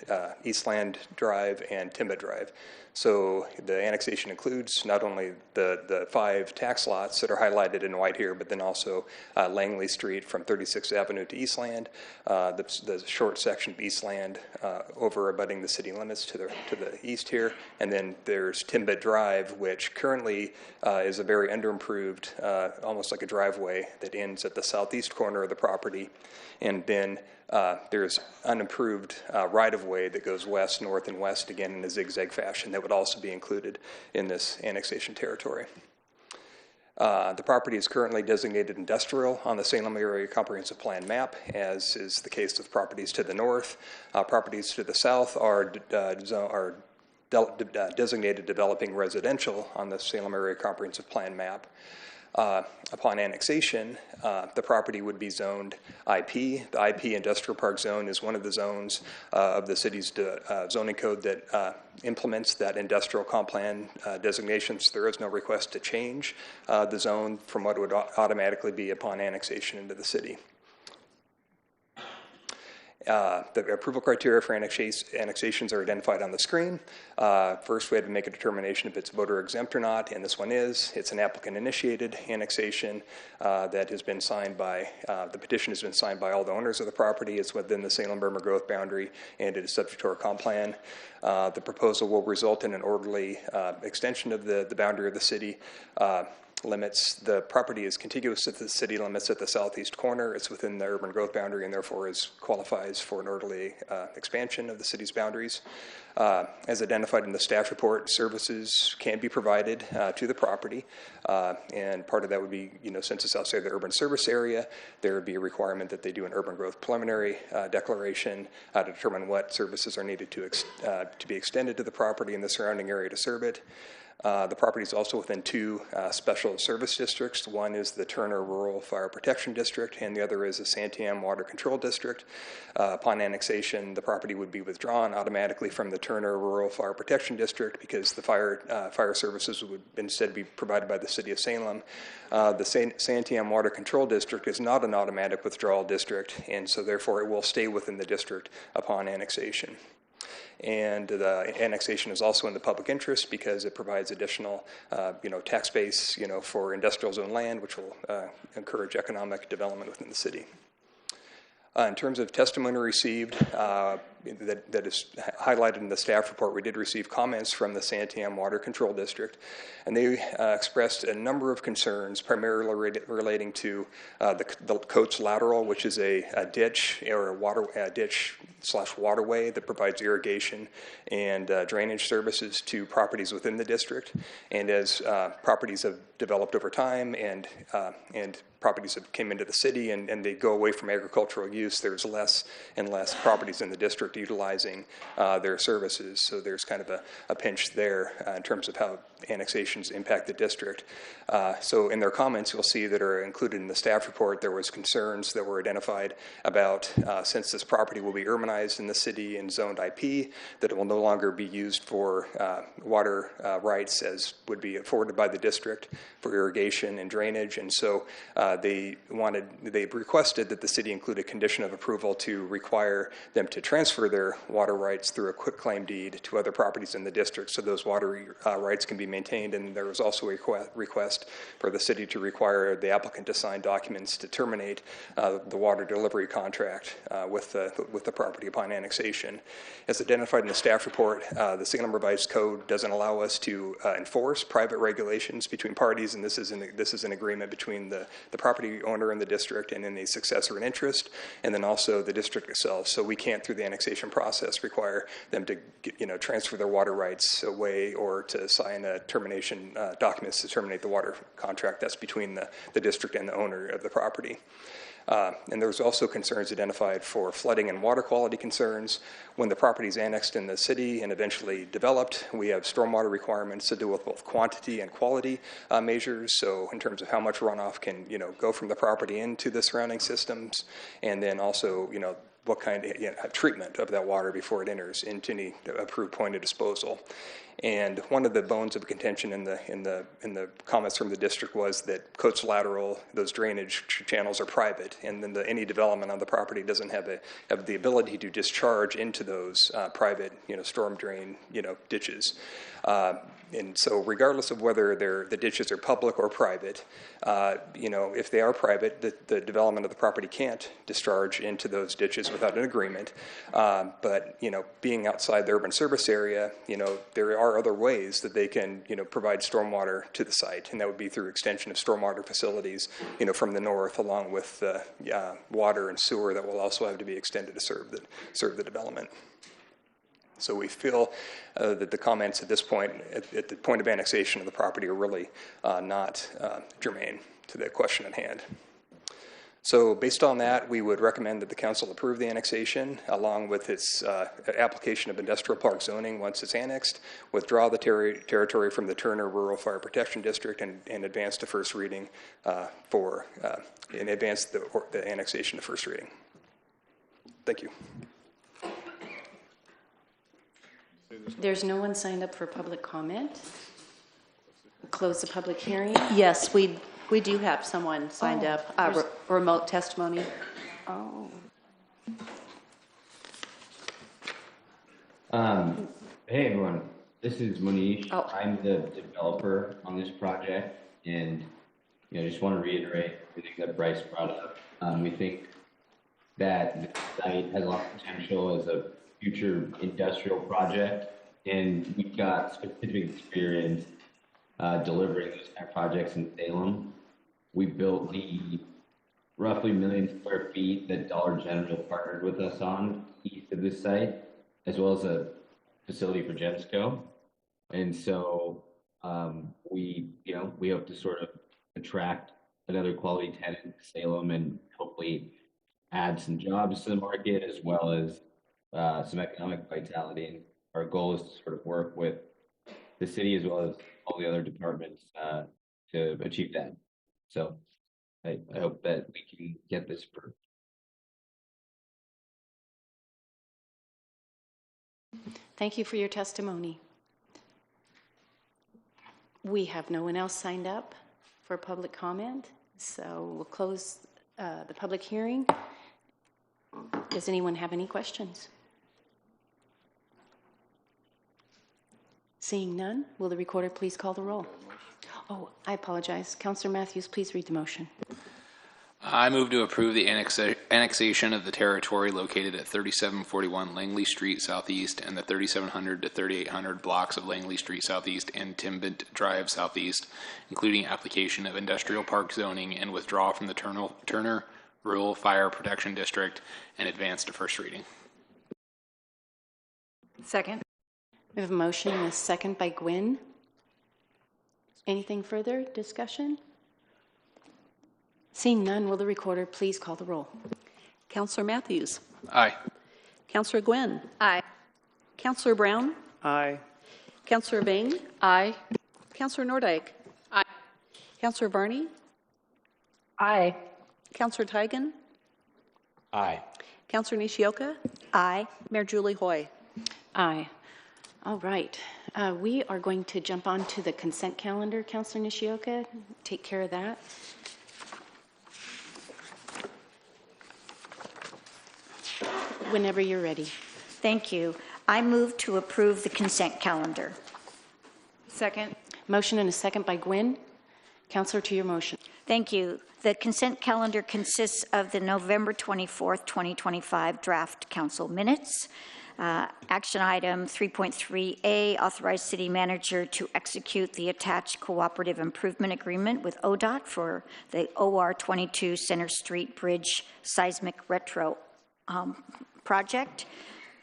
Eastland Drive and Timbet Drive. So the annexation includes not only the 5 tax lots that are highlighted in white here, but then also Langley Street from 36th Avenue to Eastland, the short section of Eastland over abutting the city limits to the east here, and then there's Timbet Drive, which currently is a very underimproved, almost like a driveway that ends at the southeast corner of the property, and then there's unimproved right-of-way that goes west, north, and west, again in a zigzag fashion, that would also be included in this annexation territory. The property is currently designated industrial on the Salem Area Comprehensive Plan map, as is the case with properties to the north. Properties to the south are designated developing residential on the Salem Area Comprehensive Plan map. Upon annexation, the property would be zoned IP. The IP Industrial Park Zone is one of the zones of the city's zoning code that implements that industrial comp plan designation. So there is no request to change the zone from what would automatically be upon annexation into the city. The approval criteria for annexations are identified on the screen. First, we had to make a determination if it's voter exempt or not, and this one is. It's an applicant-initiated annexation that has been signed by, the petition has been signed by all the owners of the property. It's within the Salem-Burma growth boundary, and it is subject to our comp plan. The proposal will result in an orderly extension of the boundary of the city. Limits. The property is contiguous to the city limits at the southeast corner. It's within the urban growth boundary and therefore qualifies for an orderly expansion of the city's boundaries. As identified in the staff report, services can be provided to the property, and part of that would be, since it's outside the urban service area, there would be a requirement that they do an urban growth preliminary declaration to determine what services are needed to be extended to the property and the surrounding area to serve it. The property is also within 2 special service districts. One is the Turner Rural Fire Protection District, and the other is the Santiam Water Control District. Upon annexation, the property would be withdrawn automatically from the Turner Rural Fire Protection District because the fire services would instead be provided by the City of Salem. The Santiam Water Control District is not an automatic withdrawal district, and so therefore it will stay within the district upon annexation. And the annexation is also in the public interest because it provides additional, tax base, for industrial zone land, which will encourage economic development within the city. In terms of testimony received, that is highlighted in the staff report, we did receive comments from the Santiam Water Control District, and they expressed a number of concerns, primarily relating to the Coates Lateral, which is a ditch or a ditch/waterway that provides irrigation and drainage services to properties within the district. And as properties have developed over time and properties have came into the city and they go away from agricultural use, there's less and less properties in the district utilizing their services. So there's kind of a pinch there in terms of how annexations impact the district. So in their comments, you'll see that are included in the staff report, there was concerns that were identified about since this property will be urbanized in the city and zoned IP, that it will no longer be used for water rights as would be afforded by the district for irrigation and drainage. And so they requested that the city include a condition of approval to require them to transfer transfer their water rights through a quitclaim deed to other properties in the district, so those water rights can be maintained. And there was also a request for the city to require the applicant to sign documents to terminate the water delivery contract with the property upon annexation. As identified in the staff report, the Salem Revised Code doesn't allow us to enforce private regulations between parties, and this is an agreement between the property owner in the district and any successor in interest, and then also the district itself. So we can't, through the annexation process, require them to transfer their water rights away or to sign a termination documents to terminate the water contract. That's between the district and the owner of the property. And there's also concerns identified for flooding and water quality concerns. When the property is annexed in the city and eventually developed, we have stormwater requirements to do with both quantity and quality measures. So in terms of how much runoff can go from the property into the surrounding systems, and then also what kind of treatment of that water before it enters into any approved point of disposal. And one of the bones of contention in the comments from the district was that Coates Lateral, those drainage channels are private, and then any development on the property doesn't have the ability to discharge into those private storm drain ditches. And so regardless of whether the ditches are public or private, if they are private, the development of the property can't discharge into those ditches without an agreement. But being outside the urban service area, there are other ways that they can provide stormwater to the site, and that would be through extension of stormwater facilities from the north, along with water and sewer that will also have to be extended to serve the development. So we feel that the comments at this point, at the point of annexation of the property, are really not germane to the question at hand. So based on that, we would recommend that the council approve the annexation along with its application of industrial park zoning once it's annexed, withdraw the territory from the Turner Rural Fire Protection District, and advance to first reading and advance the annexation to first reading. Thank you. There's no one signed up for public comment. Close the public hearing. Yes, we do have someone signed up, remote testimony. Oh. Hey everyone, this is Manish. Oh. I'm the developer on this project, and just want to reiterate everything that Bryce brought up. We think that the site has a lot of potential as a future industrial project, and we've got specific experience delivering those kind of projects in Salem. We built the roughly 1 million square feet that Dollar General partnered with us on east of this site, as well as a facility for Gensco. And so we hope to sort of attract another quality tenant to Salem and hopefully add some jobs to the market, as well as some economic vitality. And our goal is to sort of work with the city as well as all the other departments to achieve that. So I hope that we can get this approved. Thank you for your testimony. We have no one else signed up for public comment, so we'll close the public hearing. Does anyone have any questions? Seeing none, will the recorder please call the roll? Oh, I apologize. Councillor Matthews, please read the motion. I move to approve the annexation of the territory located at 3741 Langley Street Southeast and the 3700 to 3800 blocks of Langley Street Southeast and Timbet Drive Southeast, including application of industrial park zoning, and withdraw from the Turner Rural Fire Protection District and advance to first reading. Second. We have a motion and a second by Gwynn. Anything further? Discussion? Seeing none, will the recorder please call the roll? Councillor Matthews. Aye. Councillor Gwynn. Aye. Councillor Brown. Aye. Councillor Bain. Aye. Councillor Nordyke. Aye. Councillor Varney. Aye. Councillor Tigan. Aye. Councillor Nishioka. Aye. Mayor Julie Hoy. Aye. All right. We are going to jump on to the consent calendar. Councillor Nishioka, take care of that. Whenever you're ready. Thank you. I move to approve the consent calendar. Second. Motion and a second by Gwen. Counselor, to your motion. Thank you. The consent calendar consists of the November 24th, 2025 draft council minutes. Action item 3.3A, authorize city manager to execute the attached cooperative improvement agreement with ODOT for the OR 22 Center Street Bridge Seismic Retro project.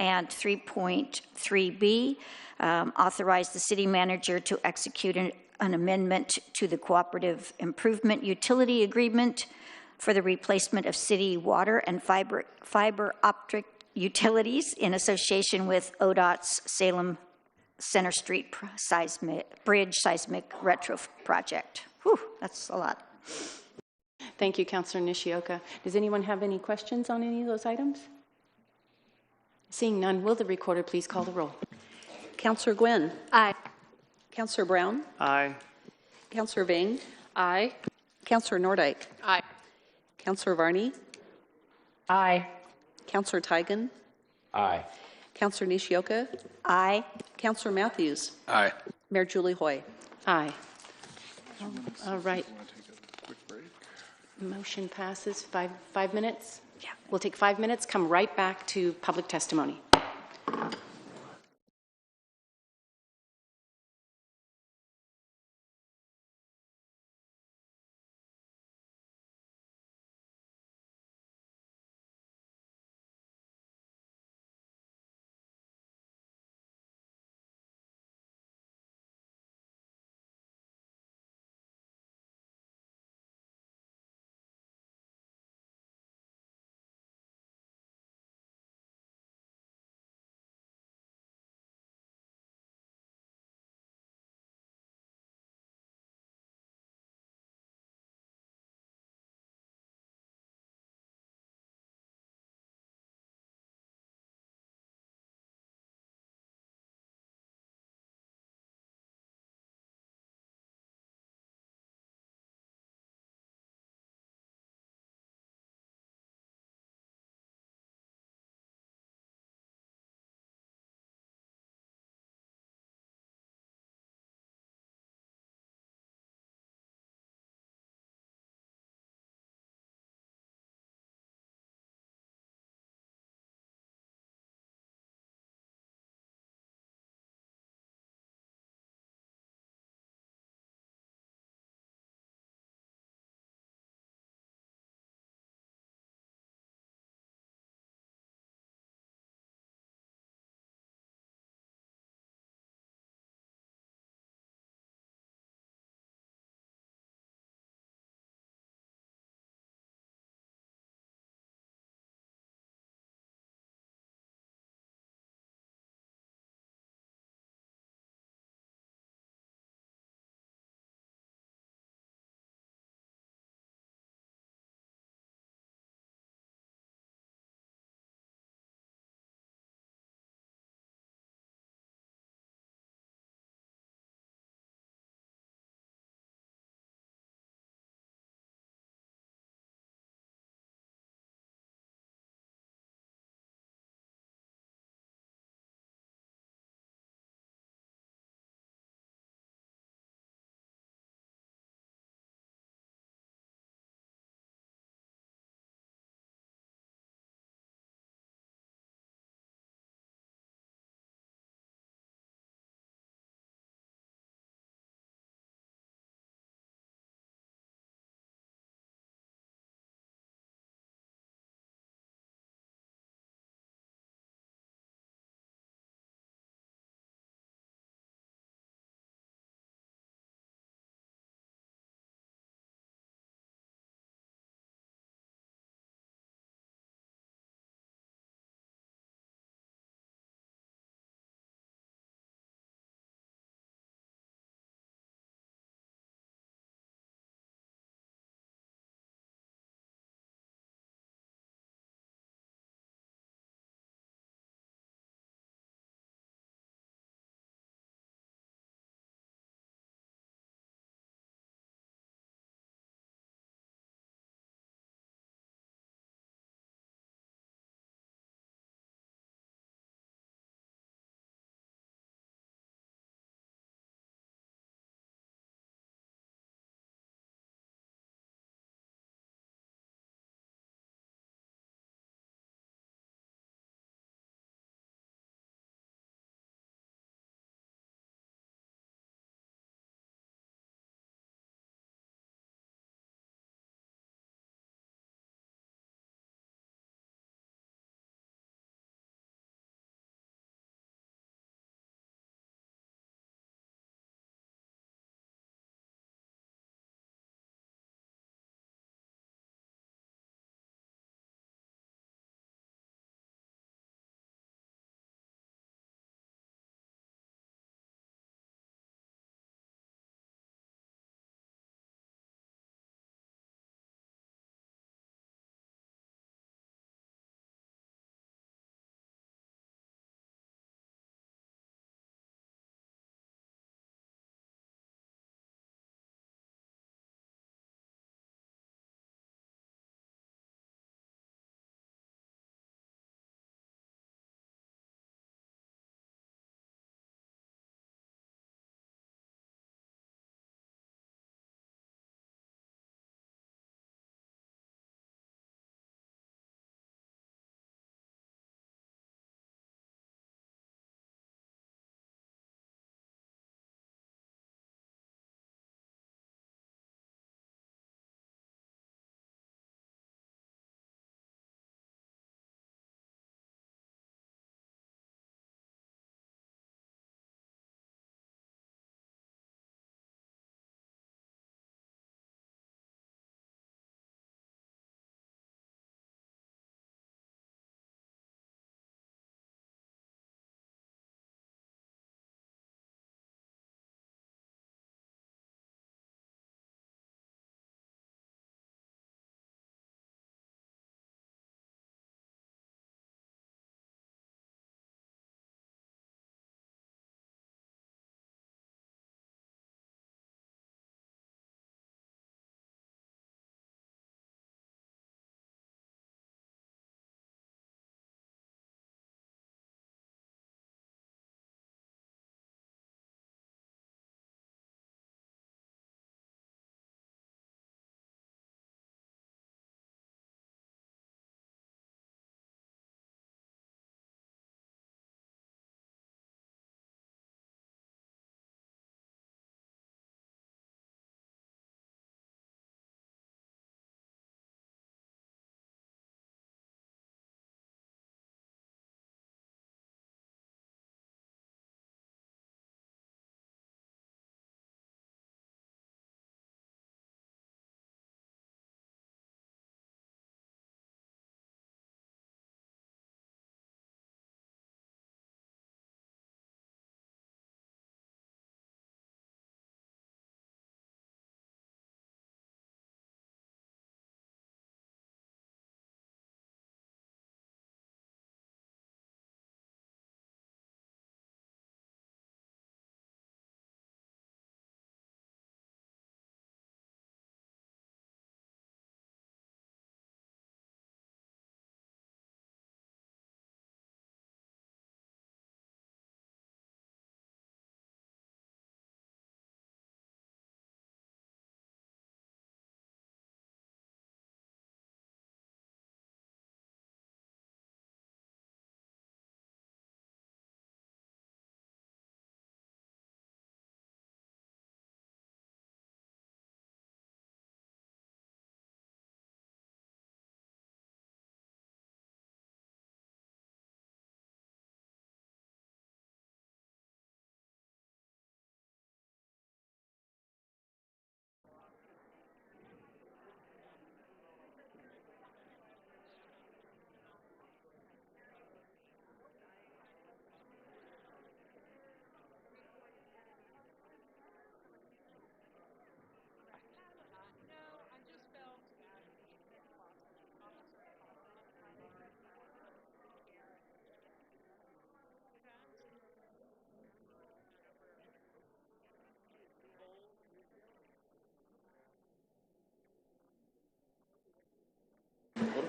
And 3.3B, authorize the city manager to execute an amendment to the cooperative improvement utility agreement for the replacement of city water and fiber optic utilities in association with ODOT's Salem Center Street Bridge Seismic Retro project. Whew, that's a lot. Thank you, Councilor Nishioka. Does anyone have any questions on any of those items? Seeing none, will the recorder please call the roll? Councilor Gwynn. Aye. Councilor Brown. Aye. Councilor Vane. Aye. Councilor Nordyke. Aye. Councilor Varney. Aye. Councilor Tigan. Aye. Councilor Nishioka. Aye. Councilor Matthews. Aye. Mayor Julie Hoy. Aye. All right. Motion passes. Five minutes? Yeah. We'll take 5 minutes, come right back to public testimony.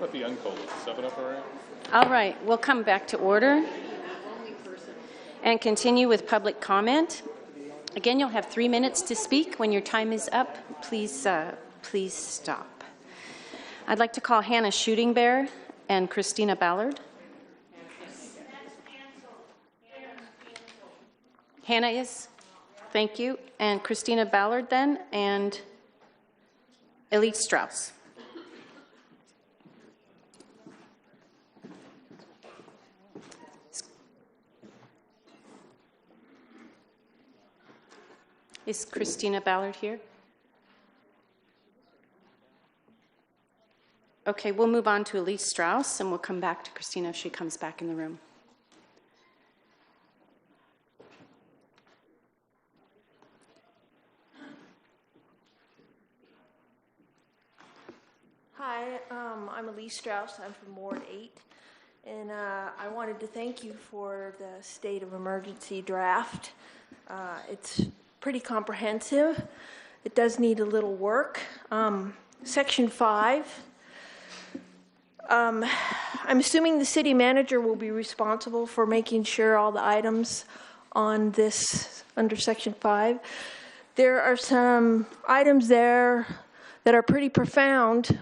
about the uncold? Is 7 Up all right? All right, we'll come back to order and continue with public comment. Again, you'll have 3 minutes to speak. When your time is up, please stop. I'd like to call Hannah Shooting Bear and Christina Ballard. Hannah is? Thank you. And Christina Ballard then, and Elite Strauss. Is Christina Ballard here? Okay, we'll move on to Elise Strauss, and we'll come back to Christina if she comes back in the room. Hi, I'm Elise Strauss. I'm from Ward 8. And I wanted to thank you for the state of emergency draft. It's pretty comprehensive. It does need a little work. Section 5. I'm assuming the city manager will be responsible for making sure all the items on this under Section 5. There are some items there that are pretty profound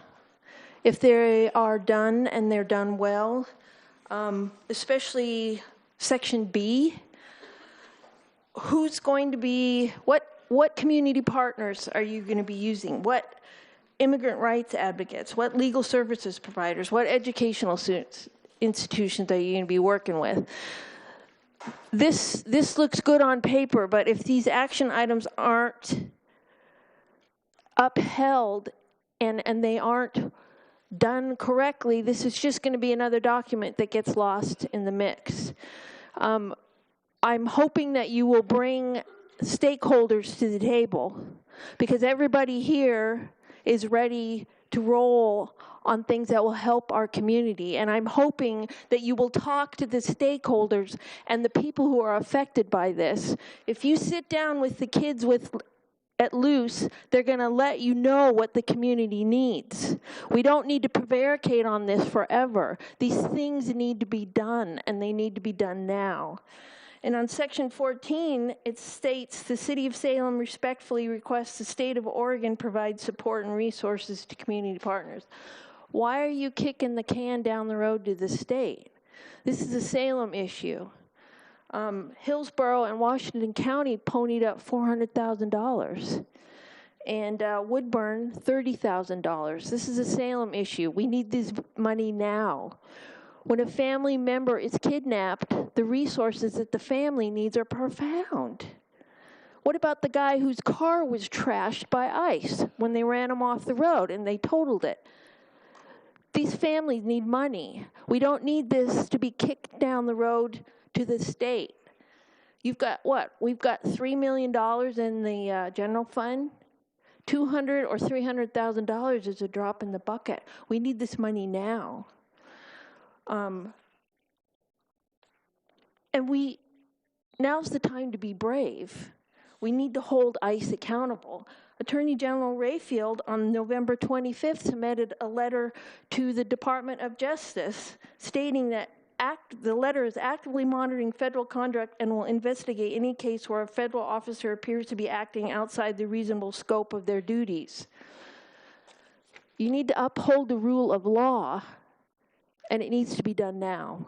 if they are done and they're done well, especially Section B. Who's going to be, what community partners are you going to be using? What immigrant rights advocates? What legal services providers? What educational institutions are you going to be working with? This looks good on paper, but if these action items aren't upheld and they aren't done correctly, this is just going to be another document that gets lost in the mix. I'm hoping that you will bring stakeholders to the table, because everybody here is ready to roll on things that will help our community. And I'm hoping that you will talk to the stakeholders and the people who are affected by this. If you sit down with the kids at Luce, they're going to let you know what the community needs. We don't need to prevaricate on this forever. These things need to be done, and they need to be done now. And on Section 14, it states, the City of Salem respectfully requests the State of Oregon provide support and resources to community partners. Why are you kicking the can down the road to the state? This is a Salem issue. Hillsborough and Washington County ponied up $400,000. And Woodburn, $30,000. This is a Salem issue. We need this money now. When a family member is kidnapped, the resources that the family needs are profound. What about the guy whose car was trashed by ICE when they ran him off the road and they totaled it? These families need money. We don't need this to be kicked down the road to the state. You've got what? We've got $3 million in the general fund. $200,000 or $300,000 is a drop in the bucket. We need this money now. And now's the time to be brave. We need to hold ICE accountable. Attorney General Rayfield on November 25th submitted a letter to the Department of Justice stating that the letter is actively monitoring federal conduct and will investigate any case where a federal officer appears to be acting outside the reasonable scope of their duties. You need to uphold the rule of law, and it needs to be done now.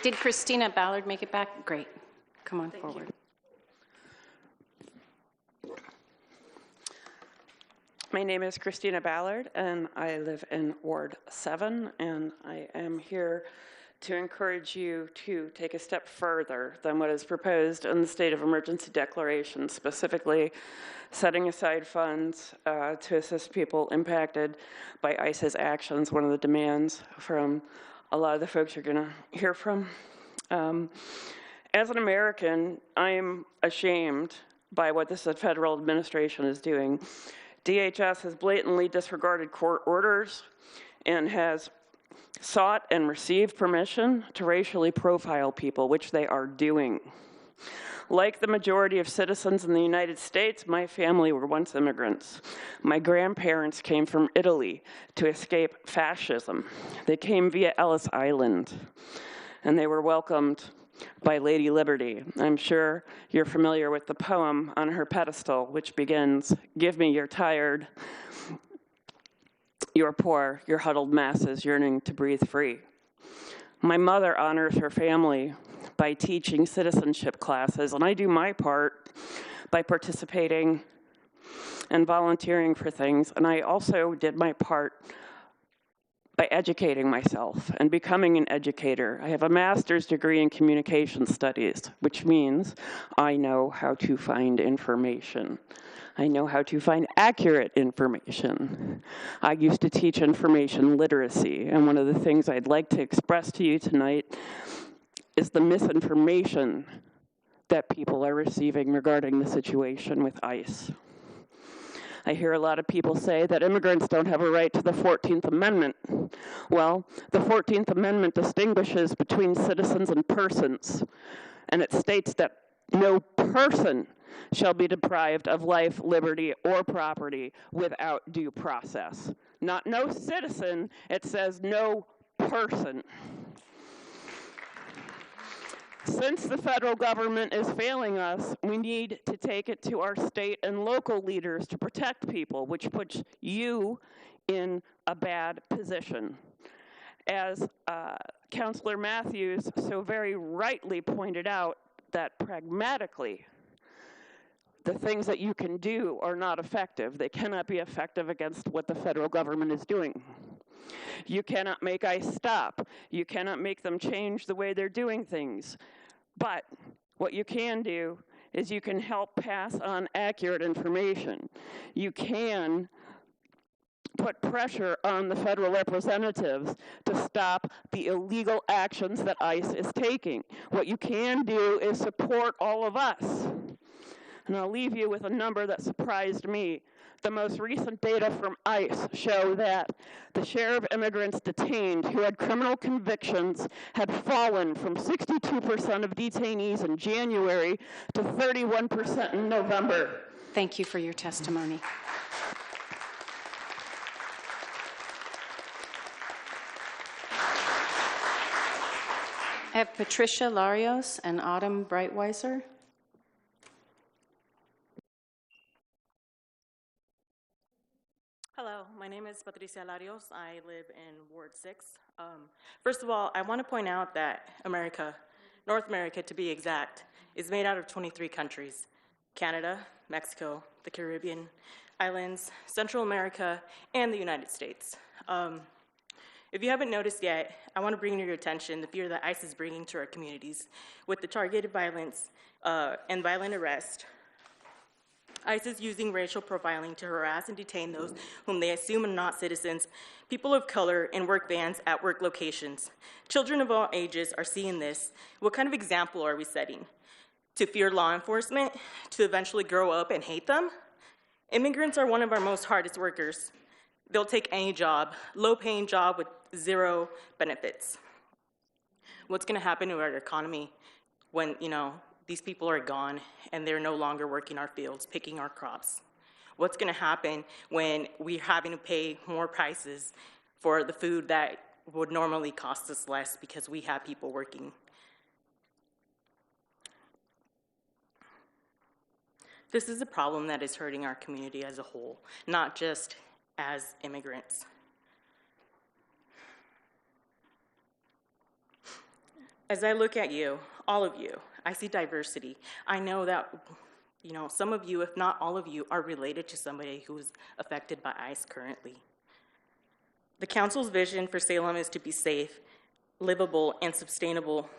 Did Christina Ballard make it back? Great. Come on forward. My name is Christina Ballard, and I live in Ward 7, and I am here to encourage you to take a step further than what is proposed in the state of emergency declaration, specifically setting aside funds to assist people impacted by ICE's actions, one of the demands from a lot of the folks you're going to hear from. As an American, I'm ashamed by what this federal administration is doing. DHS has blatantly disregarded court orders and has sought and received permission to racially profile people, which they are doing. Like the majority of citizens in the United States, my family were once immigrants. My grandparents came from Italy to escape fascism. They came via Ellis Island, and they were welcomed by Lady Liberty. I'm sure you're familiar with the poem on her pedestal, which begins, "Give me your tired, your poor, your huddled masses yearning to breathe free." My mother honors her family by teaching citizenship classes, and I do my part by participating and volunteering for things, and I also did my part by educating myself and becoming an educator. I have a master's degree in communication studies, which means I know how to find information. I know how to find accurate information. I used to teach information literacy, and one of the things I'd like to express to you tonight is the misinformation that people are receiving regarding the situation with ICE. I hear a lot of people say that immigrants don't have a right to the 14th Amendment. Well, the 14th Amendment distinguishes between citizens and persons, and it states that no person shall be deprived of life, liberty, or property without due process. Not no citizen, it says no person. Since the federal government is failing us, we need to take it to our state and local leaders to protect people, which puts you in a bad position. As Councillor Matthews so very rightly pointed out, that pragmatically, the things that you can do are not effective. They cannot be effective against what the federal government is doing. You cannot make ICE stop. You cannot make them change the way they're doing things. But what you can do is you can help pass on accurate information. You can put pressure on the federal representatives to stop the illegal actions that ICE is taking. What you can do is support all of us. And I'll leave you with a number that surprised me. The most recent data from ICE show that the share of immigrants detained who had criminal convictions had fallen from 62% of detainees in January to 31% in November. Thank you for your testimony. I have Patricia Larios and Autumn Breitweiser. Hello, my name is Patricia Larios. I live in Ward 6. First of all, I want to point out that America, North America to be exact, is made out of 23 countries: Canada, Mexico, the Caribbean islands, Central America, and the United States. If you haven't noticed yet, I want to bring to your attention the fear that ICE is bringing to our communities with the targeted violence and violent arrest. ICE is using racial profiling to harass and detain those whom they assume are not citizens, people of color, in work vans at work locations. Children of all ages are seeing this. What kind of example are we setting? To fear law enforcement? To eventually grow up and hate them? Immigrants are one of our most hardest workers. They'll take any job, low-paying job with zero benefits. What's going to happen to our economy when, these people are gone and they're no longer working our fields, picking our crops? What's going to happen when we're having to pay more prices for the food that would normally cost us less because we have people working? This is a problem that is hurting our community as a whole, not just as immigrants. As I look at you, all of you, I see diversity. I know that, some of you, if not all of you, are related to somebody who is affected by ICE currently. The council's vision for Salem is to be safe, livable, and sustainable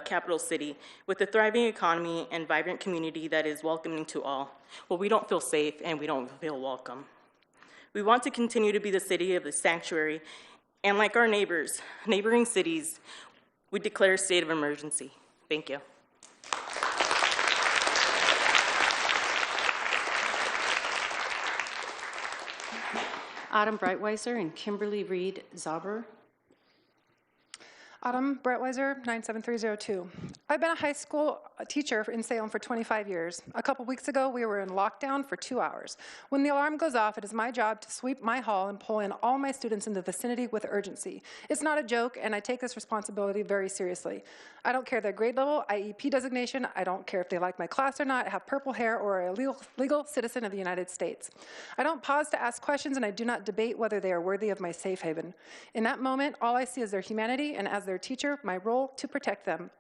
capital city with a thriving economy and vibrant community that is welcoming to all. Well, we don't feel safe and we don't feel welcome. We want to continue to be the city of the sanctuary, and like our neighboring cities, we declare a state of emergency. Thank you. Autumn Breitweiser and Kimberly Reed Zauber. Autumn Breitweiser, 97302. I've been a high school teacher in Salem for 25 years. A couple weeks ago, we were in lockdown for 2 hours. When the alarm goes off, it is my job to sweep my hall and pull in all my students in the vicinity with urgency. It's not a joke, and I take this responsibility very seriously. I don't care their grade level, IEP designation, I don't care if they like my class or not, have purple hair, or are a legal citizen of the United States. I don't pause to ask questions, and I do not debate whether they are worthy of my safe haven. In that moment, all I see is their humanity, and as their teacher, my role to protect them.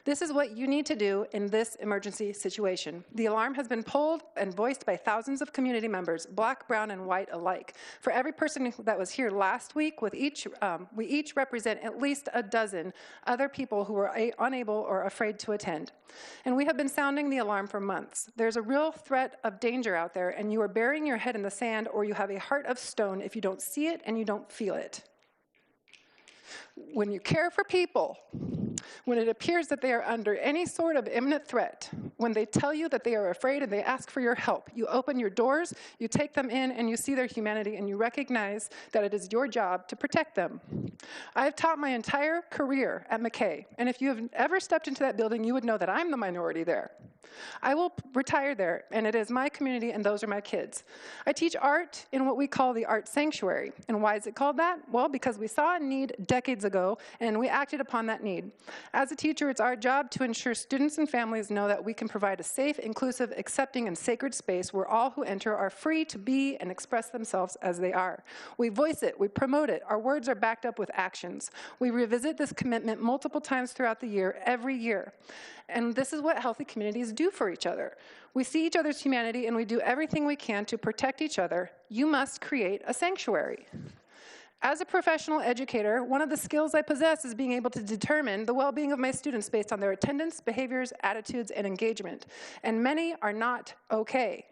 This is what you need to do in this emergency situation. The alarm has been pulled and voiced by thousands of community members, black, brown, and white alike. For every person that was here last week, we each represent at least a dozen other people who were unable or afraid to attend. And we have been sounding the alarm for months. There's a real threat of danger out there, and you are burying your head in the sand, or you have a heart of stone if you don't see it and you don't feel it. When you care for people, when it appears that they are under any sort of imminent threat, when they tell you that they are afraid and they ask for your help, you open your doors, you take them in, and you see their humanity, and you recognize that it is your job to protect them. I have taught my entire career at McKay, and if you have ever stepped into that building, you would know that I'm the minority there. I will retire there, and it is my community, and those are my kids. I teach art in what we call the art sanctuary. And why is it called that? Well, because we saw a need decades ago, and we acted upon that need. As a teacher, it's our job to ensure students and families know that we can provide a safe, inclusive, accepting, and sacred space where all who enter are free to be and express themselves as they are. We voice it, we promote it, our words are backed up with actions. We revisit this commitment multiple times throughout the year, every year. And this is what healthy communities do for each other. We see each other's humanity and we do everything we can to protect each other. You must create a sanctuary. As a professional educator, one of the skills I possess is being able to determine the well-being of my students based on their attendance, behaviors, attitudes, and engagement. And many are not okay.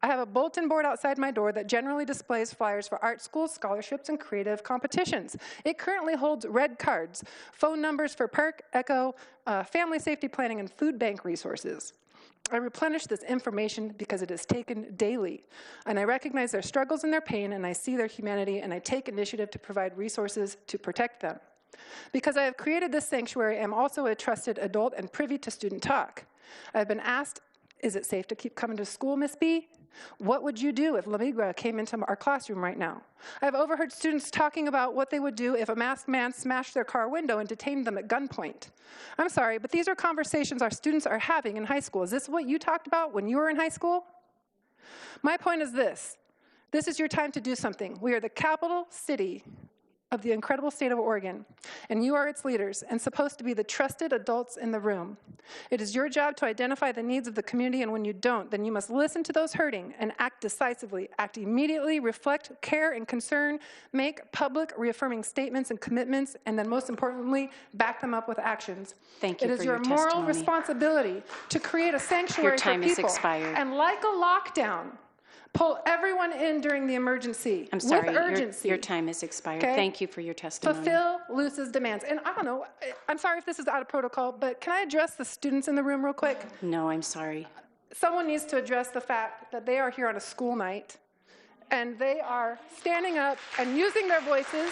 I have a bulletin board outside my door that generally displays flyers for art schools, scholarships, and creative competitions. It currently holds red cards, phone numbers for PERC, ECHO, family safety planning, and food bank resources. I replenish this information because it is taken daily, and I recognize their struggles and their pain, and I see their humanity, and I take initiative to provide resources to protect them. Because I have created this sanctuary, I am also a trusted adult and privy to student talk. I've been asked, is it safe to keep coming to school, Miss B? What would you do if La Migra came into our classroom right now? I've overheard students talking about what they would do if a masked man smashed their car window and detained them at gunpoint. I'm sorry, but these are conversations our students are having in high school. Is this what you talked about when you were in high school? My point is this. This is your time to do something. We are the capital city of the incredible state of Oregon, and you are its leaders and supposed to be the trusted adults in the room. It is your job to identify the needs of the community, and when you don't, then you must listen to those hurting and act decisively, act immediately, reflect care and concern, make public reaffirming statements and commitments, and then most importantly, back them up with actions. Thank you for your testimony. It is your moral responsibility to create a sanctuary for people. Your time is expired. And like a lockdown, pull everyone in during the emergency. I'm sorry, with urgency. Your time is expired. Okay? Thank you for your testimony. Fulfill Luce's demands. And I don't know, I'm sorry if this is out of protocol, but can I address the students in the room real quick? No, I'm sorry. Someone needs to address the fact that they are here on a school night, and they are standing up and using their voices.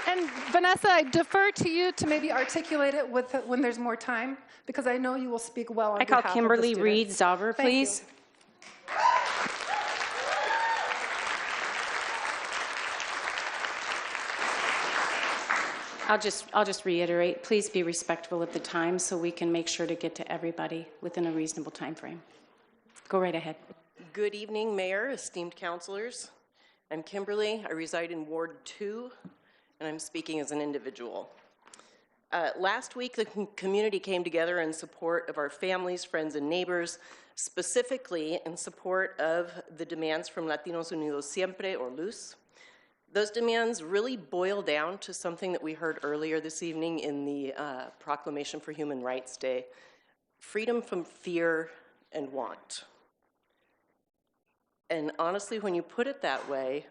And Vanessa, I defer to you to maybe articulate it when there's more time, because I know you will speak well on behalf of the students. I call Kimberly Reed Zauber, please. I'll just reiterate, please be respectful of the time so we can make sure to get to everybody within a reasonable time frame. Go right ahead. Good evening, Mayor, esteemed councilors. I'm Kimberly. I reside in Ward 2. And I'm speaking as an individual. Last week, the community came together in support of our families, friends, and neighbors, specifically in support of the demands from Latinos Unidos Siempre, or LUS. Those demands really boil down to something that we heard earlier this evening in the Proclamation for Human Rights Day: freedom from fear and want. And honestly, when you put it that way,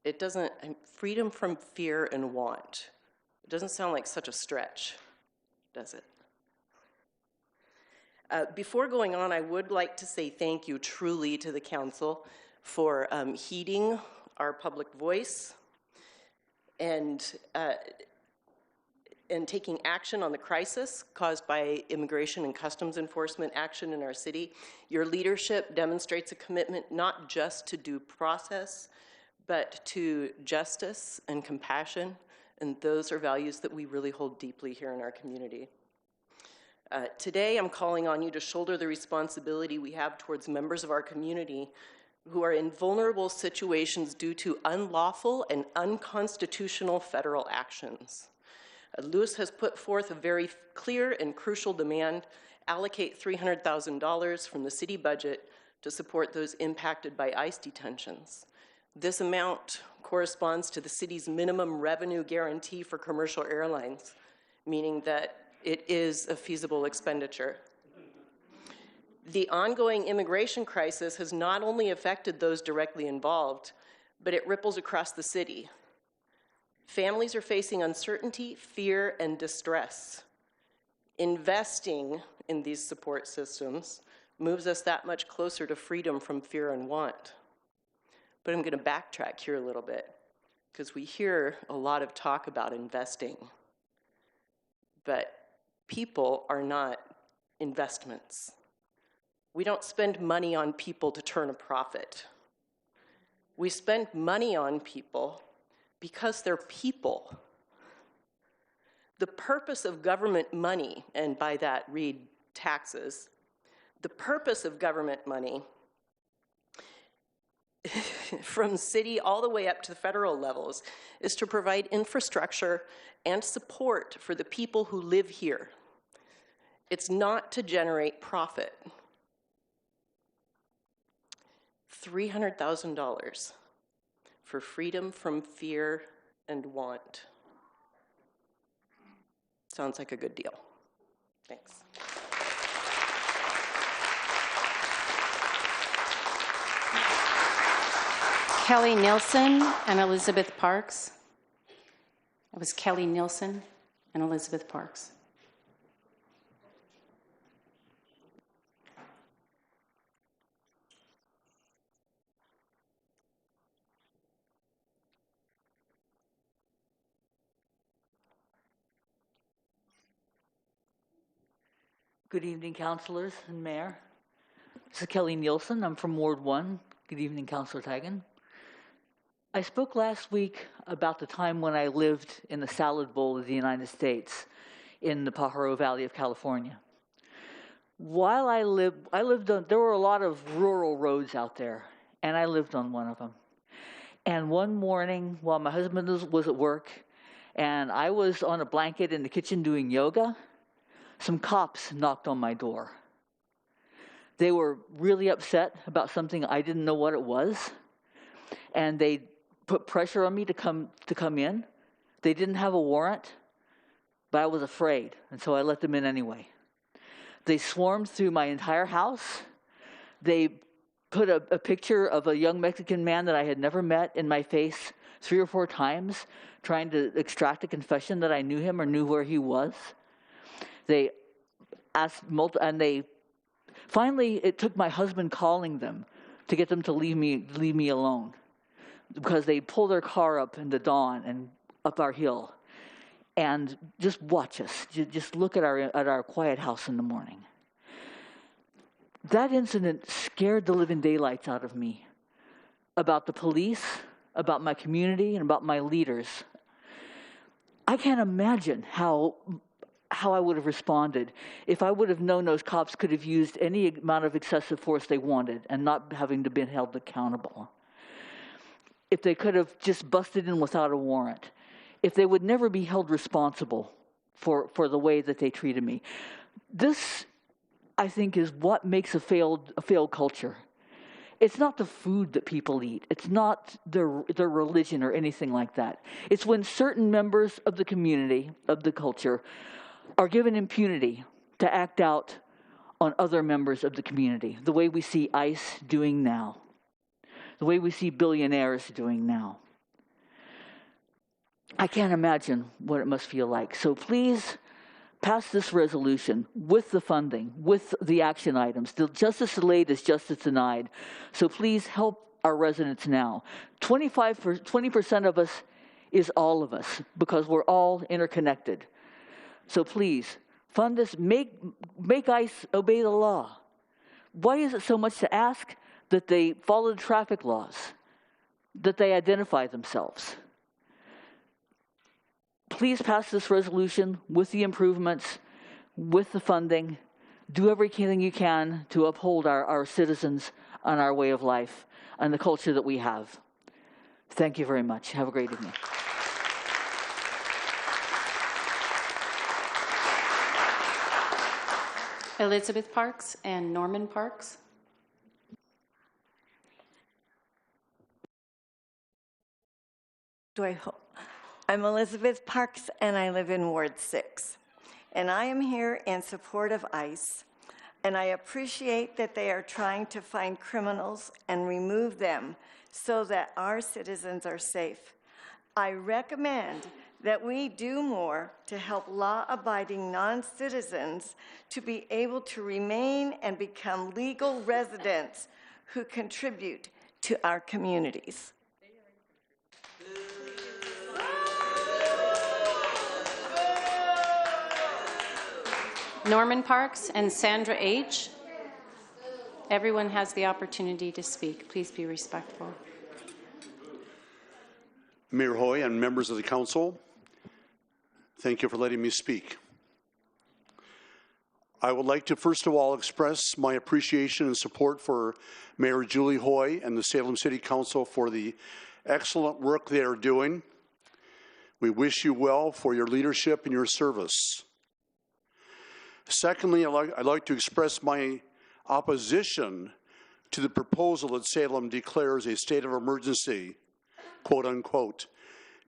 it doesn't, freedom from fear and want. It doesn't sound like such a stretch, does it? Before going on, I would like to say thank you truly to the council for heeding our public voice and taking action on the crisis caused by immigration and customs enforcement action in our city. Your leadership demonstrates a commitment not just to due process, but to justice and compassion, and those are values that we really hold deeply here in our community. Today, I'm calling on you to shoulder the responsibility we have towards members of our community who are in vulnerable situations due to unlawful and unconstitutional federal actions. Lewis has put forth a very clear and crucial demand: allocate $300,000 from the city budget to support those impacted by ICE detentions. This amount corresponds to the city's minimum revenue guarantee for commercial airlines, meaning that it is a feasible expenditure. The ongoing immigration crisis has not only affected those directly involved, but it ripples across the city. Families are facing uncertainty, fear, and distress. Investing in these support systems moves us that much closer to freedom from fear and want. But I'm going to backtrack here a little bit, because we hear a lot of talk about investing. But people are not investments. We don't spend money on people to turn a profit. We spend money on people because they're people. The purpose of government money, and by that read taxes, the purpose of government money from city all the way up to the federal levels is to provide infrastructure and support for the people who live here. It's not to generate profit. $300,000 for freedom from fear and want. Sounds like a good deal. Thanks. Kelly Nilsson and Elizabeth Parks. It was Kelly Nilsson and Elizabeth Parks. Good evening, councilors and mayor. This is Kelly Nielsen. I'm from Ward 1. Good evening, Councilor Tagan. I spoke last week about the time when I lived in the salad bowl of the United States in the Pajaro Valley of California. While I lived on, there were a lot of rural roads out there, and I lived on one of them. And one morning, while my husband was at work, and I was on a blanket in the kitchen doing yoga, some cops knocked on my door. They were really upset about something I didn't know what it was, and they put pressure on me to come in. They didn't have a warrant, but I was afraid, and so I let them in anyway. They swarmed through my entire house. They put a picture of a young Mexican man that I had never met in my face 3 or 4 times, trying to extract a confession that I knew him or knew where he was. They asked, and they finally, it took my husband calling them to get them to leave me alone, because they pull their car up in the dawn and up our hill, and just watch us. Just look at our quiet house in the morning. That incident scared the living daylights out of me about the police, about my community, and about my leaders. I can't imagine how I would have responded if I would have known those cops could have used any amount of excessive force they wanted and not having to be held accountable. If they could have just busted in without a warrant. If they would never be held responsible for the way that they treated me. This, I think, is what makes a failed culture. It's not the food that people eat. It's not their religion or anything like that. It's when certain members of the community, of the culture, are given impunity to act out on other members of the community, the way we see ICE doing now, the way we see billionaires doing now. I can't imagine what it must feel like. So please pass this resolution with the funding, with the action items. The justice delayed is justice denied. So please help our residents now. 20% of us is all of us, because we're all interconnected. So please, fund this, make ICE obey the law. Why is it so much to ask that they follow the traffic laws, that they identify themselves? Please pass this resolution with the improvements, with the funding. Do everything you can to uphold our citizens and our way of life and the culture that we have. Thank you very much. Have a great evening. Elizabeth Parks and Norman Parks. I'm Elizabeth Parks, and I live in Ward 6. And I am here in support of ICE, and I appreciate that they are trying to find criminals and remove them so that our citizens are safe. I recommend that we do more to help law-abiding non-citizens to be able to remain and become legal residents who contribute to our communities. Norman Parks and Sandra H. Everyone has the opportunity to speak. Please be respectful. Mayor Hoy and members of the council, thank you for letting me speak. I would like to first of all express my appreciation and support for Mayor Julie Hoy and the Salem City Council for the excellent work they are doing. We wish you well for your leadership and your service. Secondly, I'd like to express my opposition to the proposal that Salem declares a state of emergency, quote unquote,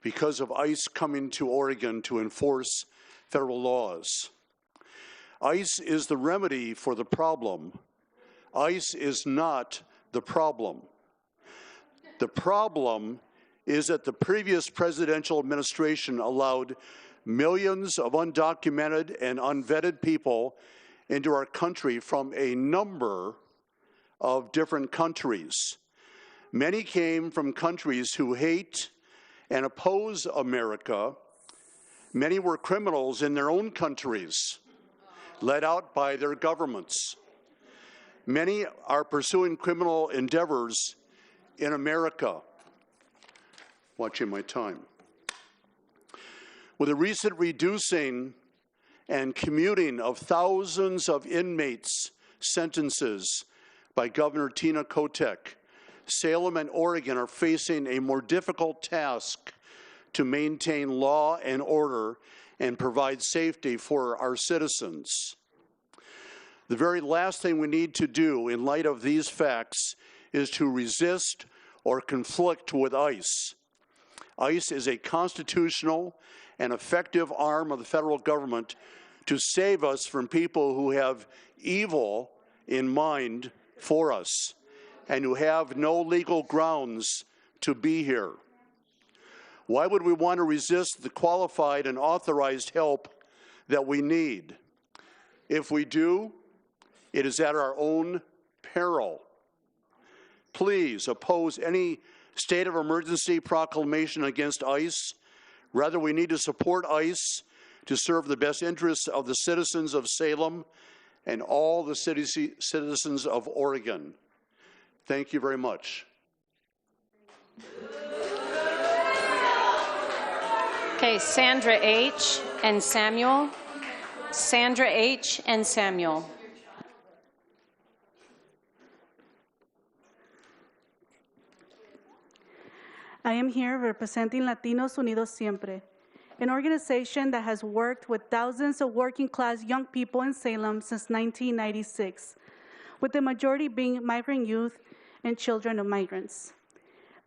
because of ICE coming to Oregon to enforce federal laws. ICE is the remedy for the problem. ICE is not the problem. The problem is that the previous presidential administration allowed millions of undocumented and unvetted people into our country from a number of different countries. Many came from countries who hate and oppose America. Many were criminals in their own countries, led out by their governments. Many are pursuing criminal endeavors in America. Watching my time. With the recent reducing and commuting of thousands of inmates' sentences by Governor Tina Kotek, Salem and Oregon are facing a more difficult task to maintain law and order and provide safety for our citizens. The very last thing we need to do in light of these facts is to resist or conflict with ICE. ICE is a constitutional and effective arm of the federal government to save us from people who have evil in mind for us and who have no legal grounds to be here. Why would we want to resist the qualified and authorized help that we need? If we do, it is at our own peril. Please oppose any state of emergency proclamation against ICE. Rather, we need to support ICE to serve the best interests of the citizens of Salem and all the citizens of Oregon. Thank you very much. Okay, Sandra H. and Samuel. Sandra H. and Samuel. I am here representing Latinos Unidos Siempre, an organization that has worked with thousands of working-class young people in Salem since 1996, with the majority being migrant youth and children of migrants.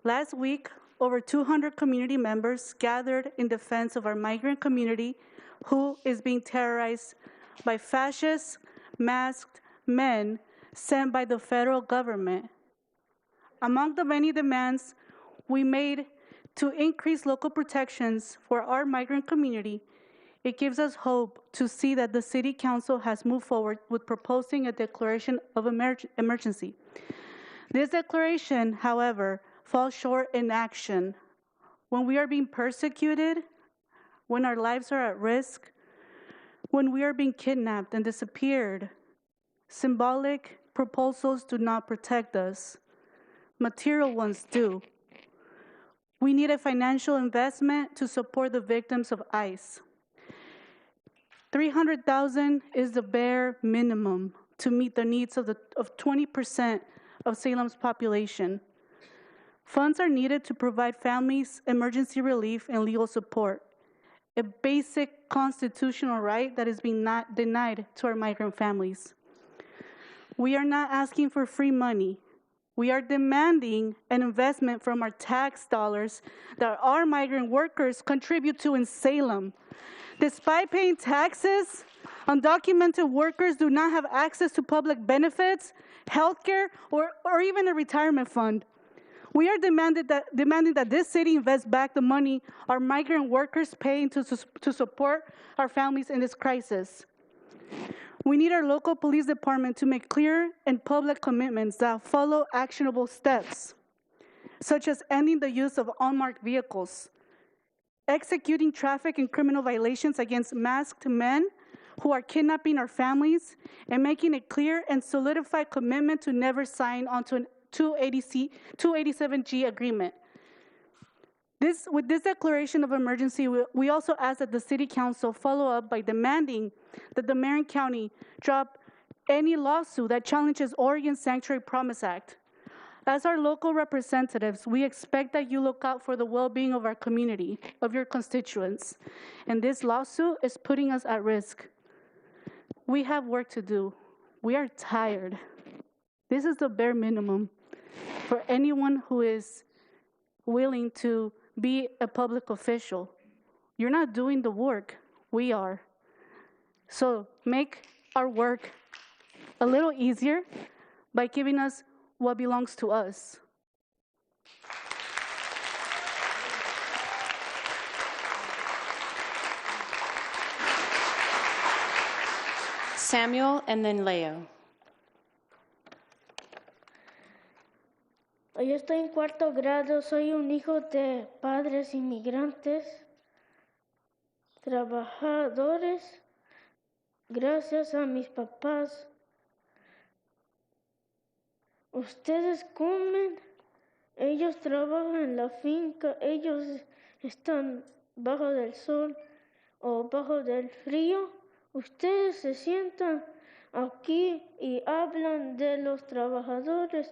Last week, over 200 community members gathered in defense of our migrant community who is being terrorized by fascist, masked men sent by the federal government. Among the many demands we made to increase local protections for our migrant community, it gives us hope to see that the City Council has moved forward with proposing a declaration of emergency. This declaration, however, falls short in action. When we are being persecuted, when our lives are at risk, when we are being kidnapped and disappeared, symbolic proposals do not protect us. Material ones do. We need a financial investment to support the victims of ICE. $300,000 is the bare minimum to meet the needs of 20% of Salem's population. Funds are needed to provide families emergency relief and legal support, a basic constitutional right that is being denied to our migrant families. We are not asking for free money. We are demanding an investment from our tax dollars that our migrant workers contribute to in Salem. Despite paying taxes, undocumented workers do not have access to public benefits, healthcare, or even a retirement fund. We are demanding that this city invest back the money our migrant workers pay to support our families in this crisis. We need our local police department to make clear and public commitments that follow actionable steps, such as ending the use of unmarked vehicles, executing traffic and criminal violations against masked men who are kidnapping our families, and making a clear and solidified commitment to never sign onto an 287G agreement. With this declaration of emergency, we also ask that the City Council follow up by demanding that the Marin County drop any lawsuit that challenges Oregon's Sanctuary Promise Act. As our local representatives, we expect that you look out for the well-being of our community, of your constituents, and this lawsuit is putting us at risk. We have work to do. We are tired. This is the bare minimum for anyone who is willing to be a public official. You're not doing the work. We are. So make our work a little easier by giving us what belongs to us. Samuel and then Leo. Yo estoy en cuarto grado, soy un hijo de padres inmigrantes, trabajadores, gracias a mis papás. Ustedes comen, ellos trabajan en la finca, ellos están bajo del sol o bajo del frío. Ustedes se sientan aquí y hablan de los trabajadores,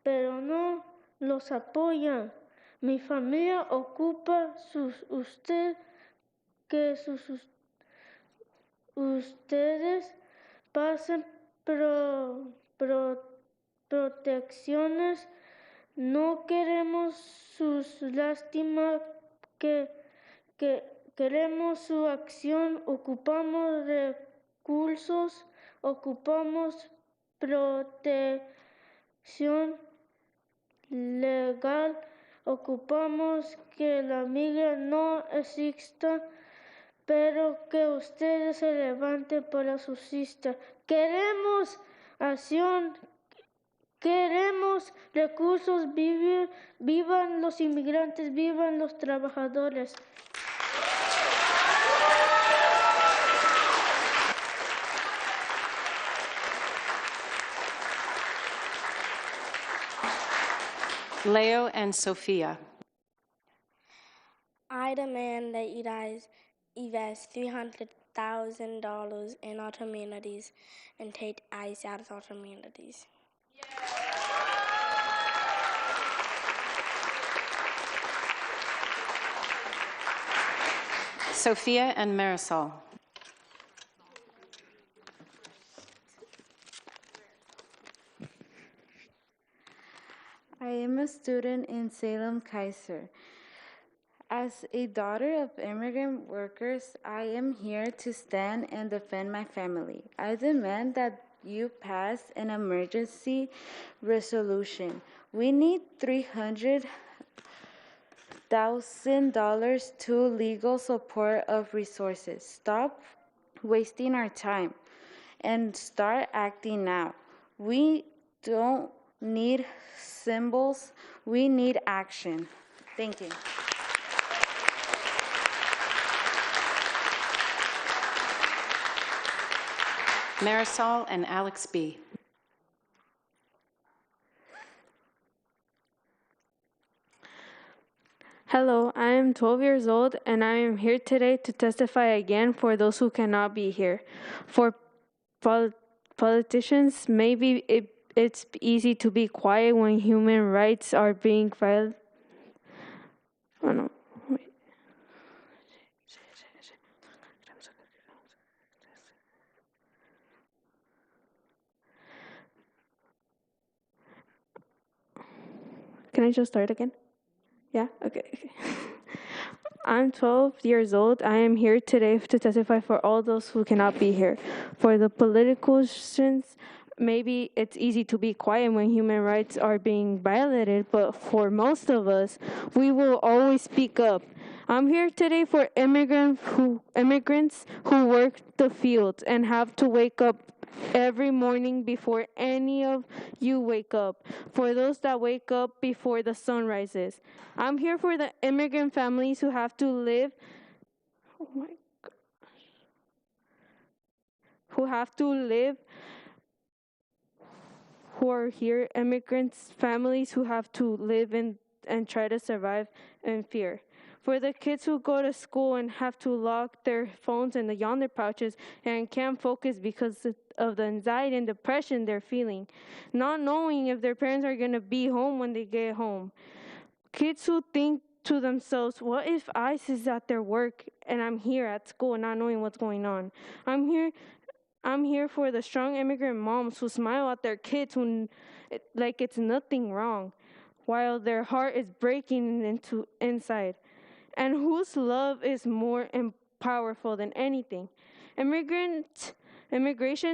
pero no los apoyan. Mi familia ocupa ustedes pasen protecciones. No queremos sus lástimas, queremos su acción. Ocupamos recursos, ocupamos protección legal, ocupamos que la migra no exista, pero que ustedes se levanten para subsistir. Queremos acción, queremos recursos, vivan los inmigrantes, vivan los trabajadores. Leo and Sophia. I demand that you guys invest $300,000 in our communities and take ICE out of our communities. Sophia and Marisol. I am a student in Salem, Kaiser. As a daughter of immigrant workers, I am here to stand and defend my family. I demand that you pass an emergency resolution. We need $300,000 to legal support of resources. Stop wasting our time and start acting now. We don't need symbols. We need action. Thank you. Marisol and Alex B. Hello, I am 12 years old and I am here today to testify again for those who cannot be here. For politicians, maybe it's easy to be quiet when human rights are being violated. Oh no. Wait. Can I just start again? Yeah? Okay. I'm 12 years old. I am here today to testify for all those who cannot be here. For the politicians, maybe it's easy to be quiet when human rights are being violated, but for most of us, we will always speak up. I'm here today for immigrants who work the fields and have to wake up every morning before any of you wake up, for those that wake up before the sun rises. I'm here for the immigrant families who have to live, who are here, immigrants, families who have to live in and try to survive in fear. For the kids who go to school and have to lock their phones in the yonder pouches and can't focus because of the anxiety and depression they're feeling, not knowing if their parents are going to be home when they get home. Kids who think to themselves, what if ICE is at their work and I'm here at school not knowing what's going on? I'm here for the strong immigrant moms who smile at their kids like it's nothing wrong, while their heart is breaking inside, and whose love is more powerful than anything. Immigration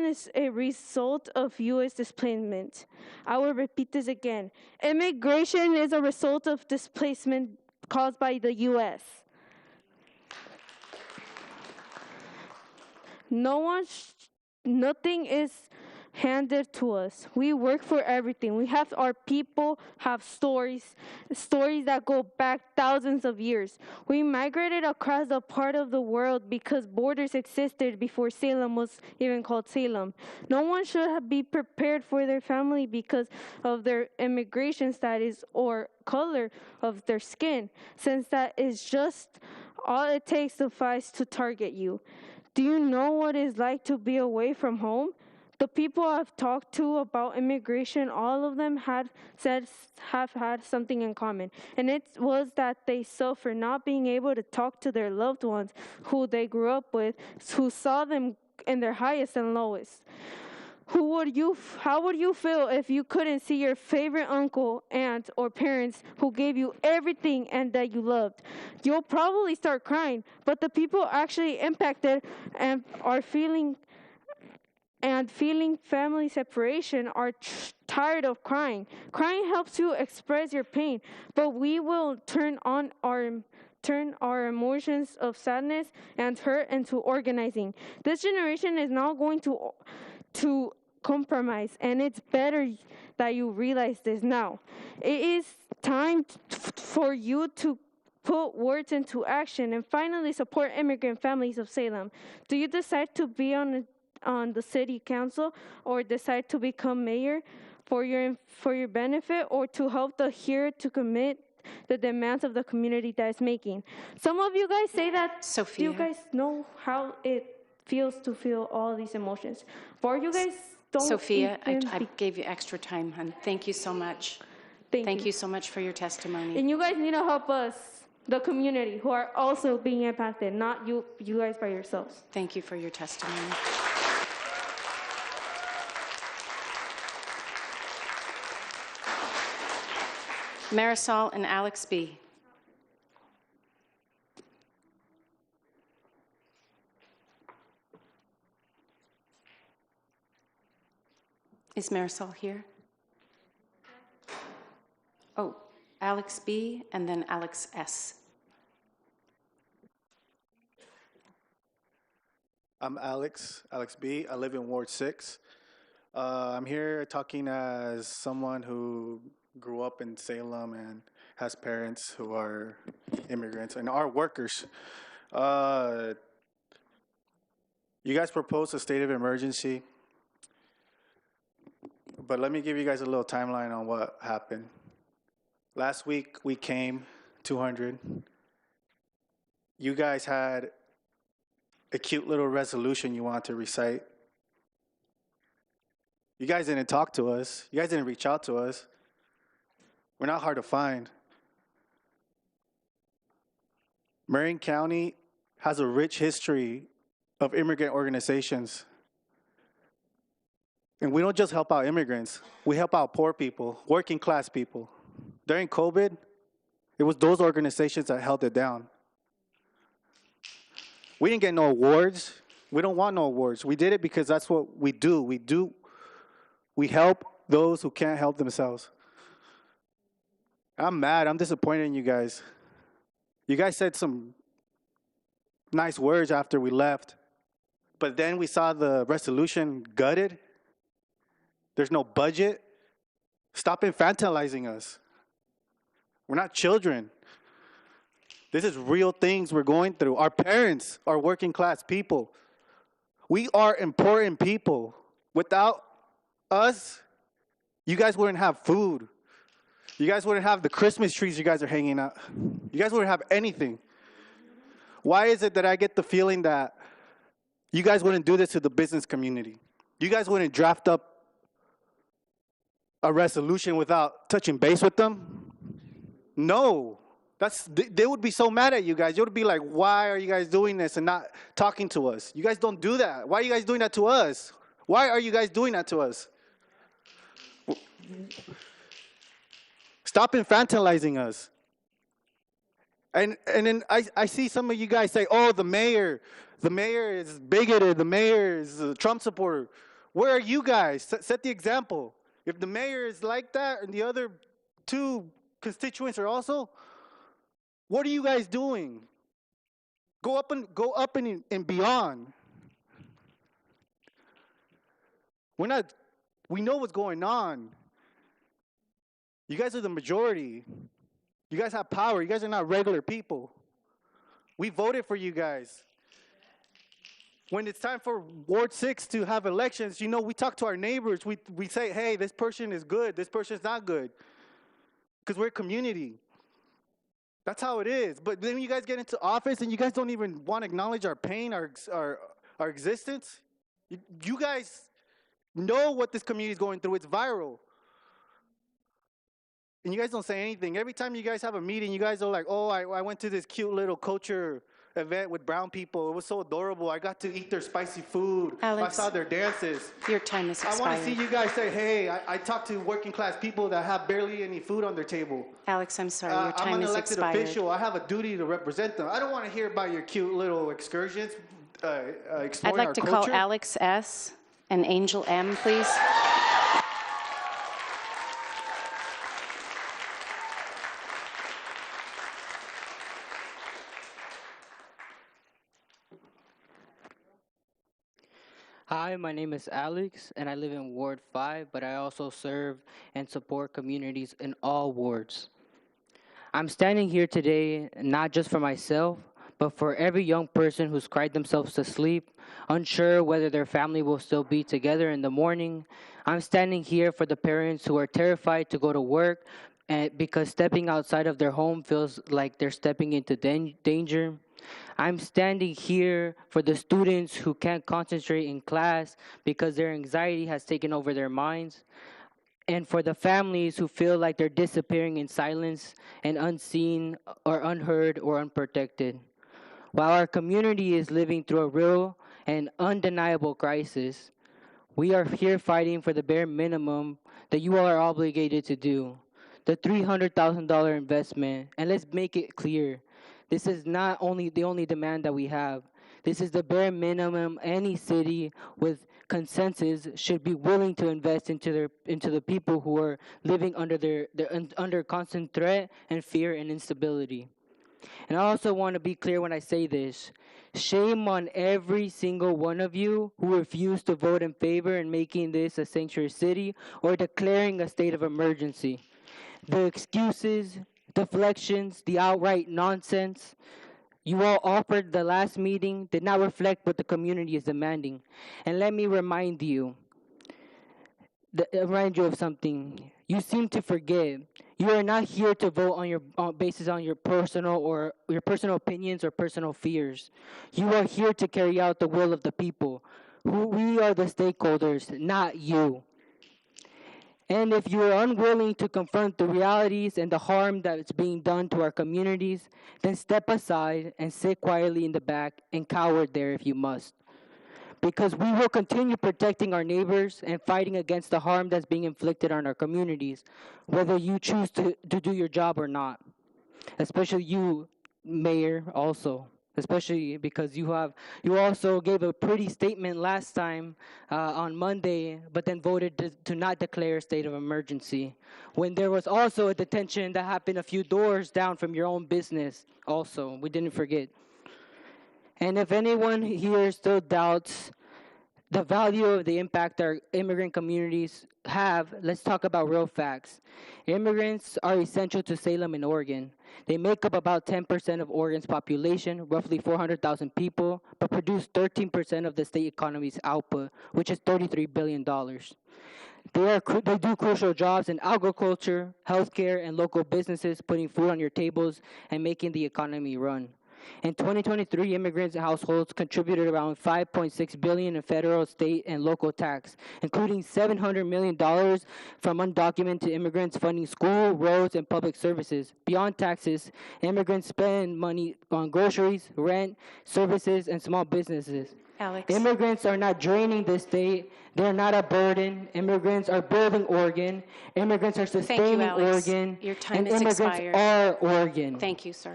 is a result of U.S. displacement. I will repeat this again. Immigration is a result of displacement caused by the U.S. Nothing is handed to us. We work for everything. We have our people have stories that go back thousands of years. We migrated across the part of the world because borders existed before Salem was even called Salem. No one should be prepared for their family because of their immigration status or color of their skin, since that is just all it takes to target you. Do you know what it's like to be away from home? The people I've talked to about immigration, all of them have had something in common, and it was that they suffer not being able to talk to their loved ones who they grew up with, who saw them in their highest and lowest. How would you feel if you couldn't see your favorite uncle, aunt, or parents who gave you everything and that you loved? You'll probably start crying, but the people actually impacted and are feeling family separation are tired of crying. Crying helps you express your pain, but we will turn our emotions of sadness and hurt into organizing. This generation is not going to compromise, and it's better that you realize this now. It is time for you to put words into action and finally support immigrant families of Salem. Do you decide to be on the city council or decide to become mayor for your benefit, or to help here to commit the demands of the community that is making? Some of you guys say that Sophia. You guys know how it feels to feel all these emotions, but you guys don't. Sophia, I gave you extra time, hon. Thank you so much. Thank you so much for your testimony. And you guys need to help us, the community, who are also being impacted, not you guys by yourselves. Thank you for your testimony. Marisol and Alex B. Is Marisol here? Oh, Alex B. and then Alex S. I'm Alex B. I live in Ward 6. I'm here talking as someone who grew up in Salem and has parents who are immigrants and are workers. You guys proposed a state of emergency, but let me give you guys a little timeline on what happened. Last week we came, 200. You guys had a cute little resolution you wanted to recite. You guys didn't talk to us. You guys didn't reach out to us. We're not hard to find. Marion County has a rich history of immigrant organizations. And we don't just help out immigrants. We help out poor people, working class people. During COVID, it was those organizations that held it down. We didn't get no awards. We don't want no awards. We did it because that's what we do. We help those who can't help themselves. I'm mad. I'm disappointed in you guys. You guys said some nice words after we left, but then we saw the resolution gutted. There's no budget. Stop infantilizing us. We're not children. This is real things we're going through. Our parents are working class people. We are important people. Without us, you guys wouldn't have food. You guys wouldn't have the Christmas trees you guys are hanging out. You guys wouldn't have anything. Why is it that I get the feeling that you guys wouldn't do this to the business community? You guys wouldn't draft up a resolution without touching base with them? No. They would be so mad at you guys. They would be like, why are you guys doing this and not talking to us? You guys don't do that. Why are you guys doing that to us? Why are you guys doing that to us? Stop infantilizing us. And then I see some of you guys say, oh, the mayor is bigoted, the mayor is a Trump supporter. Where are you guys? Set the example. If the mayor is like that and the other two constituents are also, what are you guys doing? Go up and beyond. We know what's going on. You guys are the majority. You guys have power. You guys are not regular people. We voted for you guys. When it's time for Ward 6 to have elections, we talk to our neighbors. We say, hey, this person is good. This person's not good. Because we're a community. That's how it is. But then you guys get into office and you guys don't even want to acknowledge our pain, our existence. You guys know what this community is going through. It's viral. And you guys don't say anything. Every time you guys have a meeting, you guys are like, oh, I went to this cute little culture event with brown people. It was so adorable. I got to eat their spicy food. Alex, I saw their dances. Your time is expired. I want to see you guys say, hey, I talked to working class people that have barely any food on their table. Alex, I'm sorry. Your time is expired. I'm an elected official. I have a duty to represent them. I don't want to hear about your cute little excursions, exploring I'd like to culture. call Alex S. and Angel M., please. Hi, my name is Alex, and I live in Ward 5, but I also serve and support communities in all wards. I'm standing here today not just for myself, but for every young person who's cried themselves to sleep, unsure whether their family will still be together in the morning. I'm standing here for the parents who are terrified to go to work because stepping outside of their home feels like they're stepping into danger. I'm standing here for the students who can't concentrate in class because their anxiety has taken over their minds, and for the families who feel like they're disappearing in silence and unseen or unheard or unprotected. While our community is living through a real and undeniable crisis, we are here fighting for the bare minimum that you all are obligated to do, the $300,000 investment. And let's make it clear, this is not only the only demand that we have. This is the bare minimum any city with consensus should be willing to invest into the people who are living under under constant threat and fear and instability. And I also want to be clear when I say this. Shame on every single one of you who refused to vote in favor in making this a sanctuary city or declaring a state of emergency. The excuses, deflections, the outright nonsense you all offered the last meeting did not reflect what the community is demanding. And let me remind you of something. You seem to forget. You are not here to vote on your basis on your personal opinions or personal fears. You are here to carry out the will of the people. We are the stakeholders, not you. And if you are unwilling to confront the realities and the harm that is being done to our communities, then step aside and sit quietly in the back and cower there if you must. Because we will continue protecting our neighbors and fighting against the harm that's being inflicted on our communities, whether you choose to do your job or not. Especially you, Mayor, also. Especially because you also gave a pretty statement last time on Monday, but then voted to not declare a state of emergency. When there was also a detention that happened a few doors down from your own business also. We didn't forget. And if anyone here still doubts the value of the impact our immigrant communities have, let's talk about real facts. Immigrants are essential to Salem and Oregon. They make up about 10% of Oregon's population, roughly 400,000 people, but produce 13% of the state economy's output, which is $33 billion. They do crucial jobs in agriculture, healthcare, and local businesses, putting food on your tables and making the economy run. In 2023, immigrants and households contributed around $5.6 billion in federal, state, and local tax, including $700 million from undocumented immigrants funding school, roads, and public services. Beyond taxes, immigrants spend money on groceries, rent, services, and small businesses. Alex. Immigrants are not draining the state. They're not a burden. Immigrants are building Oregon. Immigrants are sustaining Oregon. Your time and is immigrants expired. are Oregon. Thank you, sir.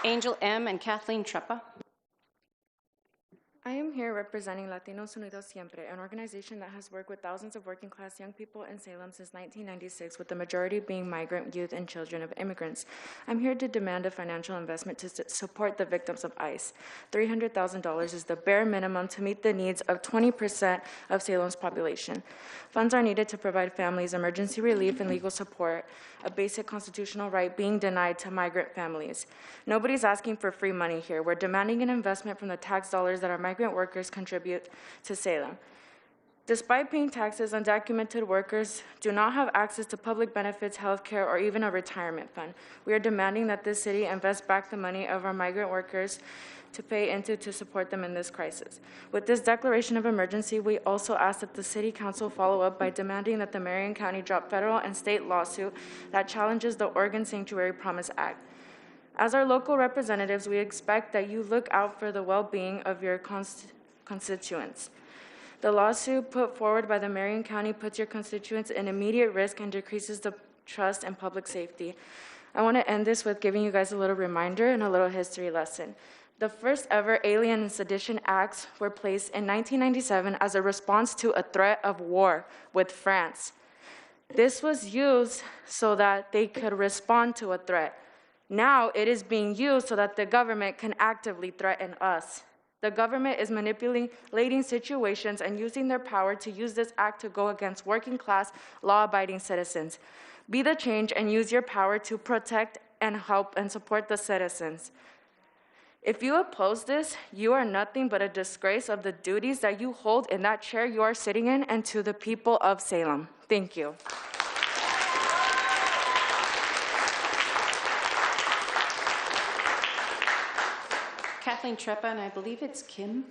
Angel M. and Kathleen Treppa. I am here representing Latinos Unidos Siempre, an organization that has worked with thousands of working-class young people in Salem since 1996, with the majority being migrant youth and children of immigrants. I'm here to demand a financial investment to support the victims of ICE. $300,000 is the bare minimum to meet the needs of 20% of Salem's population. Funds are needed to provide families emergency relief and legal support, a basic constitutional right being denied to migrant families. Nobody's asking for free money here. We're demanding an investment from the tax dollars that our migrant workers contribute to Salem. Despite paying taxes, undocumented workers do not have access to public benefits, health care, or even a retirement fund. We are demanding that this city invest back the money of our migrant workers to pay into to support them in this crisis. With this declaration of emergency, we also ask that the City Council follow up by demanding that the Marion County drop federal and state lawsuit that challenges the Oregon Sanctuary Promise Act. As our local representatives, we expect that you look out for the well-being of your constituents. The lawsuit put forward by the Marion County puts your constituents in immediate risk and decreases the trust in public safety. I want to end this with giving you guys a little reminder and a little history lesson. The first ever Alien and Sedition Acts were placed in 1997 as a response to a threat of war with France. This was used so that they could respond to a threat. Now it is being used so that the government can actively threaten us. The government is manipulating situations and using their power to use this act to go against working class, law-abiding citizens. Be the change and use your power to protect and help and support the citizens. If you oppose this, you are nothing but a disgrace of the duties that you hold in that chair you are sitting in and to the people of Salem. Thank you. Kathleen Treppa, and I believe it's Kim.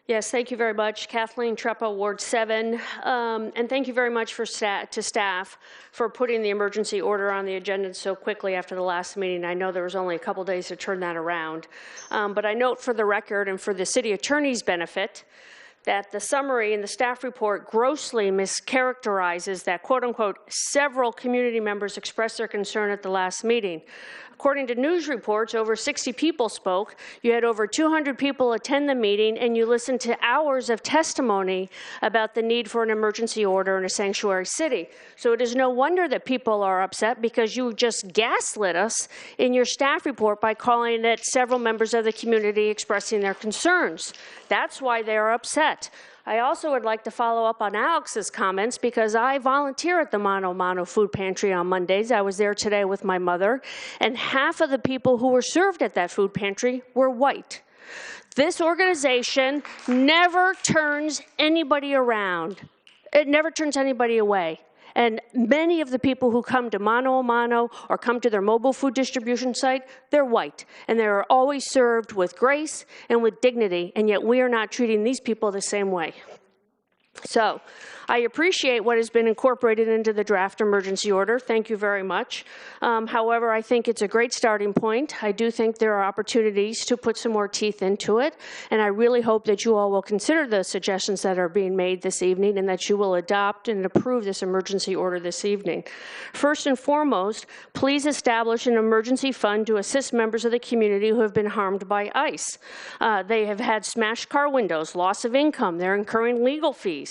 Yes, thank you very much. Kathleen Treppa, Ward 7. And thank you very much to staff for putting the emergency order on the agenda so quickly after the last meeting. I know there was only a couple days to turn that around. But I note for the record and for the city attorney's benefit that the summary in the staff report grossly mischaracterizes that, quote unquote, several community members expressed their concern at the last meeting. According to news reports, over 60 people spoke. You had over 200 people attend the meeting, and you listened to hours of testimony about the need for an emergency order in a sanctuary city. So it is no wonder that people are upset, because you just gaslit us in your staff report by calling it several members of the community expressing their concerns. That's why they are upset. I also would like to follow up on Alex's comments, because I volunteer at the Mano Mano Food Pantry on Mondays. I was there today with my mother, and half of the people who were served at that food pantry were white. This organization never turns anybody around. It never turns anybody away. And many of the people who come to Mano a Mano or come to their mobile food distribution site, they're white. And they are always served with grace and with dignity, and yet we are not treating these people the same way. So I appreciate what has been incorporated into the draft emergency order. Thank you very much. However, I think it's a great starting point. I do think there are opportunities to put some more teeth into it, and I really hope that you all will consider the suggestions that are being made this evening, and that you will adopt and approve this emergency order this evening. First and foremost, please establish an emergency fund to assist members of the community who have been harmed by ICE. They have had smashed car windows, loss of income, they're incurring legal fees.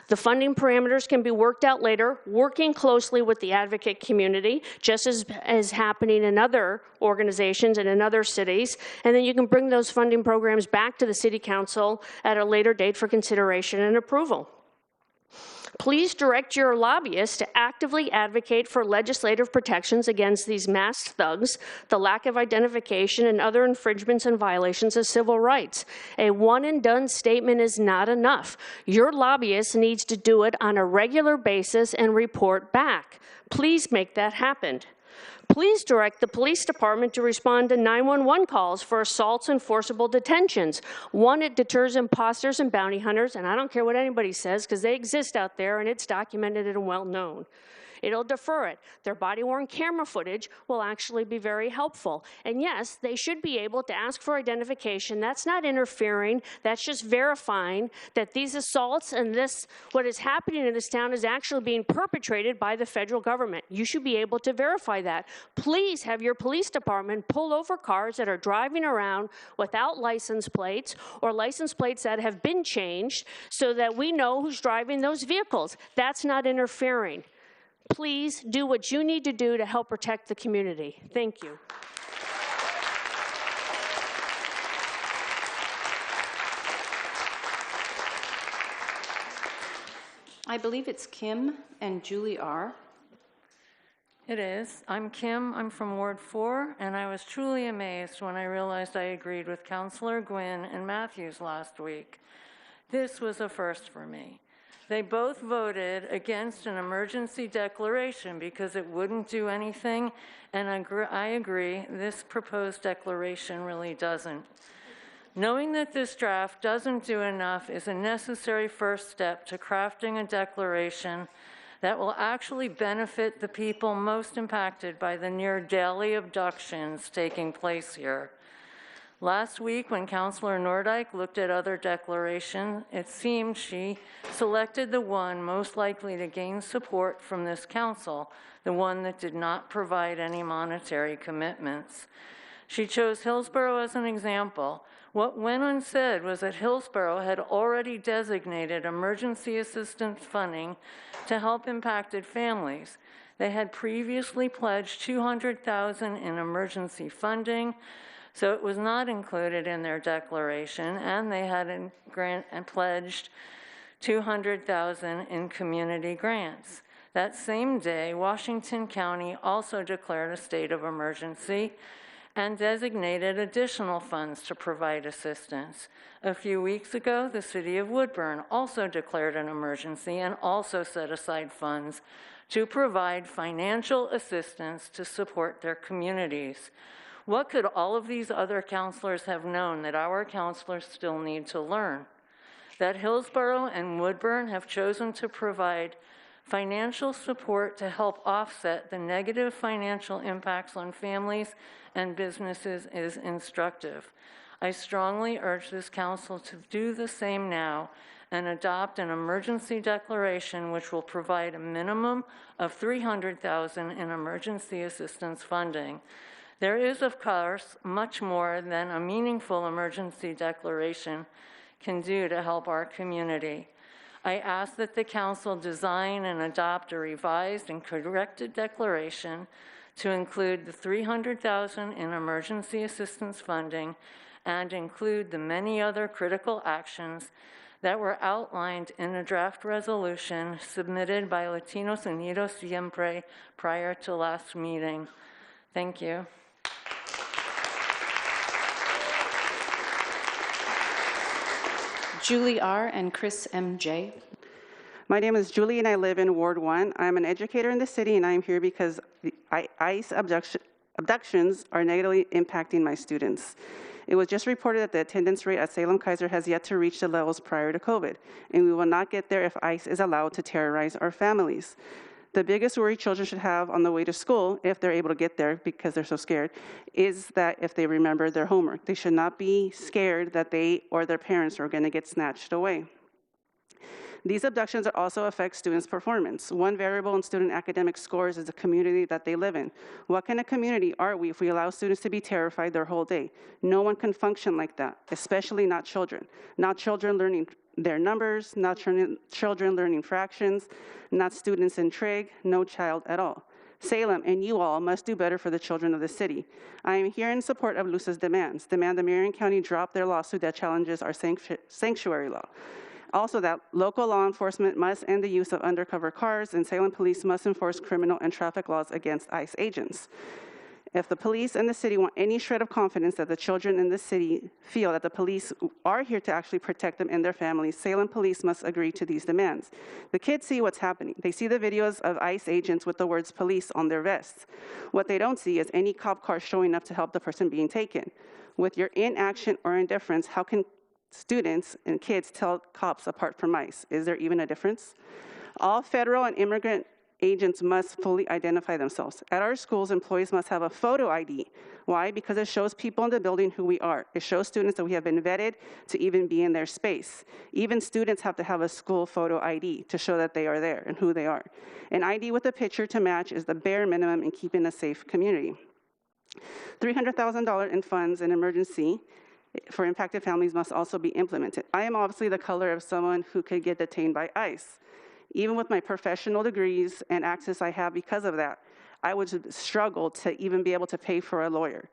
The funding parameters can be worked out later, working closely with the advocate community, just as is happening in other organizations and in other cities, and then you can bring those funding programs back to the City Council at a later date for consideration and approval. Please direct your lobbyists to actively advocate for legislative protections against these masked thugs, the lack of identification, and other infringements and violations of civil rights. A one-and-done statement is not enough. Your lobbyist needs to do it on a regular basis and report back. Please make that happen. Please direct the police department to respond to 911 calls for assaults and forcible detentions. One, it deters imposters and bounty hunters, and I don't care what anybody says, because they exist out there and it's documented and well known. It'll defer it. Their body-worn camera footage will actually be very helpful. And yes, they should be able to ask for identification. That's not interfering. That's just verifying that these assaults and this, what is happening in this town, is actually being perpetrated by the federal government. You should be able to verify that. Please have your police department pull over cars that are driving around without license plates, or license plates that have been changed, so that we know who's driving those vehicles. That's not interfering. Please do what you need to do to help protect the community. Thank you. I believe it's Kim and Julie R. It is. I'm Kim. I'm from Ward 4, and I was truly amazed when I realized I agreed with Councilor Gwynn and Matthews last week. This was a first for me. They both voted against an emergency declaration because it wouldn't do anything, and I agree, this proposed declaration really doesn't. Knowing that this draft doesn't do enough is a necessary first step to crafting a declaration that will actually benefit the people most impacted by the near daily abductions taking place here. Last week, when Councilor Nordyke looked at other declarations, it seemed she selected the one most likely to gain support from this council, the one that did not provide any monetary commitments. She chose Hillsborough as an example. What went unsaid was that Hillsborough had already designated emergency assistance funding to help impacted families. They had previously pledged $200,000 in emergency funding, so it was not included in their declaration, and they had pledged $200,000 in community grants. That same day, Washington County also declared a state of emergency and designated additional funds to provide assistance. A few weeks ago, the city of Woodburn also declared an emergency and also set aside funds to provide financial assistance to support their communities. What could all of these other counselors have known that our counselors still need to learn? That Hillsborough and Woodburn have chosen to provide financial support to help offset the negative financial impacts on families and businesses is instructive. I strongly urge this council to do the same now and adopt an emergency declaration which will provide a minimum of $300,000 in emergency assistance funding. There is, of course, much more than a meaningful emergency declaration can do to help our community. I ask that the council design and adopt a revised and corrected declaration to include the $300,000 in emergency assistance funding and include the many other critical actions that were outlined in a draft resolution submitted by Latinos Unidos Siempre prior to last meeting. Thank you. Julie R. and Chris M.J. My name is Julie and I live in Ward 1. I'm an educator in the city and I'm here because the ICE abductions are negatively impacting my students. It was just reported that the attendance rate at Salem Kaiser has yet to reach the levels prior to COVID, and we will not get there if ICE is allowed to terrorize our families. The biggest worry children should have on the way to school, if they're able to get there because they're so scared, is that if they remember their homework. They should not be scared that they or their parents are going to get snatched away. These abductions also affect students' performance. One variable in student academic scores is the community that they live in. What kind of community are we if we allow students to be terrified their whole day? No one can function like that, especially not children. Not children learning their numbers, not children learning fractions, not students in trig, no child at all. Salem and you all must do better for the children of the city. I am here in support of Luce's demands. Demand the Marion County drop their lawsuit that challenges our sanctuary law. Also, that local law enforcement must end the use of undercover cars, and Salem police must enforce criminal and traffic laws against ICE agents. If the police and the city want any shred of confidence that the children in the city feel that the police are here to actually protect them and their families, Salem police must agree to these demands. The kids see what's happening. They see the videos of ICE agents with the words police on their vests. What they don't see is any cop car showing up to help the person being taken. With your inaction or indifference, how can students and kids tell cops apart from ICE? Is there even a difference? All federal and immigrant agents must fully identify themselves. At our schools, employees must have a photo ID. Why? Because it shows people in the building who we are. It shows students that we have been vetted to even be in their space. Even students have to have a school photo ID to show that they are there and who they are. An ID with a picture to match is the bare minimum in keeping a safe community. $300,000 in funds in emergency for impacted families must also be implemented. I am obviously the color of someone who could get detained by ICE. Even with my professional degrees and access I have because of that, I would struggle to even be able to pay for a lawyer.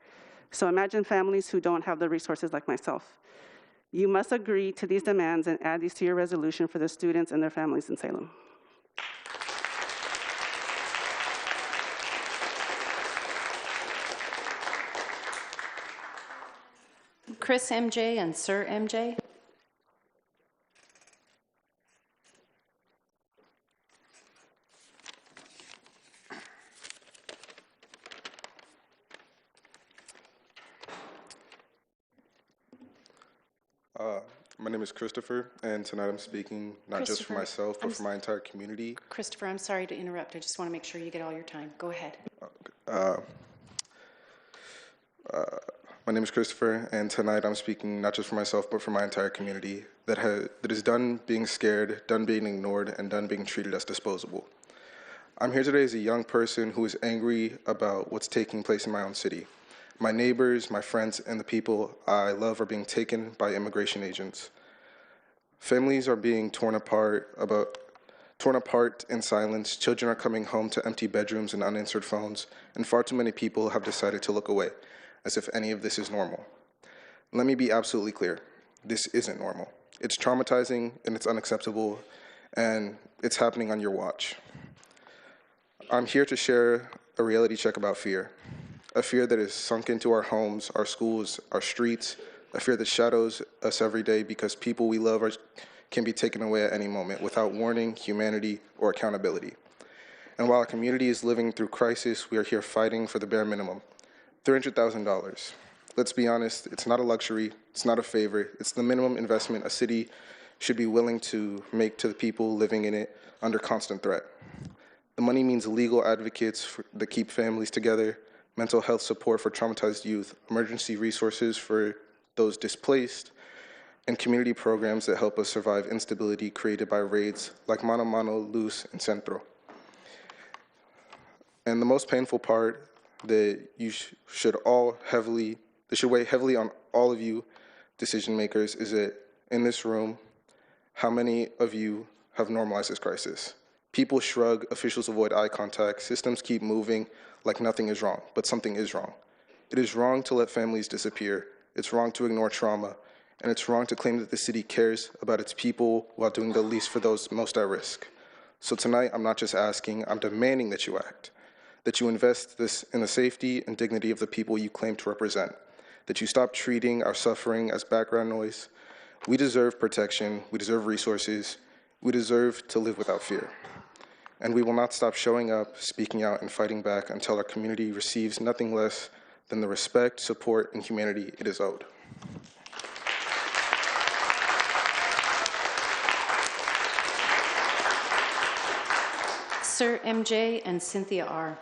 So imagine families who don't have the resources like myself. You must agree to these demands and add these to your resolution for the students and their families in Salem. Chris MJ and Sir MJ. My name is Christopher, and tonight I'm speaking not just for myself, but for my entire community. Christopher, I'm sorry to interrupt. I just want to make sure you get all your time. Go ahead. My name is Christopher, and tonight I'm speaking not just for myself, but for my entire community that is done being scared, done being ignored, and done being treated as disposable. I'm here today as a young person who is angry about what's taking place in my own city. My neighbors, my friends, and the people I love are being taken by immigration agents. Families are being torn apart in silence. Children are coming home to empty bedrooms and unanswered phones, and far too many people have decided to look away, as if any of this is normal. Let me be absolutely clear. This isn't normal. It's traumatizing, and it's unacceptable, and it's happening on your watch. I'm here to share a reality check about fear. A fear that is sunk into our homes, our schools, our streets, a fear that shadows us every day because people we love can be taken away at any moment without warning, humanity, or accountability. And while our community is living through crisis, we are here fighting for the bare minimum, $300,000. Let's be honest, it's not a luxury, it's not a favor, it's the minimum investment a city should be willing to make to the people living in it under constant threat. The money means legal advocates that keep families together, mental health support for traumatized youth, emergency resources for those displaced, and community programs that help us survive instability created by raids like Mano Mano, Luz, and Centro. And the most painful part that you should weigh heavily on all of you decision makers is that in this room, how many of you have normalized this crisis? People shrug, officials avoid eye contact, systems keep moving like nothing is wrong, but something is wrong. It is wrong to let families disappear. It's wrong to ignore trauma. And it's wrong to claim that the city cares about its people while doing the least for those most at risk. So tonight, I'm not just asking, I'm demanding that you act, that you invest this in the safety and dignity of the people you claim to represent, that you stop treating our suffering as background noise. We deserve protection, we deserve resources, we deserve to live without fear. And we will not stop showing up, speaking out, and fighting back until our community receives nothing less than the respect, support, and humanity it is owed. Sir MJ and Cynthia R.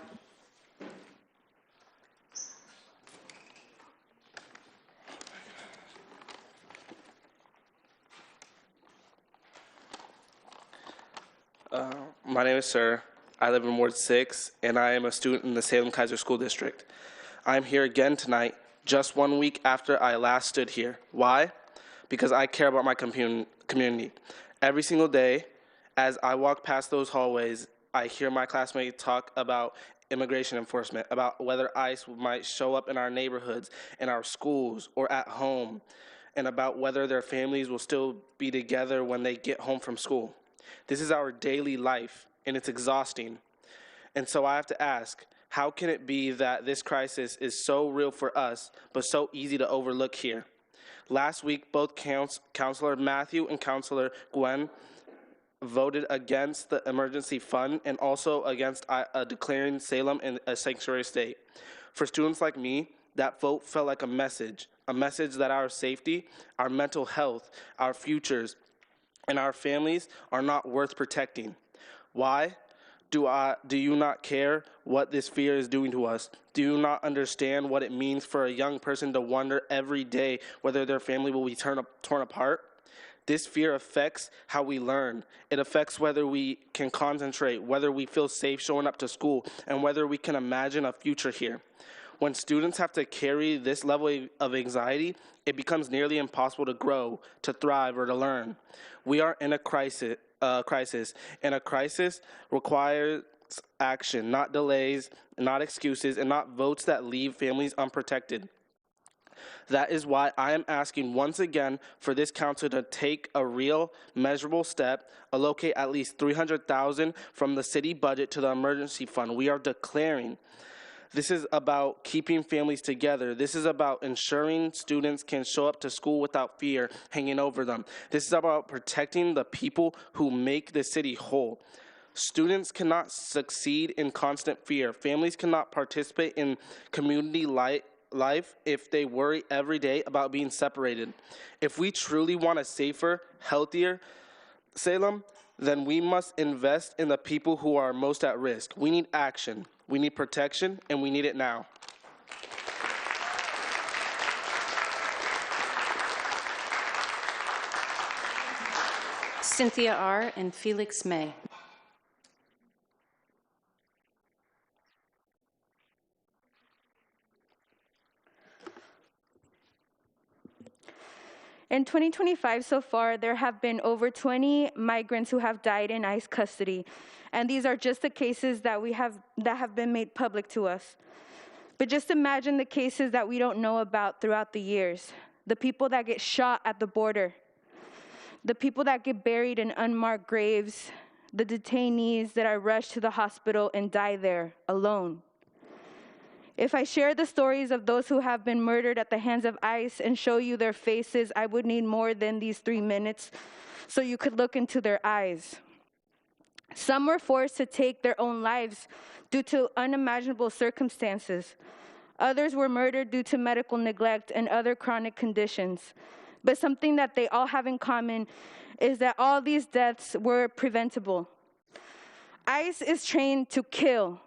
My name is Sir. I live in Ward 6, and I am a student in the Salem Kaiser School District. I'm here again tonight, just 1 week after I last stood here. Why? Because I care about my community. Every single day, as I walk past those hallways, I hear my classmates talk about immigration enforcement, about whether ICE might show up in our neighborhoods, in our schools, or at home, and about whether their families will still be together when they get home from school. This is our daily life, and it's exhausting. And so I have to ask, how can it be that this crisis is so real for us, but so easy to overlook here? Last week, both Councilor Matthew and Councilor Gwen voted against the emergency fund and also against declaring Salem a sanctuary state. For students like me, that vote felt like a message that our safety, our mental health, our futures, and our families are not worth protecting. Why? Do you not care what this fear is doing to us? Do you not understand what it means for a young person to wonder every day whether their family will be torn apart? This fear affects how we learn. It affects whether we can concentrate, whether we feel safe showing up to school, and whether we can imagine a future here. When students have to carry this level of anxiety, it becomes nearly impossible to grow, to thrive, or to learn. We are in a crisis, and a crisis requires action, not delays, not excuses, and not votes that leave families unprotected. That is why I am asking once again for this council to take a real, measurable step, allocate at least $300,000 from the city budget to the emergency fund. We are declaring. This is about keeping families together. This is about ensuring students can show up to school without fear hanging over them. This is about protecting the people who make the city whole. Students cannot succeed in constant fear. Families cannot participate in community life if they worry every day about being separated. If we truly want a safer, healthier Salem, then we must invest in the people who are most at risk. We need action, we need protection, and we need it now. Cynthia R. and Felix May. In 2025 so far, there have been over 20 migrants who have died in ICE custody, and these are just the cases that have been made public to us. But just imagine the cases that we don't know about throughout the years. The people that get shot at the border, the people that get buried in unmarked graves, the detainees that are rushed to the hospital and die there alone. If I share the stories of those who have been murdered at the hands of ICE and show you their faces, I would need more than these 3 minutes so you could look into their eyes. Some were forced to take their own lives due to unimaginable circumstances. Others were murdered due to medical neglect and other chronic conditions. But something that they all have in common is that all these deaths were preventable. ICE is trained to kill.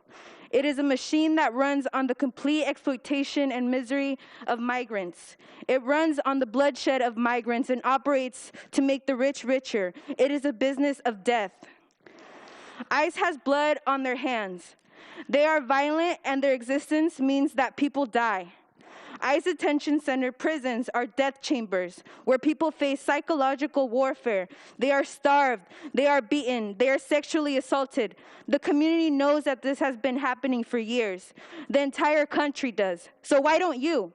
It is a machine that runs on the complete exploitation and misery of migrants. It runs on the bloodshed of migrants and operates to make the rich richer. It is a business of death. ICE has blood on their hands. They are violent, and their existence means that people die. ICE detention center prisons are death chambers where people face psychological warfare. They are starved, they are beaten, they are sexually assaulted. The community knows that this has been happening for years. The entire country does. So why don't you?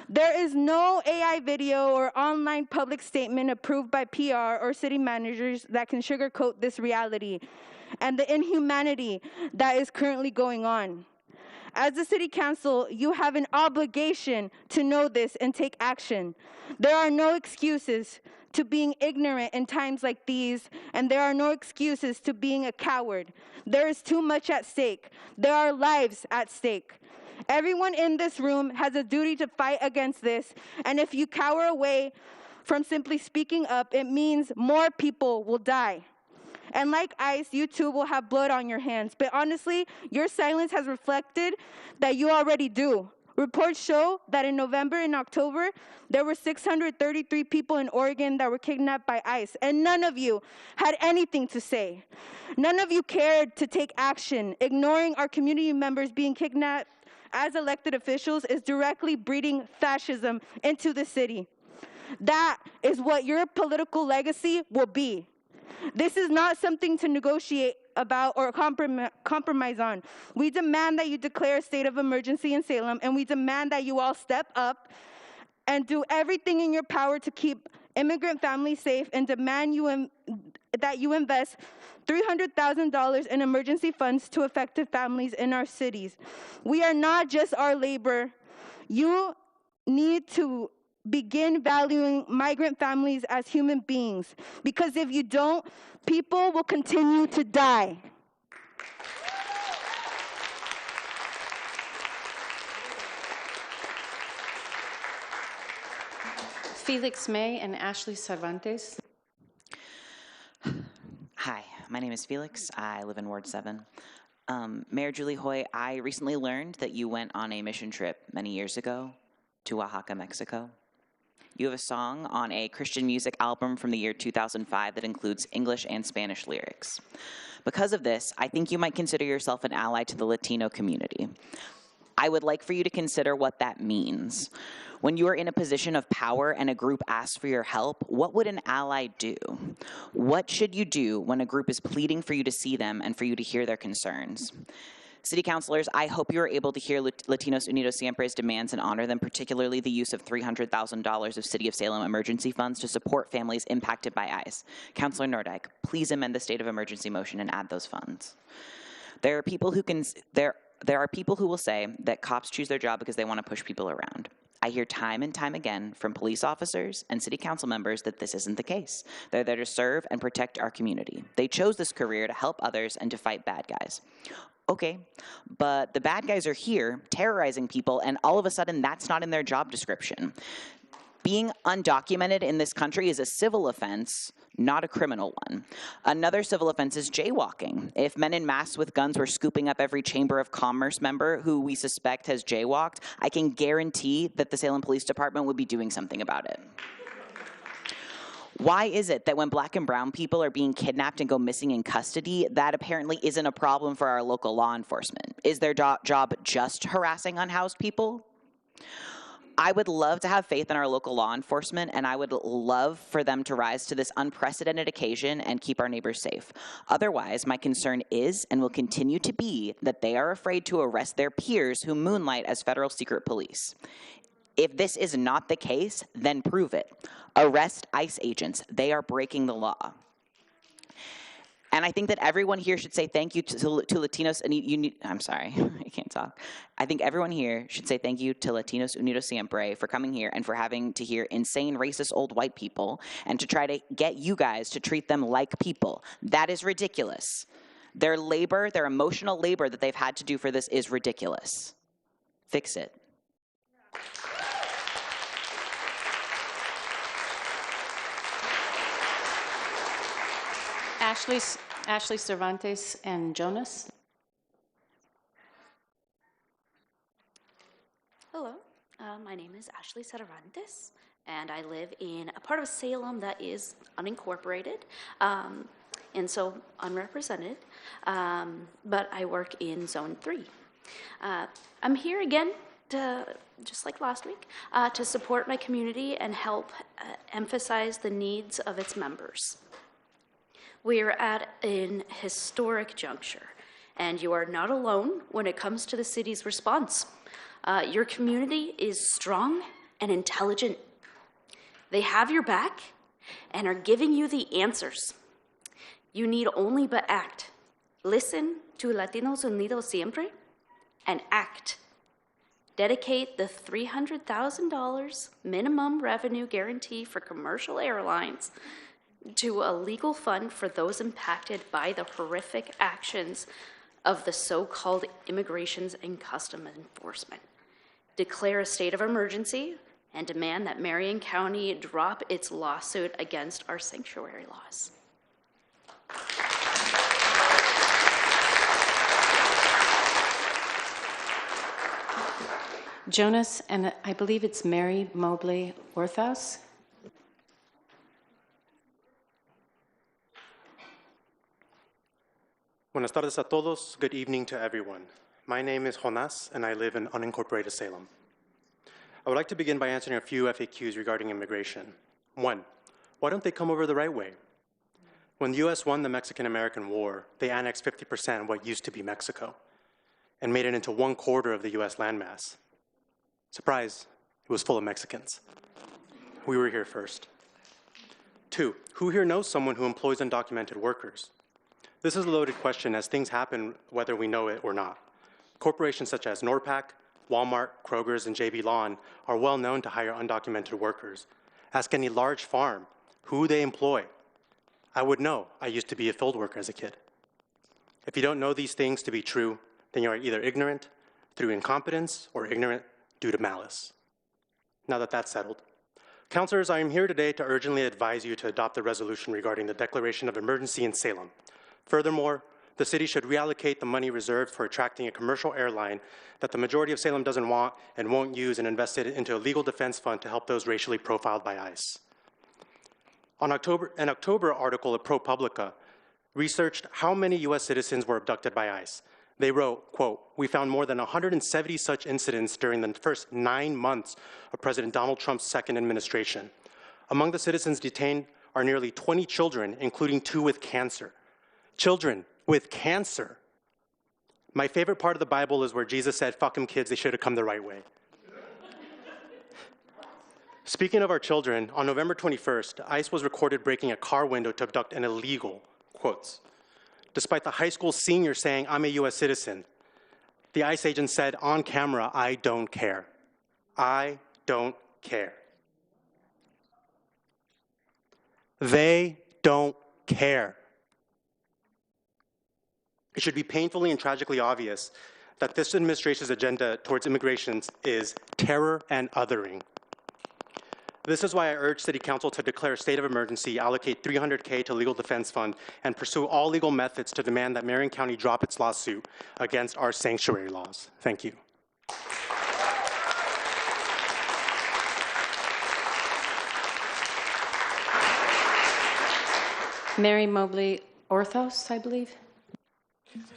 There is no AI video or online public statement approved by PR or city managers that can sugarcoat this reality and the inhumanity that is currently going on. As the City Council, you have an obligation to know this and take action. There are no excuses to being ignorant in times like these, and there are no excuses to being a coward. There is too much at stake. There are lives at stake. Everyone in this room has a duty to fight against this, and if you cower away from simply speaking up, it means more people will die. And like ICE, you too will have blood on your hands. But honestly, your silence has reflected that you already do. Reports show that in November and October, there were 633 people in Oregon that were kidnapped by ICE, and none of you had anything to say. None of you cared to take action. Ignoring our community members being kidnapped as elected officials is directly breeding fascism into the city. That is what your political legacy will be. This is not something to negotiate about or compromise on. We demand that you declare a state of emergency in Salem, and we demand that you all step up and do everything in your power to keep immigrant families safe, and demand that you invest $300,000 in emergency funds to affected families in our cities. We are not just our labor. You need to begin valuing migrant families as human beings, because if you don't, people will continue to die. Felix May and Ashley Cervantes. Hi, my name is Felix. I live in Ward 7. Mayor Julie Hoy, I recently learned that you went on a mission trip many years ago to Oaxaca, Mexico. You have a song on a Christian music album from the year 2005 that includes English and Spanish lyrics. Because of this, I think you might consider yourself an ally to the Latino community. I would like for you to consider what that means. When you are in a position of power and a group asks for your help, what would an ally do? What should you do when a group is pleading for you to see them and for you to hear their concerns? City councilors, I hope you are able to hear Latinos Unidos Siempre's demands and honor them, particularly the use of $300,000 of City of Salem emergency funds to support families impacted by ICE. Councilor Nordyke, please amend the state of emergency motion and add those funds. There are people who will say that cops choose their job because they want to push people around. I hear time and time again from police officers and city council members that this isn't the case. They're there to serve and protect our community. They chose this career to help others and to fight bad guys. Okay, but the bad guys are here terrorizing people, and all of a sudden that's not in their job description. Being undocumented in this country is a civil offense, not a criminal one. Another civil offense is jaywalking. If men in masks with guns were scooping up every Chamber of Commerce member who we suspect has jaywalked, I can guarantee that the Salem Police Department would be doing something about it. Why is it that when black and brown people are being kidnapped and go missing in custody, that apparently isn't a problem for our local law enforcement? Is their job just harassing unhoused people? I would love to have faith in our local law enforcement, and I would love for them to rise to this unprecedented occasion and keep our neighbors safe. Otherwise, my concern is and will continue to be that they are afraid to arrest their peers who moonlight as federal secret police. If this is not the case, then prove it. Arrest ICE agents. They are breaking the law. And I think that everyone here should say thank you to Latinos, and I'm sorry, I can't talk. I think everyone here should say thank you to Latinos Unidos Siempre for coming here and for having to hear insane, racist, old white people and to try to get you guys to treat them like people. That is ridiculous. Their labor, their emotional labor that they've had to do for this is ridiculous. Fix it. Ashley Cervantes and Jonas. Hello, my name is Ashley Cervantes, and I live in a part of Salem that is unincorporated, and so unrepresented, but I work in Zone 3. I'm here again to, just like last week, to support my community and help emphasize the needs of its members. We're at an historic juncture, and you are not alone when it comes to the city's response. Your community is strong and intelligent. They have your back and are giving you the answers. You need only but act. Listen to Latinos Unidos Siempre and act. Dedicate the $300,000 minimum revenue guarantee for commercial airlines to a legal fund for those impacted by the horrific actions of the so-called Immigrations and Customs Enforcement. Declare a state of emergency and demand that Marion County drop its lawsuit against our sanctuary laws. Jonas, and I believe it's Mary Mobley Orthaus. Buenas tardes a todos. Good evening to everyone. My name is Jonas, and I live in unincorporated Salem. I would like to begin by answering a few FAQs regarding immigration. 1, why don't they come over the right way? When the U.S. won the Mexican-American War, they annexed 50% of what used to be Mexico and made it into 1/4 of the U.S. landmass. Surprise, it was full of Mexicans. We were here first. 2, who here knows someone who employs undocumented workers? This is a loaded question as things happen whether we know it or not. Corporations such as NORPAC, Walmart, Kroger's, and JB Lawn are well known to hire undocumented workers. Ask any large farm who they employ. I would know. I used to be a field worker as a kid. If you don't know these things to be true, then you are either ignorant through incompetence or ignorant due to malice. Now that that's settled, councilors, I am here today to urgently advise you to adopt the resolution regarding the declaration of emergency in Salem. Furthermore, the city should reallocate the money reserved for attracting a commercial airline that the majority of Salem doesn't want and won't use and invest it into a legal defense fund to help those racially profiled by ICE. An October article of ProPublica researched how many U.S. citizens were abducted by ICE. They wrote, quote, "We found more than 170 such incidents during the first 9 months of President Donald Trump's second administration. Among the citizens detained are nearly 20 children, including 2 with cancer." Children with cancer. My favorite part of the Bible is where Jesus said, "Fuck them kids, they should have come the right way." Speaking of our children, on November 21st, ICE was recorded breaking a car window to abduct an illegal, quotes. Despite the high school senior saying, "I'm a U.S. citizen," the ICE agent said on camera, "I don't care. I don't care." They don't care. It should be painfully and tragically obvious that this administration's agenda towards immigration is terror and othering. This is why I urge City Council to declare a state of emergency, allocate $300K to legal defense fund, and pursue all legal methods to demand that Marion County drop its lawsuit against our sanctuary laws. Thank you. Mary Mobley Orthos, I believe.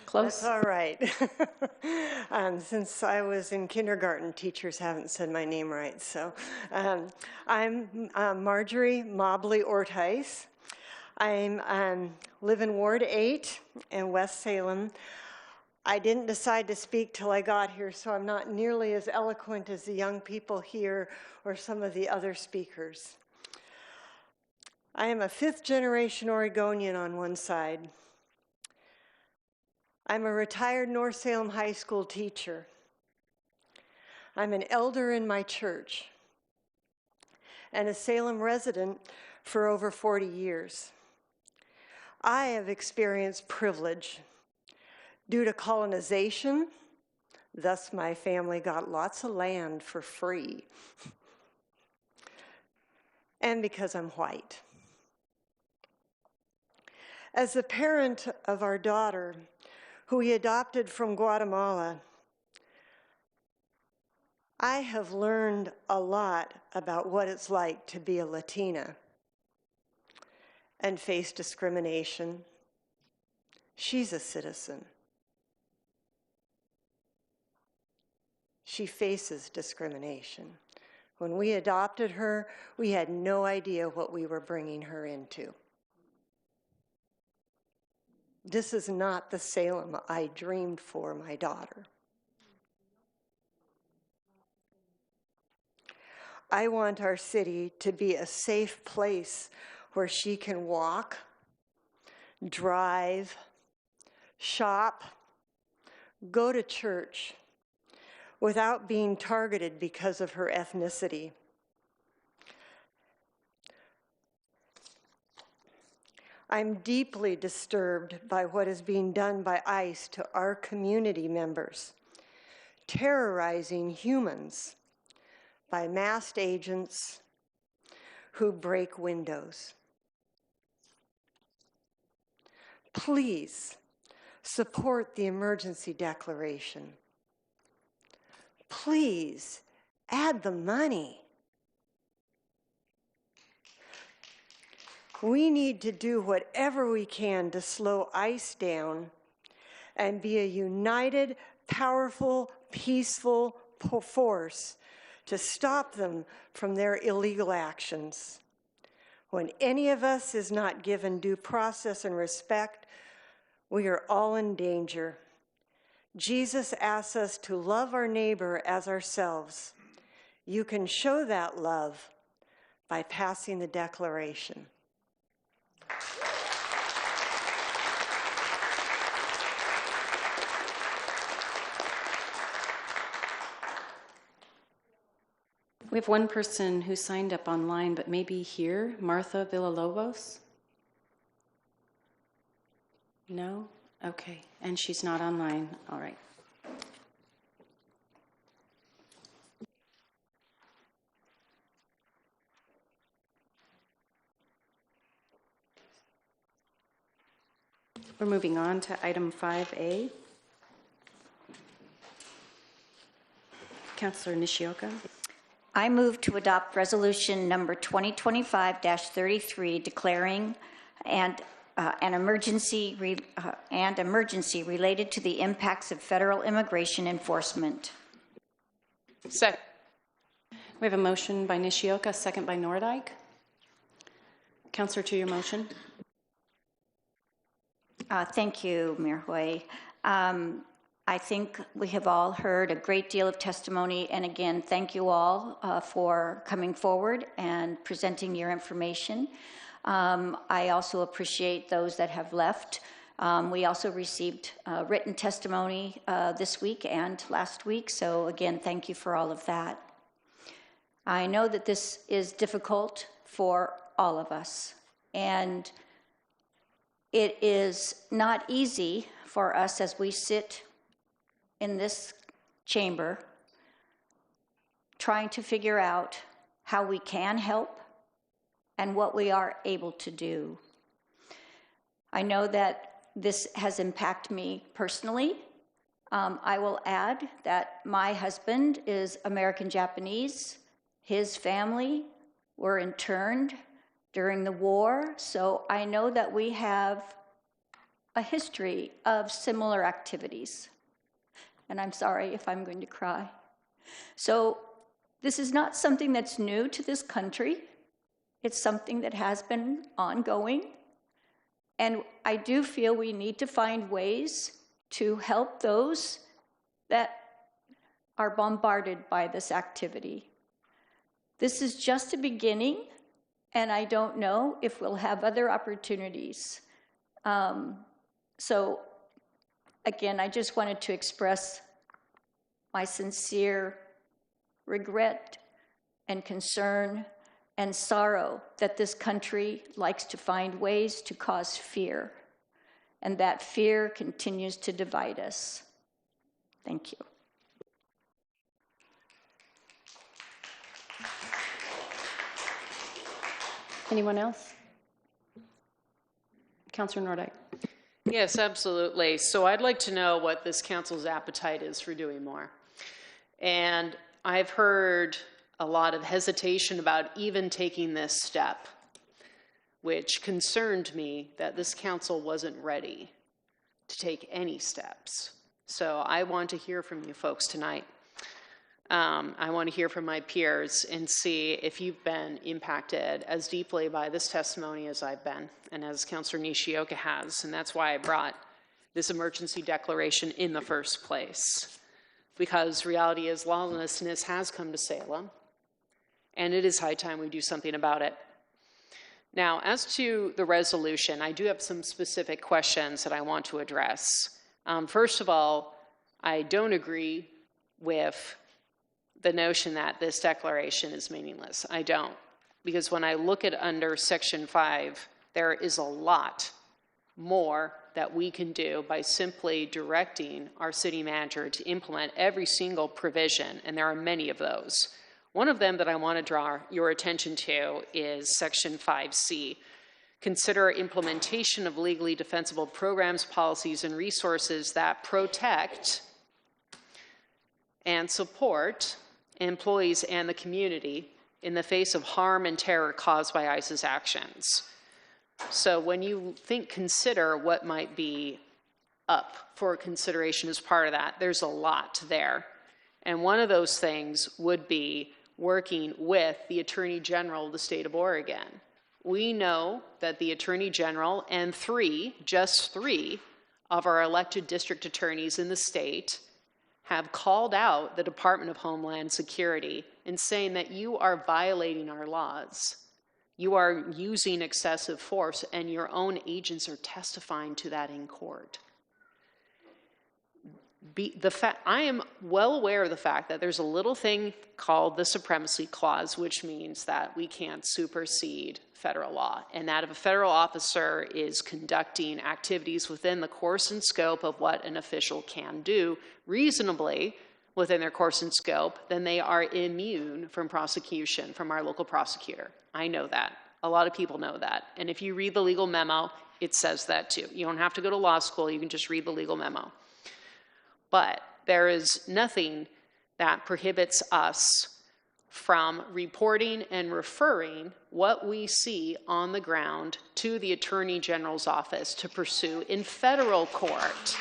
Close. That's all right. Since I was in kindergarten, teachers haven't said my name right. So I'm Marjorie Mobley Ortiz. I live in Ward 8 in West Salem. I didn't decide to speak till I got here, so I'm not nearly as eloquent as the young people here or some of the other speakers. I am a 5th-generation Oregonian on one side. I'm a retired North Salem High School teacher. I'm an elder in my church and a Salem resident for over 40 years. I have experienced privilege due to colonization, thus my family got lots of land for free, and because I'm white. As the parent of our daughter, who we adopted from Guatemala, I have learned a lot about what it's like to be a Latina and face discrimination. She's a citizen. She faces discrimination. When we adopted her, we had no idea what we were bringing her into. This is not the Salem I dreamed for my daughter. I want our city to be a safe place where she can walk, drive, shop, go to church without being targeted because of her ethnicity. I'm deeply disturbed by what is being done by ICE to our community members, terrorizing humans by masked agents who break windows. Please support the emergency declaration. Please add the money. We need to do whatever we can to slow ICE down and be a united, powerful, peaceful force to stop them from their illegal actions. When any of us is not given due process and respect, we are all in danger. Jesus asks us to love our neighbor as ourselves. You can show that love by passing the declaration. We have one person who signed up online, but maybe here, Martha Villalobos? No? Okay, and she's not online. All right. We're moving on to item 5A. Councillor Nishioka. I move to adopt resolution number 2025-33 declaring an emergency related to the impacts of federal immigration enforcement. Second. We have a motion by Nishioka, second by Nordijk. Councillor, to your motion. Thank you, Mayor Hoy. I think we have all heard a great deal of testimony, and again, thank you all for coming forward and presenting your information. I also appreciate those that have left. We also received written testimony this week and last week, so again, thank you for all of that. I know that this is difficult for all of us, and it is not easy for us as we sit in this chamber trying to figure out how we can help and what we are able to do. I know that this has impacted me personally. I will add that my husband is American Japanese. His family were interned during the war, so I know that we have a history of similar activities. And I'm sorry if I'm going to cry. So this is not something that's new to this country. It's something that has been ongoing. And I do feel we need to find ways to help those that are bombarded by this activity. This is just a beginning, and I don't know if we'll have other opportunities. So again, I just wanted to express my sincere regret and concern and sorrow that this country likes to find ways to cause fear, and that fear continues to divide us. Thank you. Anyone else? Councillor Nordijk. Yes, absolutely. So I'd like to know what this council's appetite is for doing more. And I've heard a lot of hesitation about even taking this step, which concerned me that this council wasn't ready to take any steps. So I want to hear from you folks tonight. I want to hear from my peers and see if you've been impacted as deeply by this testimony as I've been, and as Councillor Nishioka has, and that's why I brought this emergency declaration in the first place. Because reality is lawlessness has come to Salem, and it is high time we do something about it. Now, as to the resolution, I do have some specific questions that I want to address. First of all, I don't agree with the notion that this declaration is meaningless. I don't. Because when I look at under Section 5, there is a lot more that we can do by simply directing our city manager to implement every single provision, and there are many of those. One of them that I want to draw your attention to is Section 5C. Consider implementation of legally defensible programs, policies, and resources that protect and support employees and the community in the face of harm and terror caused by ICE's actions. So when you consider what might be up for consideration as part of that, there's a lot there. And one of those things would be working with the Attorney General of the state of Oregon. We know that the Attorney General and just three of our elected district attorneys in the state have called out the Department of Homeland Security in saying that you are violating our laws. You are using excessive force, and your own agents are testifying to that in court. I am well aware of the fact that there's a little thing called the Supremacy Clause, which means that we can't supersede federal law, and that if a federal officer is conducting activities within the course and scope of what an official can do reasonably within their course and scope, then they are immune from prosecution from our local prosecutor. I know that. A lot of people know that. And if you read the legal memo, it says that too. You don't have to go to law school. You can just read the legal memo. But there is nothing that prohibits us from reporting and referring what we see on the ground to the Attorney General's office to pursue in federal court.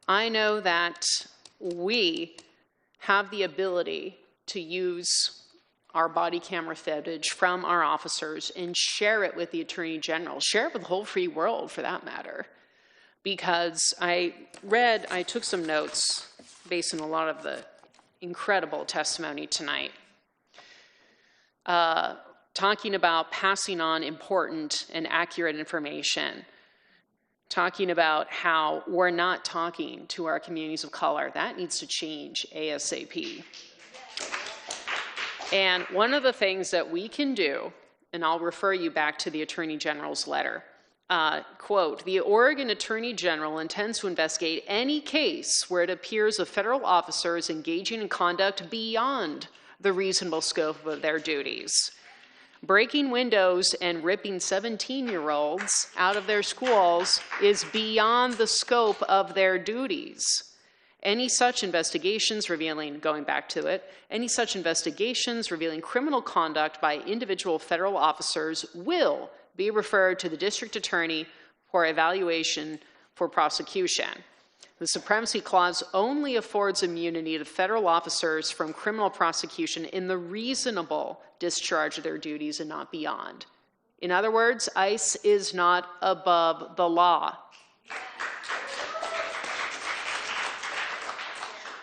I know that we have the ability to use our body camera footage from our officers and share it with the Attorney General, share it with the whole free world for that matter. Because I took some notes based on a lot of the incredible testimony tonight, talking about passing on important and accurate information, talking about how we're not talking to our communities of color. That needs to change ASAP. And one of the things that we can do, and I'll refer you back to the Attorney General's letter, quote, the Oregon Attorney General intends to investigate any case where it appears a federal officer is engaging in conduct beyond the reasonable scope of their duties. Breaking windows and ripping 17-year-olds out of their schools is beyond the scope of their duties. Any such investigations revealing, going back to it, any such investigations revealing criminal conduct by individual federal officers will be referred to the district attorney for evaluation for prosecution. The Supremacy Clause only affords immunity to federal officers from criminal prosecution in the reasonable discharge of their duties and not beyond. In other words, ICE is not above the law.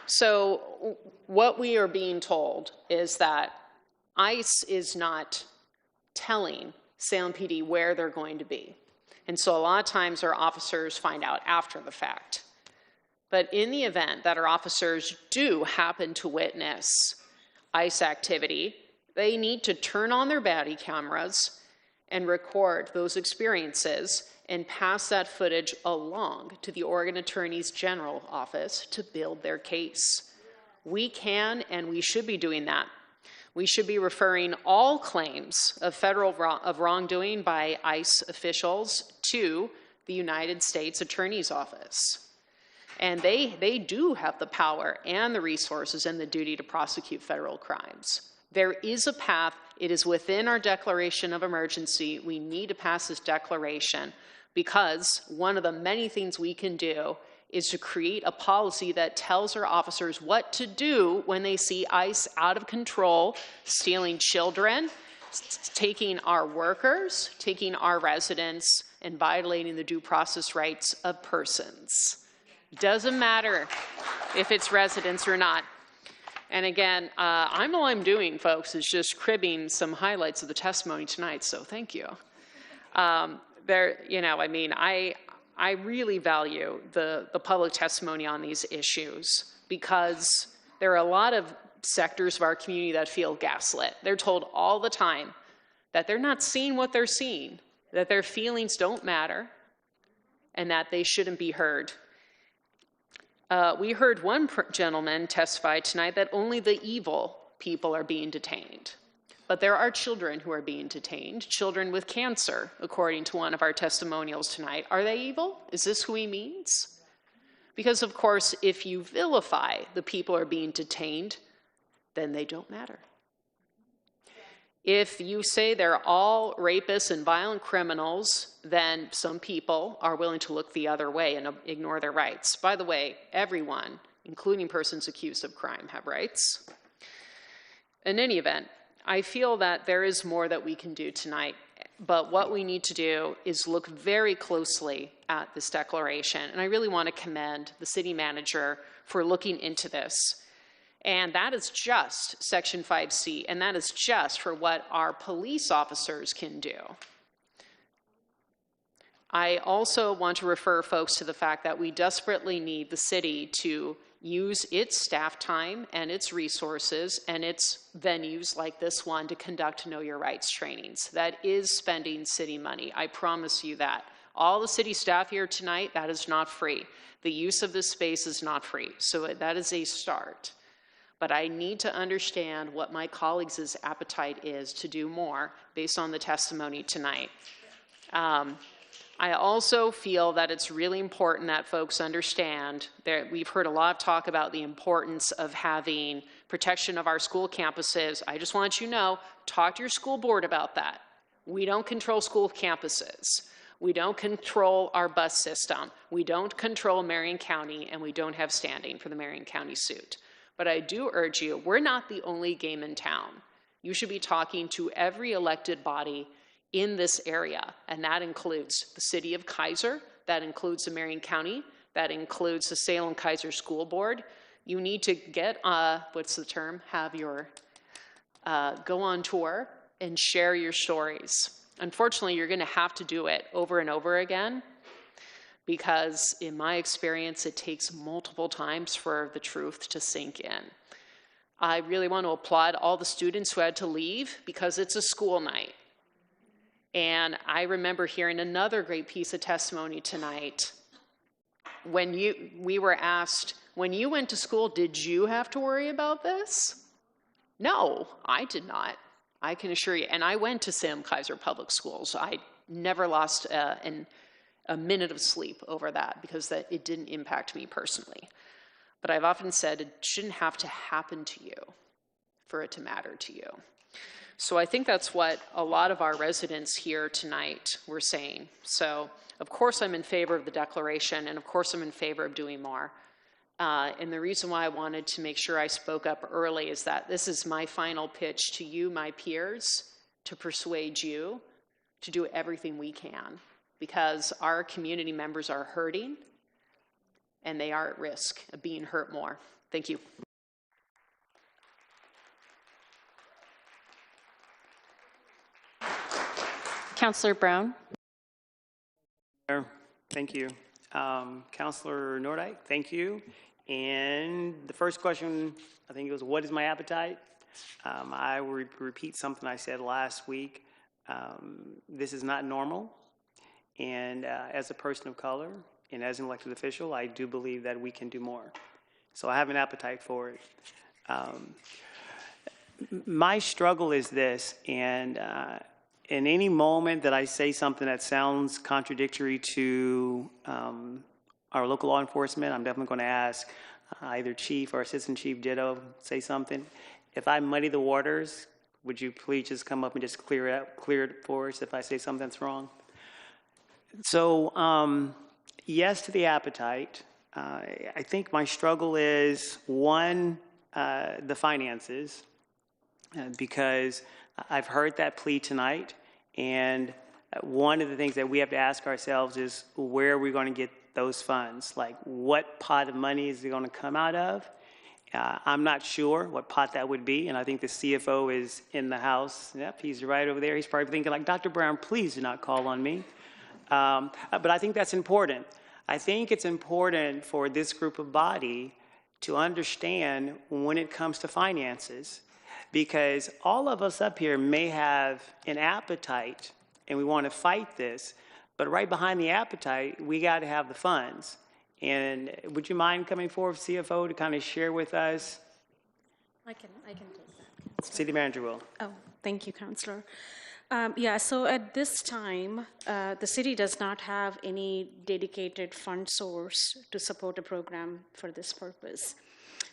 So what we are being told is that ICE is not telling Salem PD where they're going to be. And so a lot of times our officers find out after the fact. But in the event that our officers do happen to witness ICE activity, they need to turn on their body cameras and record those experiences and pass that footage along to the Oregon Attorney General's office to build their case. We can and we should be doing that. We should be referring all claims of wrongdoing by ICE officials to the United States Attorney's Office. And they do have the power and the resources and the duty to prosecute federal crimes. There is a path. It is within our declaration of emergency. We need to pass this declaration because one of the many things we can do is to create a policy that tells our officers what to do when they see ICE out of control, stealing children, taking our workers, taking our residents, and violating the due process rights of persons. Doesn't matter if it's residents or not. And again, all I'm doing, folks, is just cribbing some highlights of the testimony tonight, so thank you. I really value the public testimony on these issues because there are a lot of sectors of our community that feel gaslit. They're told all the time that they're not seeing what they're seeing, that their feelings don't matter, and that they shouldn't be heard. We heard one gentleman testify tonight that only the evil people are being detained. But there are children who are being detained, children with cancer, according to one of our testimonials tonight. Are they evil? Is this who he means? Because, of course, if you vilify the people who are being detained, then they don't matter. If you say they're all rapists and violent criminals, then some people are willing to look the other way and ignore their rights. By the way, everyone, including persons accused of crime, have rights. In any event, I feel that there is more that we can do tonight, but what we need to do is look very closely at this declaration. And I really want to commend the city manager for looking into this. And that is just Section 5C, and that is just for what our police officers can do. I also want to refer folks to the fact that we desperately need the city to use its staff time and its resources and its venues like this one to conduct Know Your Rights trainings. That is spending city money. I promise you that. All the city staff here tonight, that is not free. The use of this space is not free. So that is a start. But I need to understand what my colleagues' appetite is to do more based on the testimony tonight. I also feel that it's really important that folks understand that we've heard a lot of talk about the importance of having protection of our school campuses. I just want you to know, talk to your school board about that. We don't control school campuses. We don't control our bus system. We don't control Marion County, and we don't have standing for the Marion County suit. But I do urge you, we're not the only game in town. You should be talking to every elected body in this area, and that includes the city of Kaiser, that includes the Marion County, that includes the Salem Kaiser School Board. You need to get, what's the term, have your, go on tour and share your stories. Unfortunately, you're gonna have to do it over and over again because in my experience, it takes multiple times for the truth to sink in. I really want to applaud all the students who had to leave because it's a school night. And I remember hearing another great piece of testimony tonight. When we were asked, when you went to school, did you have to worry about this? No, I did not. I can assure you. And I went to Salem Kaiser Public Schools. I never lost a minute of sleep over that because it didn't impact me personally. But I've often said it shouldn't have to happen to you for it to matter to you. So I think that's what a lot of our residents here tonight were saying. So of course I'm in favor of the declaration, and of course I'm in favor of doing more. And the reason why I wanted to make sure I spoke up early is that this is my final pitch to you, my peers, to persuade you to do everything we can, because our community members are hurting and they are at risk of being hurt more. Thank you. Councillor Brown. Thank you. Councillor Nordijk, thank you. And the first question, I think it was, what is my appetite? I will repeat something I said last week. This is not normal. And as a person of color and as an elected official, I do believe that we can do more. So I have an appetite for it. My struggle is this, and in any moment that I say something that sounds contradictory to our local law enforcement. I'm definitely going to ask either Chief or Assistant Chief Ditto say something. If I muddy the waters, would you please just come up and just clear it for us if I say something that's wrong? So, yes to the appetite. I think my struggle is, one, the finances, because I've heard that plea tonight, and one of the things that we have to ask ourselves is, where are we going to get those funds? Like, what pot of money is it going to come out of? I'm not sure what pot that would be, and I think the CFO is in the house. Yep, he's right over there. He's probably thinking, like, Dr. Brown, please do not call on me. But I think that's important. I think it's important for this group of body to understand when it comes to finances, because all of us up here may have an appetite and we want to fight this, but right behind the appetite, we got to have the funds. And would you mind coming forward, CFO, to kind of share with us? I can take that. City Manager will. Oh, thank you, Councillor. Yeah, so at this time, the city does not have any dedicated fund source to support a program for this purpose.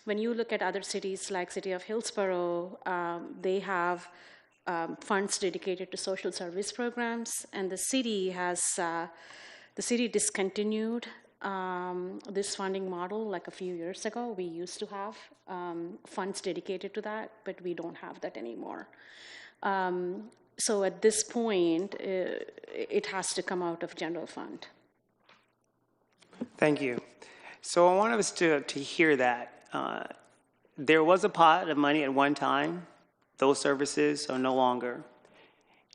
When you look at other cities like City of Hillsborough, they have funds dedicated to social service programs, and the city discontinued this funding model like a few years ago. We used to have funds dedicated to that, but we don't have that anymore. So at this point, it has to come out of general fund. Thank you. So I wanted us to hear that. There was a pot of money at one time. Those services are no longer.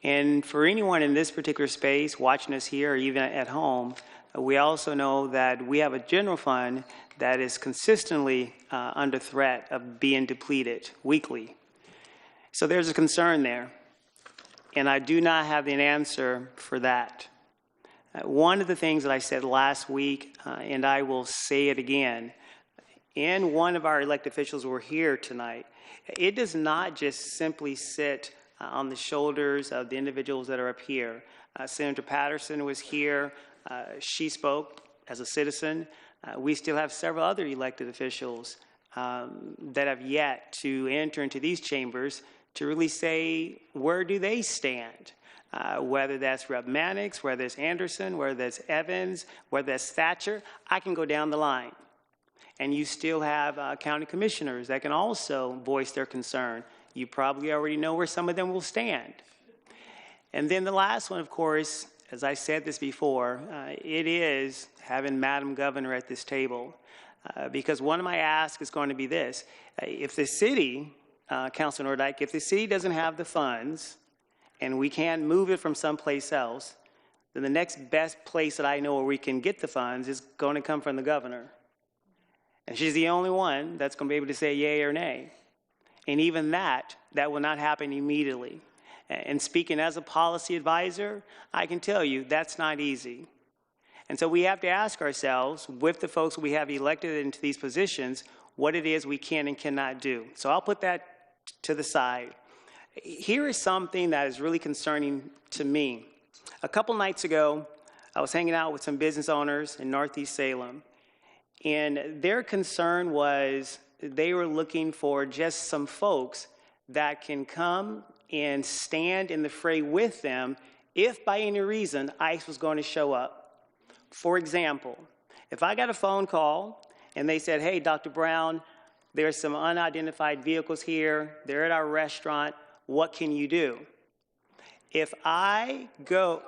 And for anyone in this particular space watching us here or even at home, we also know that we have a general fund that is consistently under threat of being depleted weekly. So there's a concern there. And I do not have an answer for that. One of the things that I said last week, and I will say it again, and one of our elected officials were here tonight, it does not just simply sit on the shoulders of the individuals that are up here. Senator Patterson was here. She spoke as a citizen. We still have several other elected officials that have yet to enter into these chambers to really say, where do they stand? Whether that's Rep. Mannix, whether it's Anderson, whether that's Evans, whether that's Thatcher, I can go down the line. And you still have county commissioners that can also voice their concern. You probably already know where some of them will stand. And then the last one, of course, as I said this before, it is having Madam Governor at this table. Because one of my asks is going to be this. If the city, Councilor Nordyke, if the city doesn't have the funds and we can't move it from someplace else, then the next best place that I know where we can get the funds is going to come from the governor. And she's the only one that's going to be able to say yay or nay. And even that will not happen immediately. And speaking as a policy advisor, I can tell you that's not easy. And so we have to ask ourselves, with the folks we have elected into these positions, what it is we can and cannot do. So I'll put that to the side. Here is something that is really concerning to me. A couple nights ago, I was hanging out with some business owners in Northeast Salem, and their concern was they were looking for just some folks that can come and stand in the fray with them if by any reason ICE was going to show up. For example, if I got a phone call and they said, hey, Dr. Brown, there's some unidentified vehicles here, they're at our restaurant, what can you do? If I go,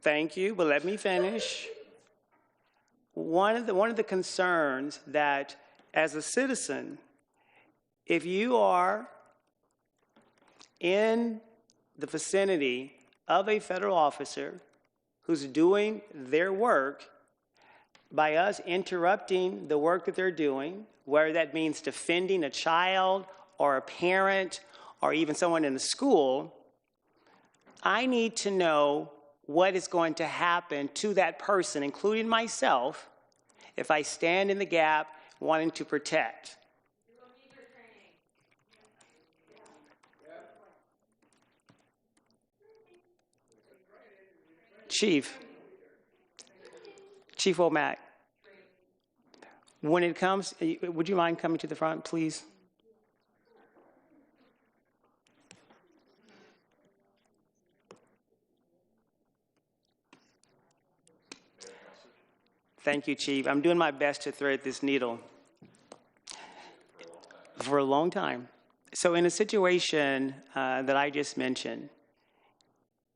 thank you, but let me finish. One of the concerns that as a citizen, if you are in the vicinity of a federal officer who's doing their work, by us interrupting the work that they're doing, whether that means defending a child or a parent or even someone in the school, I need to know what is going to happen to that person, including myself, if I stand in the gap wanting to protect. Chief, Chief Womack, when it comes, would you mind coming to the front, please? Thank you, Chief. I'm doing my best to thread this needle. For a long time. So in a situation that I just mentioned,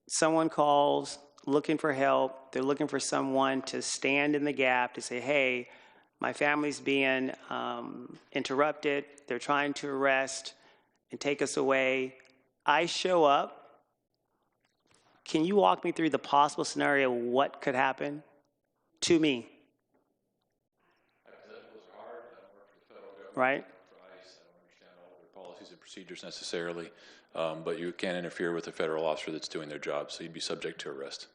someone calls looking for help. They're looking for someone to stand in the gap to say, hey, my family's being interrupted. They're trying to arrest and take us away. I show up. Can you walk me through the possible scenario of what could happen to me? Right? Policies and procedures necessarily, but you can't interfere with a federal officer that's doing their job, so you'd be subject to arrest.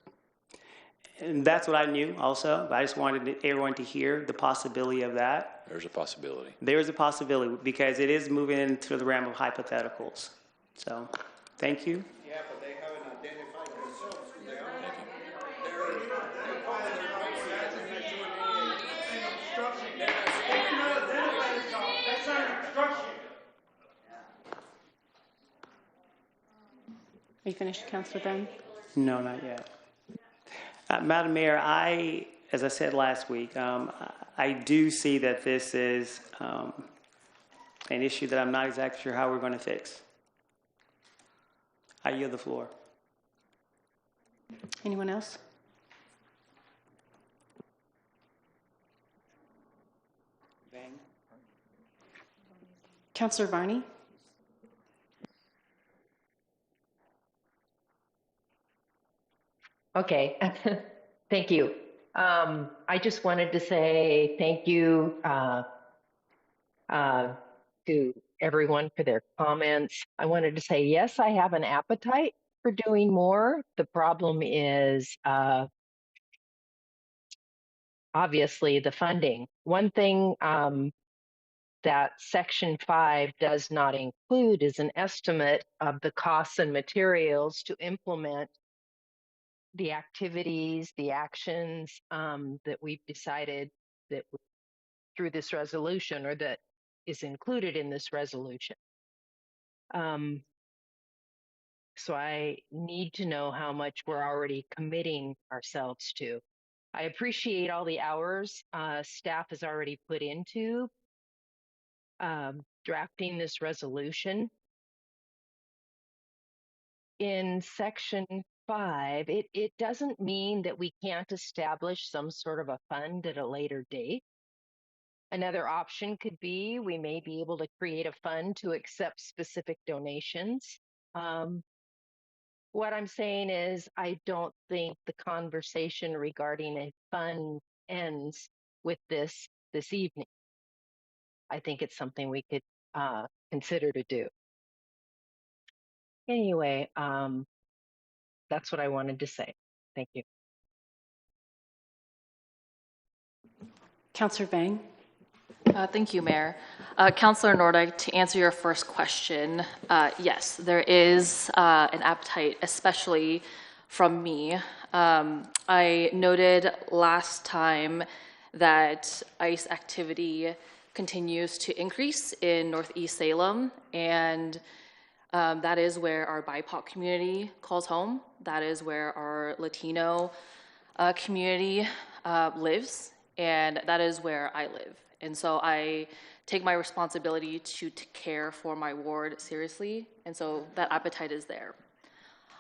And that's what I knew also, but I just wanted everyone to hear the possibility of that. There's a possibility. There is a possibility because it is moving into the realm of hypotheticals. So, thank you. Yeah, but they haven't identified themselves who they are. That's not an obstruction. Are you finished, Councilor Ben? No, not yet. Madam Mayor, as I said last week, I do see that this is an issue that I'm not exactly sure how we're going to fix. I yield the floor. Anyone else? Councilor Varney? Okay, thank you. I just wanted to say thank you to everyone for their comments. I wanted to say, yes, I have an appetite for doing more. The problem is obviously the funding. One thing that Section 5 does not include is an estimate of the costs and materials to implement the activities, the actions that we've decided that through this resolution or that is included in this resolution. So I need to know how much we're already committing ourselves to. I appreciate all the hours staff has already put into drafting this resolution. In Section 5, it doesn't mean that we can't establish some sort of a fund at a later date. Another option could be we may be able to create a fund to accept specific donations. What I'm saying is I don't think the conversation regarding a fund ends with this evening. I think it's something we could consider to do. Anyway, that's what I wanted to say. Thank you. Councilor Bang? Thank you, Mayor. Councilor Nordyke, to answer your first question, yes, there is an appetite, especially from me. I noted last time that ICE activity continues to increase in Northeast Salem, and that is where our BIPOC community calls home. That is where our Latino community lives, and that is where I live. And so I take my responsibility to care for my ward seriously, and so that appetite is there.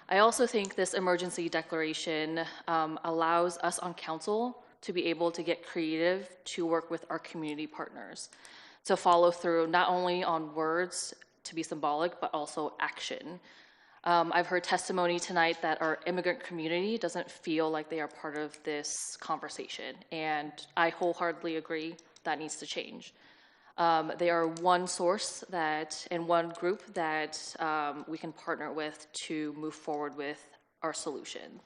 I also think this emergency declaration allows us on council to be able to get creative to work with our community partners, to follow through not only on words to be symbolic, but also action. I've heard testimony tonight that our immigrant community doesn't feel like they are part of this conversation, and I wholeheartedly agree that needs to change. They are one source that, and one group that we can partner with to move forward with our solution.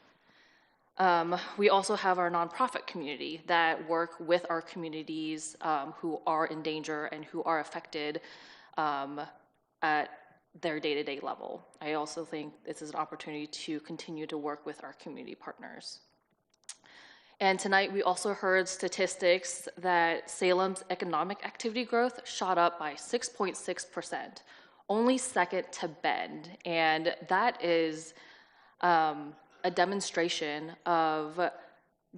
We also have our nonprofit community that work with our communities who are in danger and who are affected at their day-to-day level. I also think this is an opportunity to continue to work with our community partners. And tonight we also heard statistics that Salem's economic activity growth shot up by 6.6%, only second to Bend. And that is a demonstration of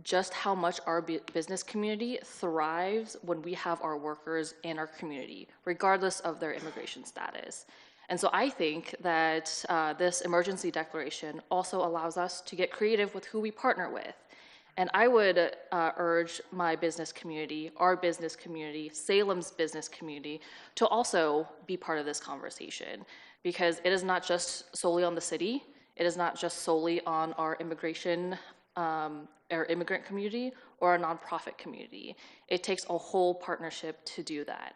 just how much our business community thrives when we have our workers in our community, regardless of their immigration status. And so I think that this emergency declaration also allows us to get creative with who we partner with. And I would urge my business community, our business community, Salem's business community, to also be part of this conversation, because it is not just solely on the city, it is not just solely on our immigration our immigrant community or our nonprofit community. It takes a whole partnership to do that.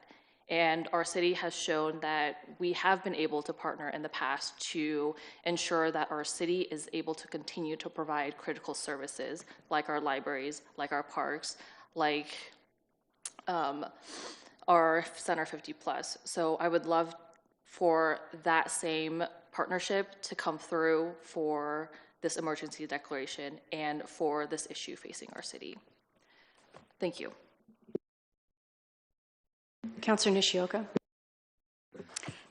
And our city has shown that we have been able to partner in the past to ensure that our city is able to continue to provide critical services like our libraries, like our parks, like our Center 50 Plus. So I would love for that same partnership to come through for this emergency declaration and for this issue facing our city. Thank you. Councilor Nishioka.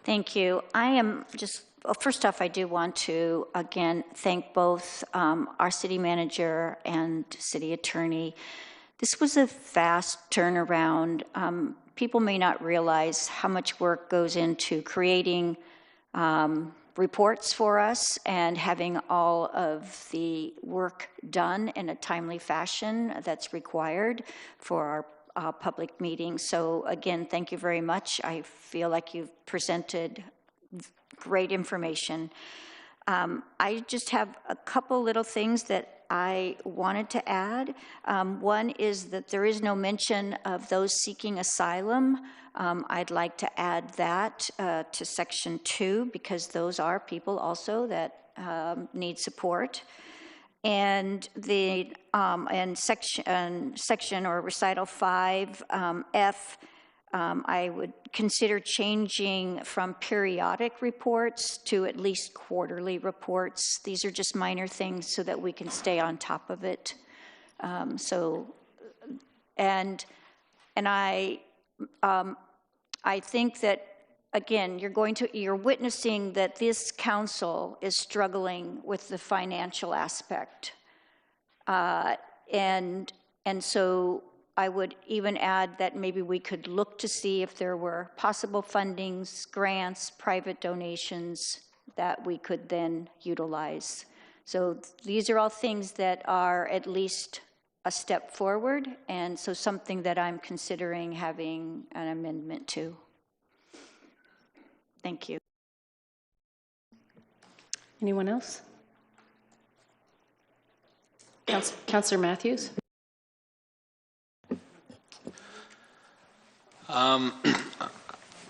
Thank you. I am just, well, first off, I do want to again thank both our city manager and city attorney. This was a fast turnaround. People may not realize how much work goes into creating reports for us and having all of the work done in a timely fashion that's required for our public meetings. So again, thank you very much. I feel like you've presented great information. I just have a couple little things that I wanted to add. One is that there is no mention of those seeking asylum. I'd like to add that to section 2, because those are people also that need support. And the section or recital 5 F, I would consider changing from periodic reports to at least quarterly reports. These are just minor things so that we can stay on top of it. I think that, again, you're witnessing that this council is struggling with the financial aspect. And so I would even add that maybe we could look to see if there were possible fundings, grants, private donations that we could then utilize. So these are all things that are at least a step forward, and so something that I'm considering having an amendment to. Thank you. Anyone else? Councilor Matthews?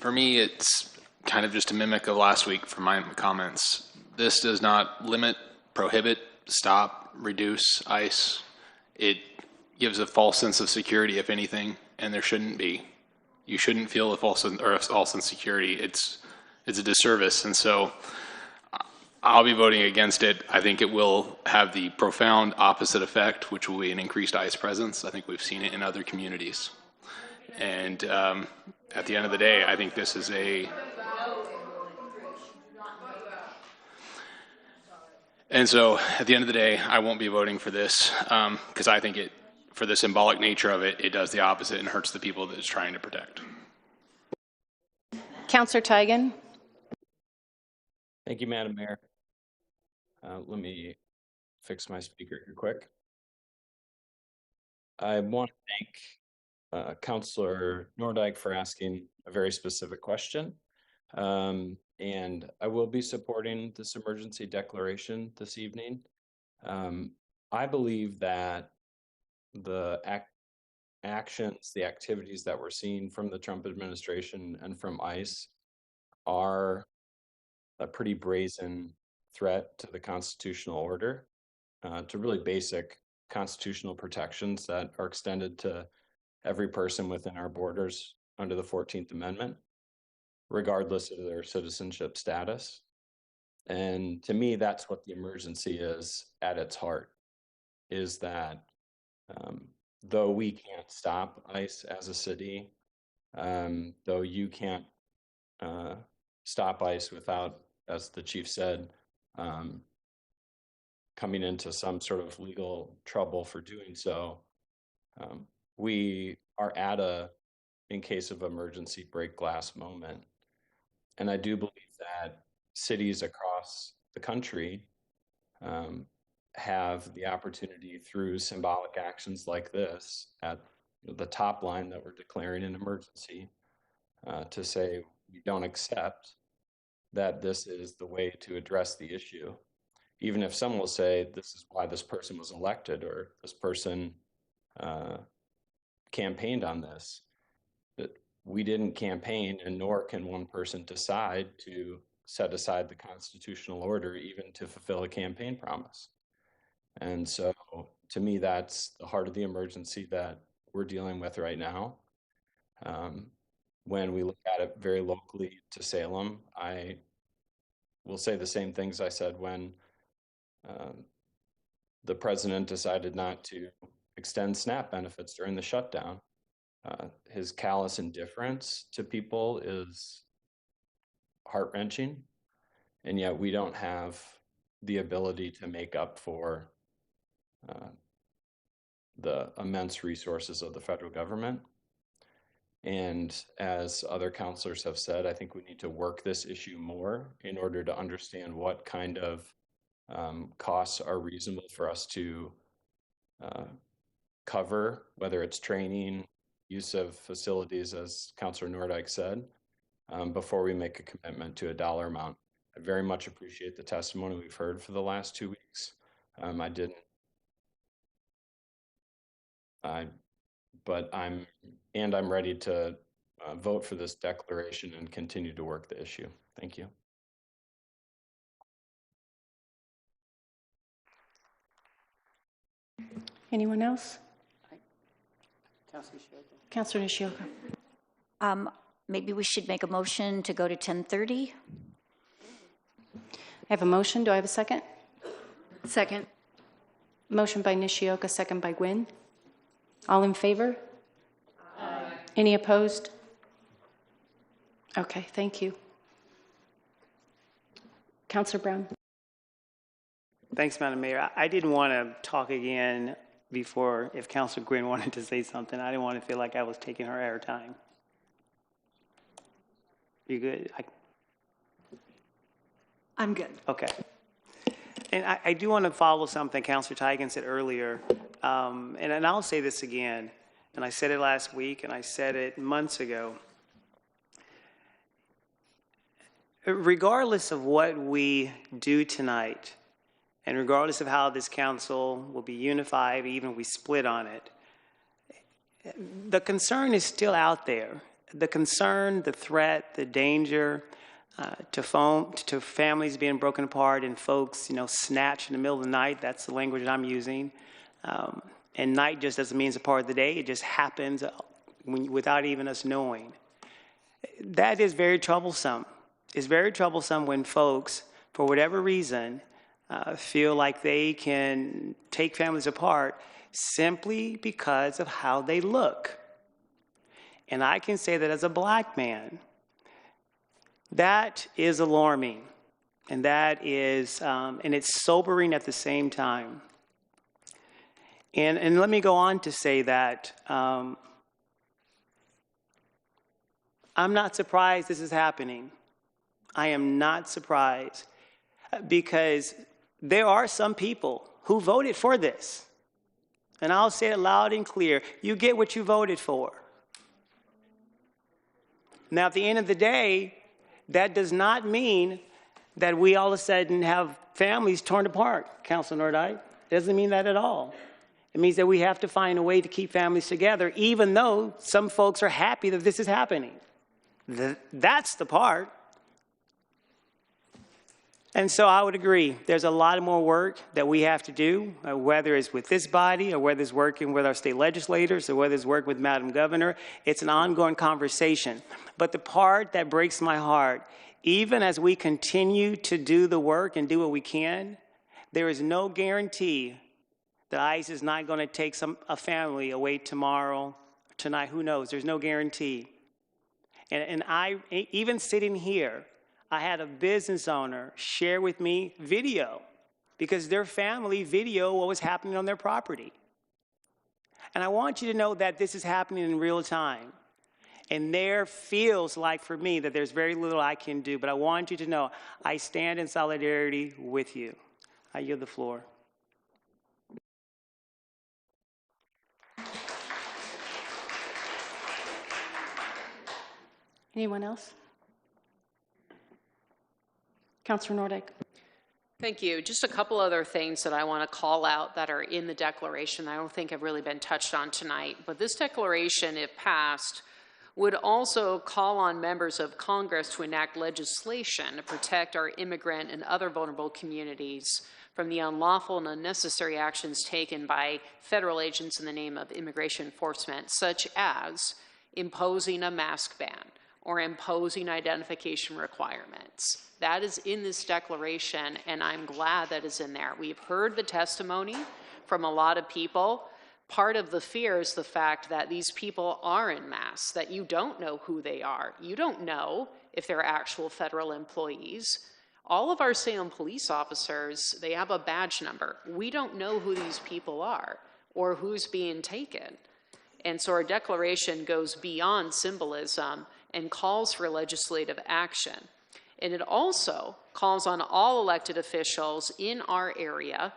For me, it's kind of just a mimic of last week from my comments. This does not limit, prohibit, stop, reduce ICE. It gives a false sense of security, if anything, and there shouldn't be. You shouldn't feel a false sense of security. It's a disservice, and so I'll be voting against it. I think it will have the profound opposite effect, which will be an increased ICE presence. I think we've seen it in other communities. And at the end of the day, I think this is and so at the end of the day, I won't be voting for this because I think for the symbolic nature of it, it does the opposite and hurts the people that it's trying to protect. Councilor Tigan? Thank you, Madam Mayor. Let me fix my speaker here quick. I want to thank Councilor Nordyke for asking a very specific question. And I will be supporting this emergency declaration this evening. I believe that the actions, the activities that we're seeing from the Trump administration and from ICE are a pretty brazen threat to the constitutional order, to really basic constitutional protections that are extended to every person within our borders under the 14th Amendment, regardless of their citizenship status. And to me, that's what the emergency is at its heart, is that Though we can't stop ICE as a city, though you can't stop ICE without, as the chief said, coming into some sort of legal trouble for doing so, we are at a, in case of emergency, break glass moment. And I do believe that cities across the country have the opportunity through symbolic actions like this at the top line that we're declaring an emergency to say we don't accept that this is the way to address the issue. Even if someone will say this is why this person was elected or this person campaigned on this, that we didn't campaign, and nor can one person decide to set aside the constitutional order even to fulfill a campaign promise. And so to me, that's the heart of the emergency that we're dealing with right now. When we look at it very locally to Salem, I will say the same things I said when the president decided not to extend SNAP benefits during the shutdown. His callous indifference to people is heart-wrenching, and yet we don't have the ability to make up for the immense resources of the federal government. And as other counselors have said, I think we need to work this issue more in order to understand what kind of costs are reasonable for us to cover, whether it's training, use of facilities, as Councilor Nordyke said, before we make a commitment to a dollar amount. I very much appreciate the testimony we've heard for the last 2 weeks. But I'm ready to vote for this declaration and continue to work the issue. Thank you. Anyone else? Councilor Nishioka. Maybe we should make a motion to go to 10:30. I have a motion. Do I have a second? Second. Motion by Nishioka, second by Gwynn. All in favor? Aye. Any opposed? Okay, thank you. Councilor Brown. Thanks, Madam Mayor. I didn't want to talk again before if Councilor Gwynn wanted to say something. I didn't want to feel like I was taking her airtime. You good? I'm good. Okay. And I do want to follow something Councilor Teigen said earlier. And I'll say this again, and I said it last week, and I said it months ago. Regardless of what we do tonight, and regardless of how this council will be unified, even if we split on it, the concern is still out there. The concern, the threat, the danger to families being broken apart and folks, snatched in the middle of the night. That's the language I'm using. And night just doesn't mean it's a part of the day. It just happens without even us knowing. That is very troublesome. It's very troublesome when folks, for whatever reason, feel like they can take families apart simply because of how they look. And I can say that as a black man, that is alarming. And that is, and it's sobering at the same time. And let me go on to say that I'm not surprised this is happening. I am not surprised because there are some people who voted for this. And I'll say it loud and clear. You get what you voted for. Now, at the end of the day, that does not mean that we all of a sudden have families torn apart, Councilor Nordyke. It doesn't mean that at all. It means that we have to find a way to keep families together, even though some folks are happy that this is happening. That's the part. And so I would agree. There's a lot more work that we have to do, whether it's with this body or whether it's working with our state legislators or whether it's working with Madam Governor. It's an ongoing conversation. But the part that breaks my heart, even as we continue to do the work and do what we can, there is no guarantee that ICE is not going to take a family away tomorrow, tonight, who knows? There's no guarantee. And I, even sitting here, I had a business owner share with me video because their family video what was happening on their property. And I want you to know that this is happening in real time. And there feels like for me that there's very little I can do, but I want you to know I stand in solidarity with you. I yield the floor. Anyone else? Councilor Nordyke. Thank you. Just a couple other things that I want to call out that are in the declaration I don't think have really been touched on tonight. But this declaration, if passed, would also call on members of Congress to enact legislation to protect our immigrant and other vulnerable communities from the unlawful and unnecessary actions taken by federal agents in the name of immigration enforcement, such as imposing a mask ban or imposing identification requirements. That is in this declaration, and I'm glad that is in there. We've heard the testimony from a lot of people. Part of the fear is the fact that these people are en masse, that you don't know who they are. You don't know if they're actual federal employees. All of our Salem police officers, they have a badge number. We don't know who these people are or who's being taken. And so our declaration goes beyond symbolism and calls for legislative action. And it also calls on all elected officials in our area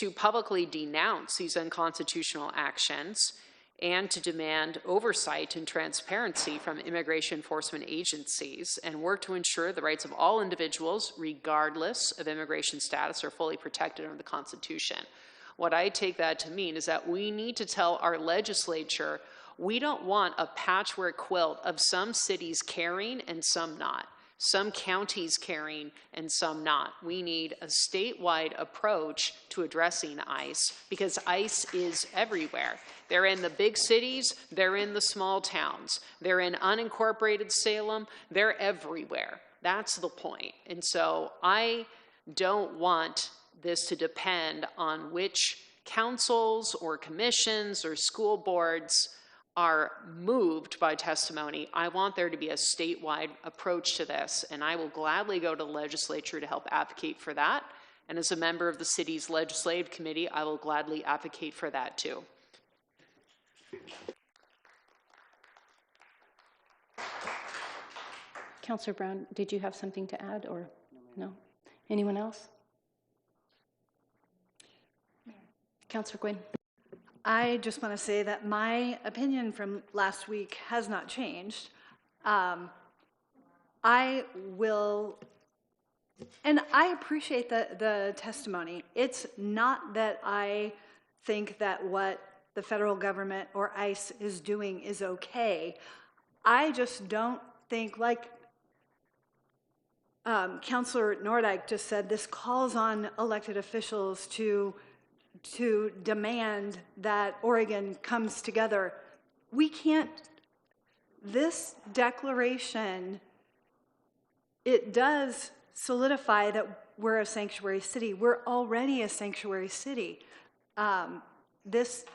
to publicly denounce these unconstitutional actions and to demand oversight and transparency from immigration enforcement agencies and work to ensure the rights of all individuals, regardless of immigration status, are fully protected under the Constitution. What I take that to mean is that we need to tell our legislature we don't want a patchwork quilt of some cities caring and some not, some counties caring and some not. We need a statewide approach to addressing ICE because ICE is everywhere. They're in the big cities, they're in the small towns, they're in unincorporated Salem, they're everywhere. That's the point. And so I don't want this to depend on which councils or commissions or school boards are moved by testimony. I want there to be a statewide approach to this, and I will gladly go to the legislature to help advocate for that. And as a member of the city's legislative committee, I will gladly advocate for that too. Councilor Brown, did you have something to add or no? Anyone else? Councilor Gwynn. I just want to say that my opinion from last week has not changed. I will, and I appreciate the testimony. It's not that I think that what the federal government or ICE is doing is okay. I just don't think, like Councilor Nordyke just said, this calls on elected officials to demand that Oregon comes together. We can't, this declaration, it does solidify that we're a sanctuary city. We're already a sanctuary city. This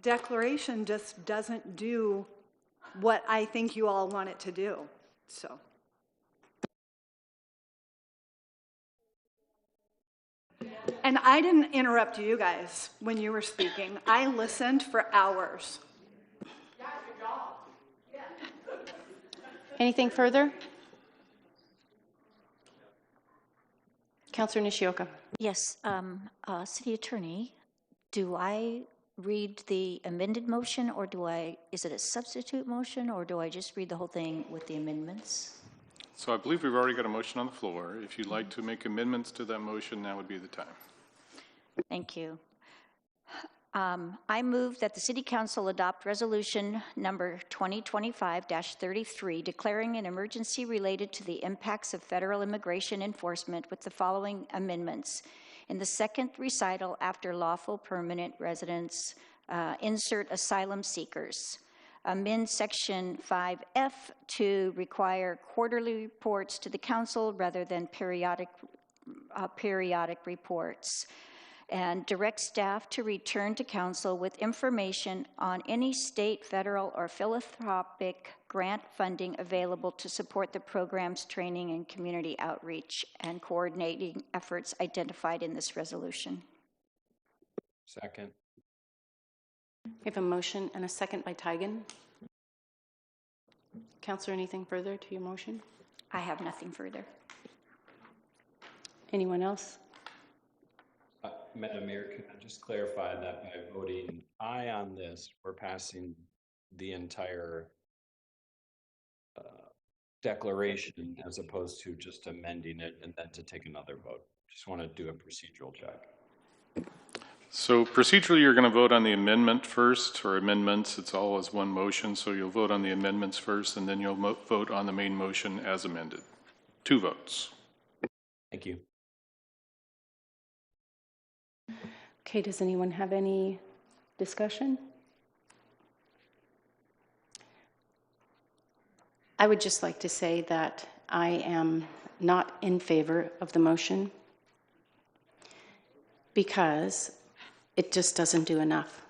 declaration just doesn't do what I think you all want it to do, so. And I didn't interrupt you guys when you were speaking. I listened for hours. Anything further? Councilor Nishioka. Yes, City Attorney, do I read the amended motion or is it a substitute motion or do I just read the whole thing with the amendments? So I believe we've already got a motion on the floor. If you'd like to make amendments to that motion, now would be the time. Thank you. I move that the City Council adopt resolution number 2025-33 declaring an emergency related to the impacts of federal immigration enforcement with the following amendments. In the second recital after lawful permanent residents, insert asylum seekers. Amend section 5F to require quarterly reports to the council rather than periodic reports. and direct staff to return to council with information on any state, federal, or philanthropic grant funding available to support the program's training and community outreach and coordinating efforts identified in this resolution. Second. We have a motion and a second by Tigan. Counselor, anything further to your motion? I have nothing further. Anyone else? Madam Mayor, can I just clarify that by voting aye on this, we're passing the entire declaration as opposed to just amending it and then to take another vote? Just want to do a procedural check. So procedurally, you're going to vote on the amendment first, or amendments. It's all as one motion, so you'll vote on the amendments first, and then you'll vote on the main motion as amended. 2 votes. Thank you. Okay, does anyone have any discussion? I would just like to say that I am not in favor of the motion because it just doesn't do enough.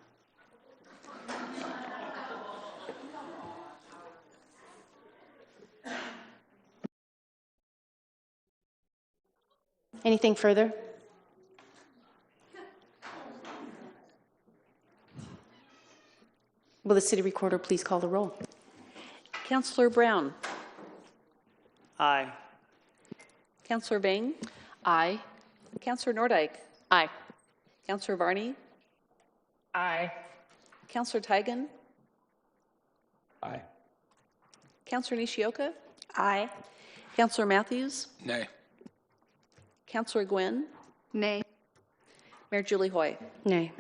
Anything further? Will the city recorder please call the roll? Councillor Brown. Aye. Councillor Bang. Aye. Councillor Nordyke. Aye. Councillor Varney. Aye. Councillor Tigan. Aye. Councillor Nishioka. Aye. Councillor Matthews. Nay. Councillor Gwynn. Nay. Mayor Julie Hoy. Nay.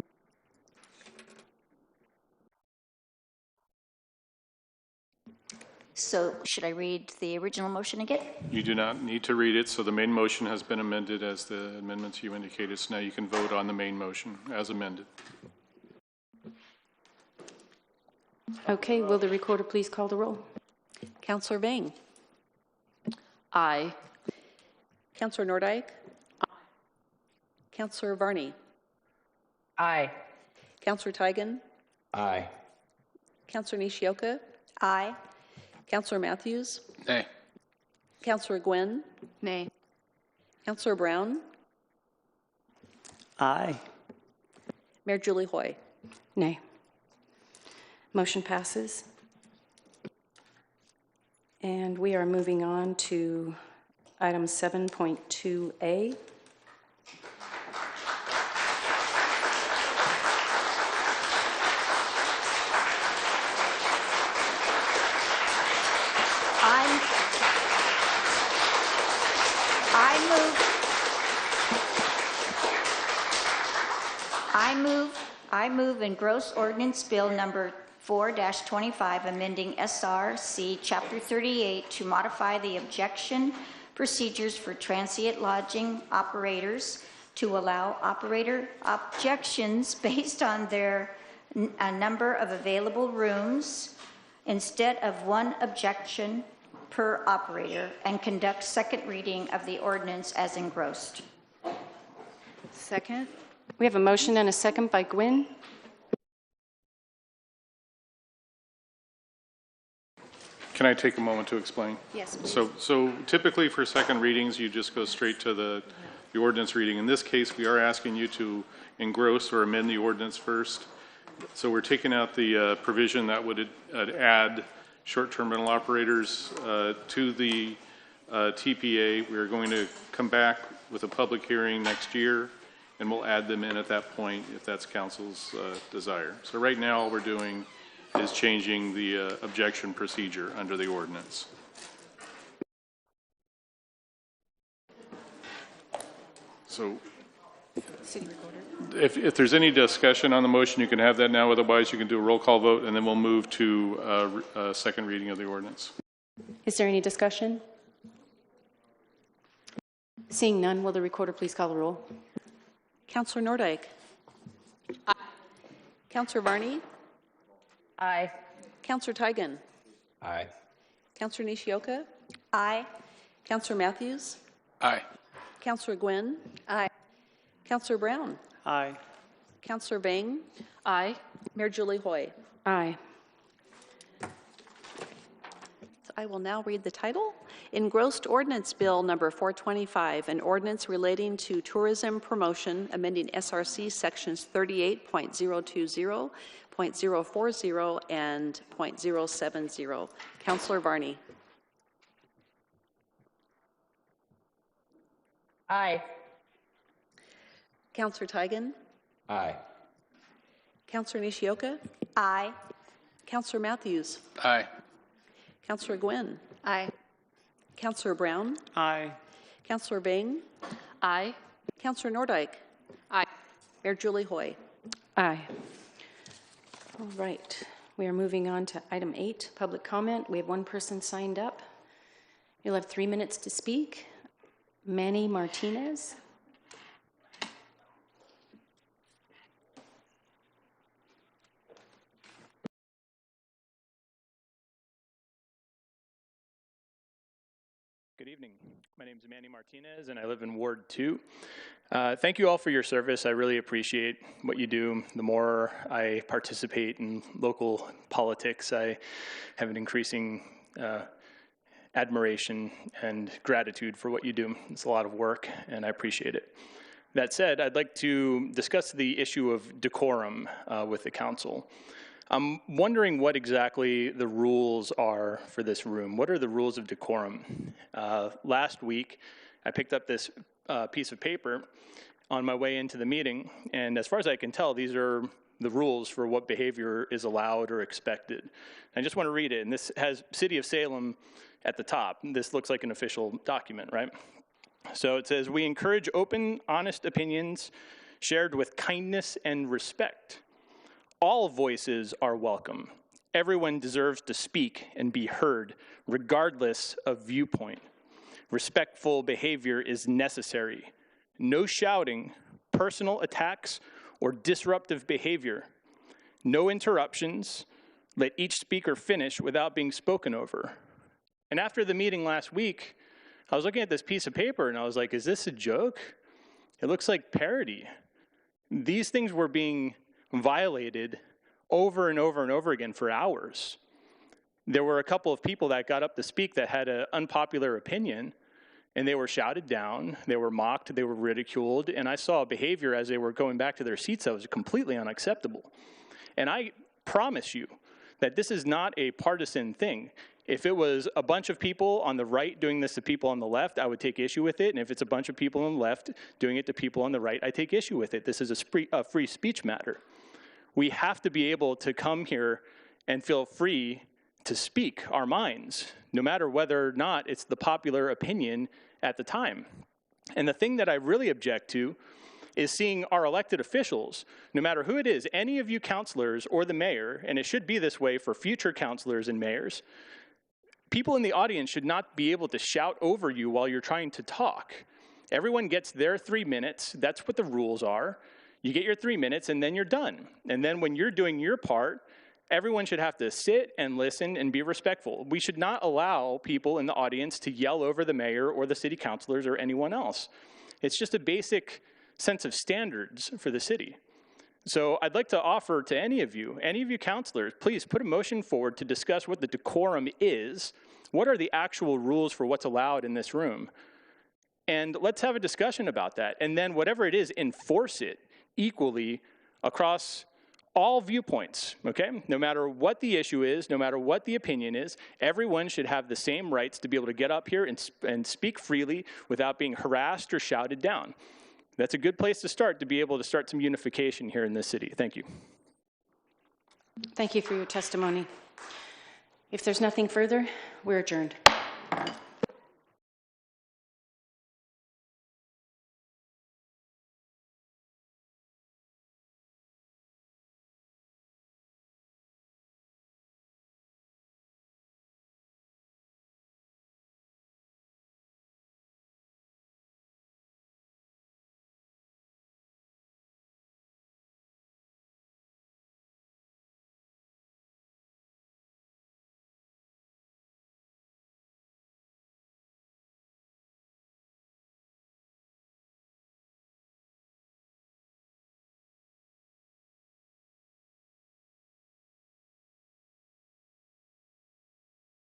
So should I read the original motion again? You do not need to read it, so the main motion has been amended as the amendments you indicated. So now you can vote on the main motion as amended. Okay, will the recorder please call the roll? Councillor Bang. Aye. Councillor Nordyke. Councillor Varney. Aye. Councillor Tigan. Aye. Councillor Nishioka. Aye. Councillor Matthews. Nay. Councillor Gwynn. Nay. Councillor Brown. Aye. Mayor Julie Hoy. Nay. Motion passes. And we are moving on to item 7.2A. I move engross ordinance bill number 4-25, amending SRC Chapter 38 to modify the objection procedures for transient lodging operators to allow operator objections based on their number of available rooms instead of 1 objection per operator, and conduct second reading of the ordinance as engrossed. Second. We have a motion and a second by Gwynn. Can I take a moment to explain? Yes, please. So typically for second readings, you just go straight to the ordinance reading. In this case, we are asking you to engross or amend the ordinance first. So we're taking out the provision that would add short-term rental operators to the TPA. We are going to come back with a public hearing next year, and we'll add them in at that point if that's council's desire. So right now, all we're doing is changing the objection procedure under the ordinance. So if there's any discussion on the motion, you can have that now. Otherwise, you can do a roll call vote, and then we'll move to a second reading of the ordinance. Is there any discussion? Seeing none, will the recorder please call the roll? Councillor Nordyke. Aye. Councillor Varney. Aye. Councillor Tigan. Aye. Councillor Nishioka. Aye. Councillor Matthews. Aye. Councillor Gwynn. Aye. Councillor Brown. Aye. Councillor Vang. Aye. Mayor Julie Hoy. Aye. So I will now read the title. Engrossed Ordinance Bill Number 425, an ordinance relating to tourism promotion, amending SRC Sections 38.020, .040, and .070. Councillor Varney. Aye. Councillor Tigan. Aye. Councillor Nishioka. Aye. Councillor Matthews. Aye. Councillor Gwynn. Aye. Councillor Brown. Aye. Councillor Vang. Aye. Councillor Nordyke. Aye. Mayor Julie Hoy. Aye. All right. We are moving on to item 8, public comment. We have one person signed up. You'll have 3 minutes to speak. Manny Martinez. Good evening. My name is Manny Martinez, and I live in Ward 2. Thank you all for your service. I really appreciate what you do. The more I participate in local politics, I have an increasing admiration and gratitude for what you do. It's a lot of work, and I appreciate it. That said, I'd like to discuss the issue of decorum with the council. I'm wondering what exactly the rules are for this room. What are the rules of decorum? Last week, I picked up this piece of paper on my way into the meeting, and as far as I can tell, these are the rules for what behavior is allowed or expected. I just want to read it, and this has City of Salem at the top. This looks like an official document, right? So it says, "We encourage open, honest opinions shared with kindness and respect. All voices are welcome. Everyone deserves to speak and be heard, regardless of viewpoint. Respectful behavior is necessary. No shouting, personal attacks, or disruptive behavior. No interruptions. Let each speaker finish without being spoken over." And after the meeting last week, I was looking at this piece of paper and I was like, is this a joke? It looks like parody. These things were being violated over and over and over again for hours. There were a couple of people that got up to speak that had an unpopular opinion, and they were shouted down, they were mocked, they were ridiculed, and I saw behavior as they were going back to their seats that was completely unacceptable. And I promise you that this is not a partisan thing. If it was a bunch of people on the right doing this to people on the left, I would take issue with it. And if it's a bunch of people on the left doing it to people on the right, I take issue with it. This is a free speech matter. We have to be able to come here and feel free to speak our minds, no matter whether or not it's the popular opinion at the time. And the thing that I really object to is seeing our elected officials, no matter who it is, any of you councilors or the mayor, and it should be this way for future councilors and mayors, people in the audience should not be able to shout over you while you're trying to talk. Everyone gets their 3 minutes. That's what the rules are. You get your 3 minutes, and then you're done. And then when you're doing your part, everyone should have to sit and listen and be respectful. We should not allow people in the audience to yell over the mayor or the city councilors or anyone else. It's just a basic sense of standards for the city. So I'd like to offer to any of you councilors, please put a motion forward to discuss what the decorum is. What are the actual rules for what's allowed in this room? And let's have a discussion about that. And then whatever it is, enforce it equally across all viewpoints, okay? No matter what the issue is, no matter what the opinion is, everyone should have the same rights to be able to get up here and speak freely without being harassed or shouted down. That's a good place to start, to be able to start some unification here in this city. Thank you. Thank you for your testimony. If there's nothing further, we're adjourned.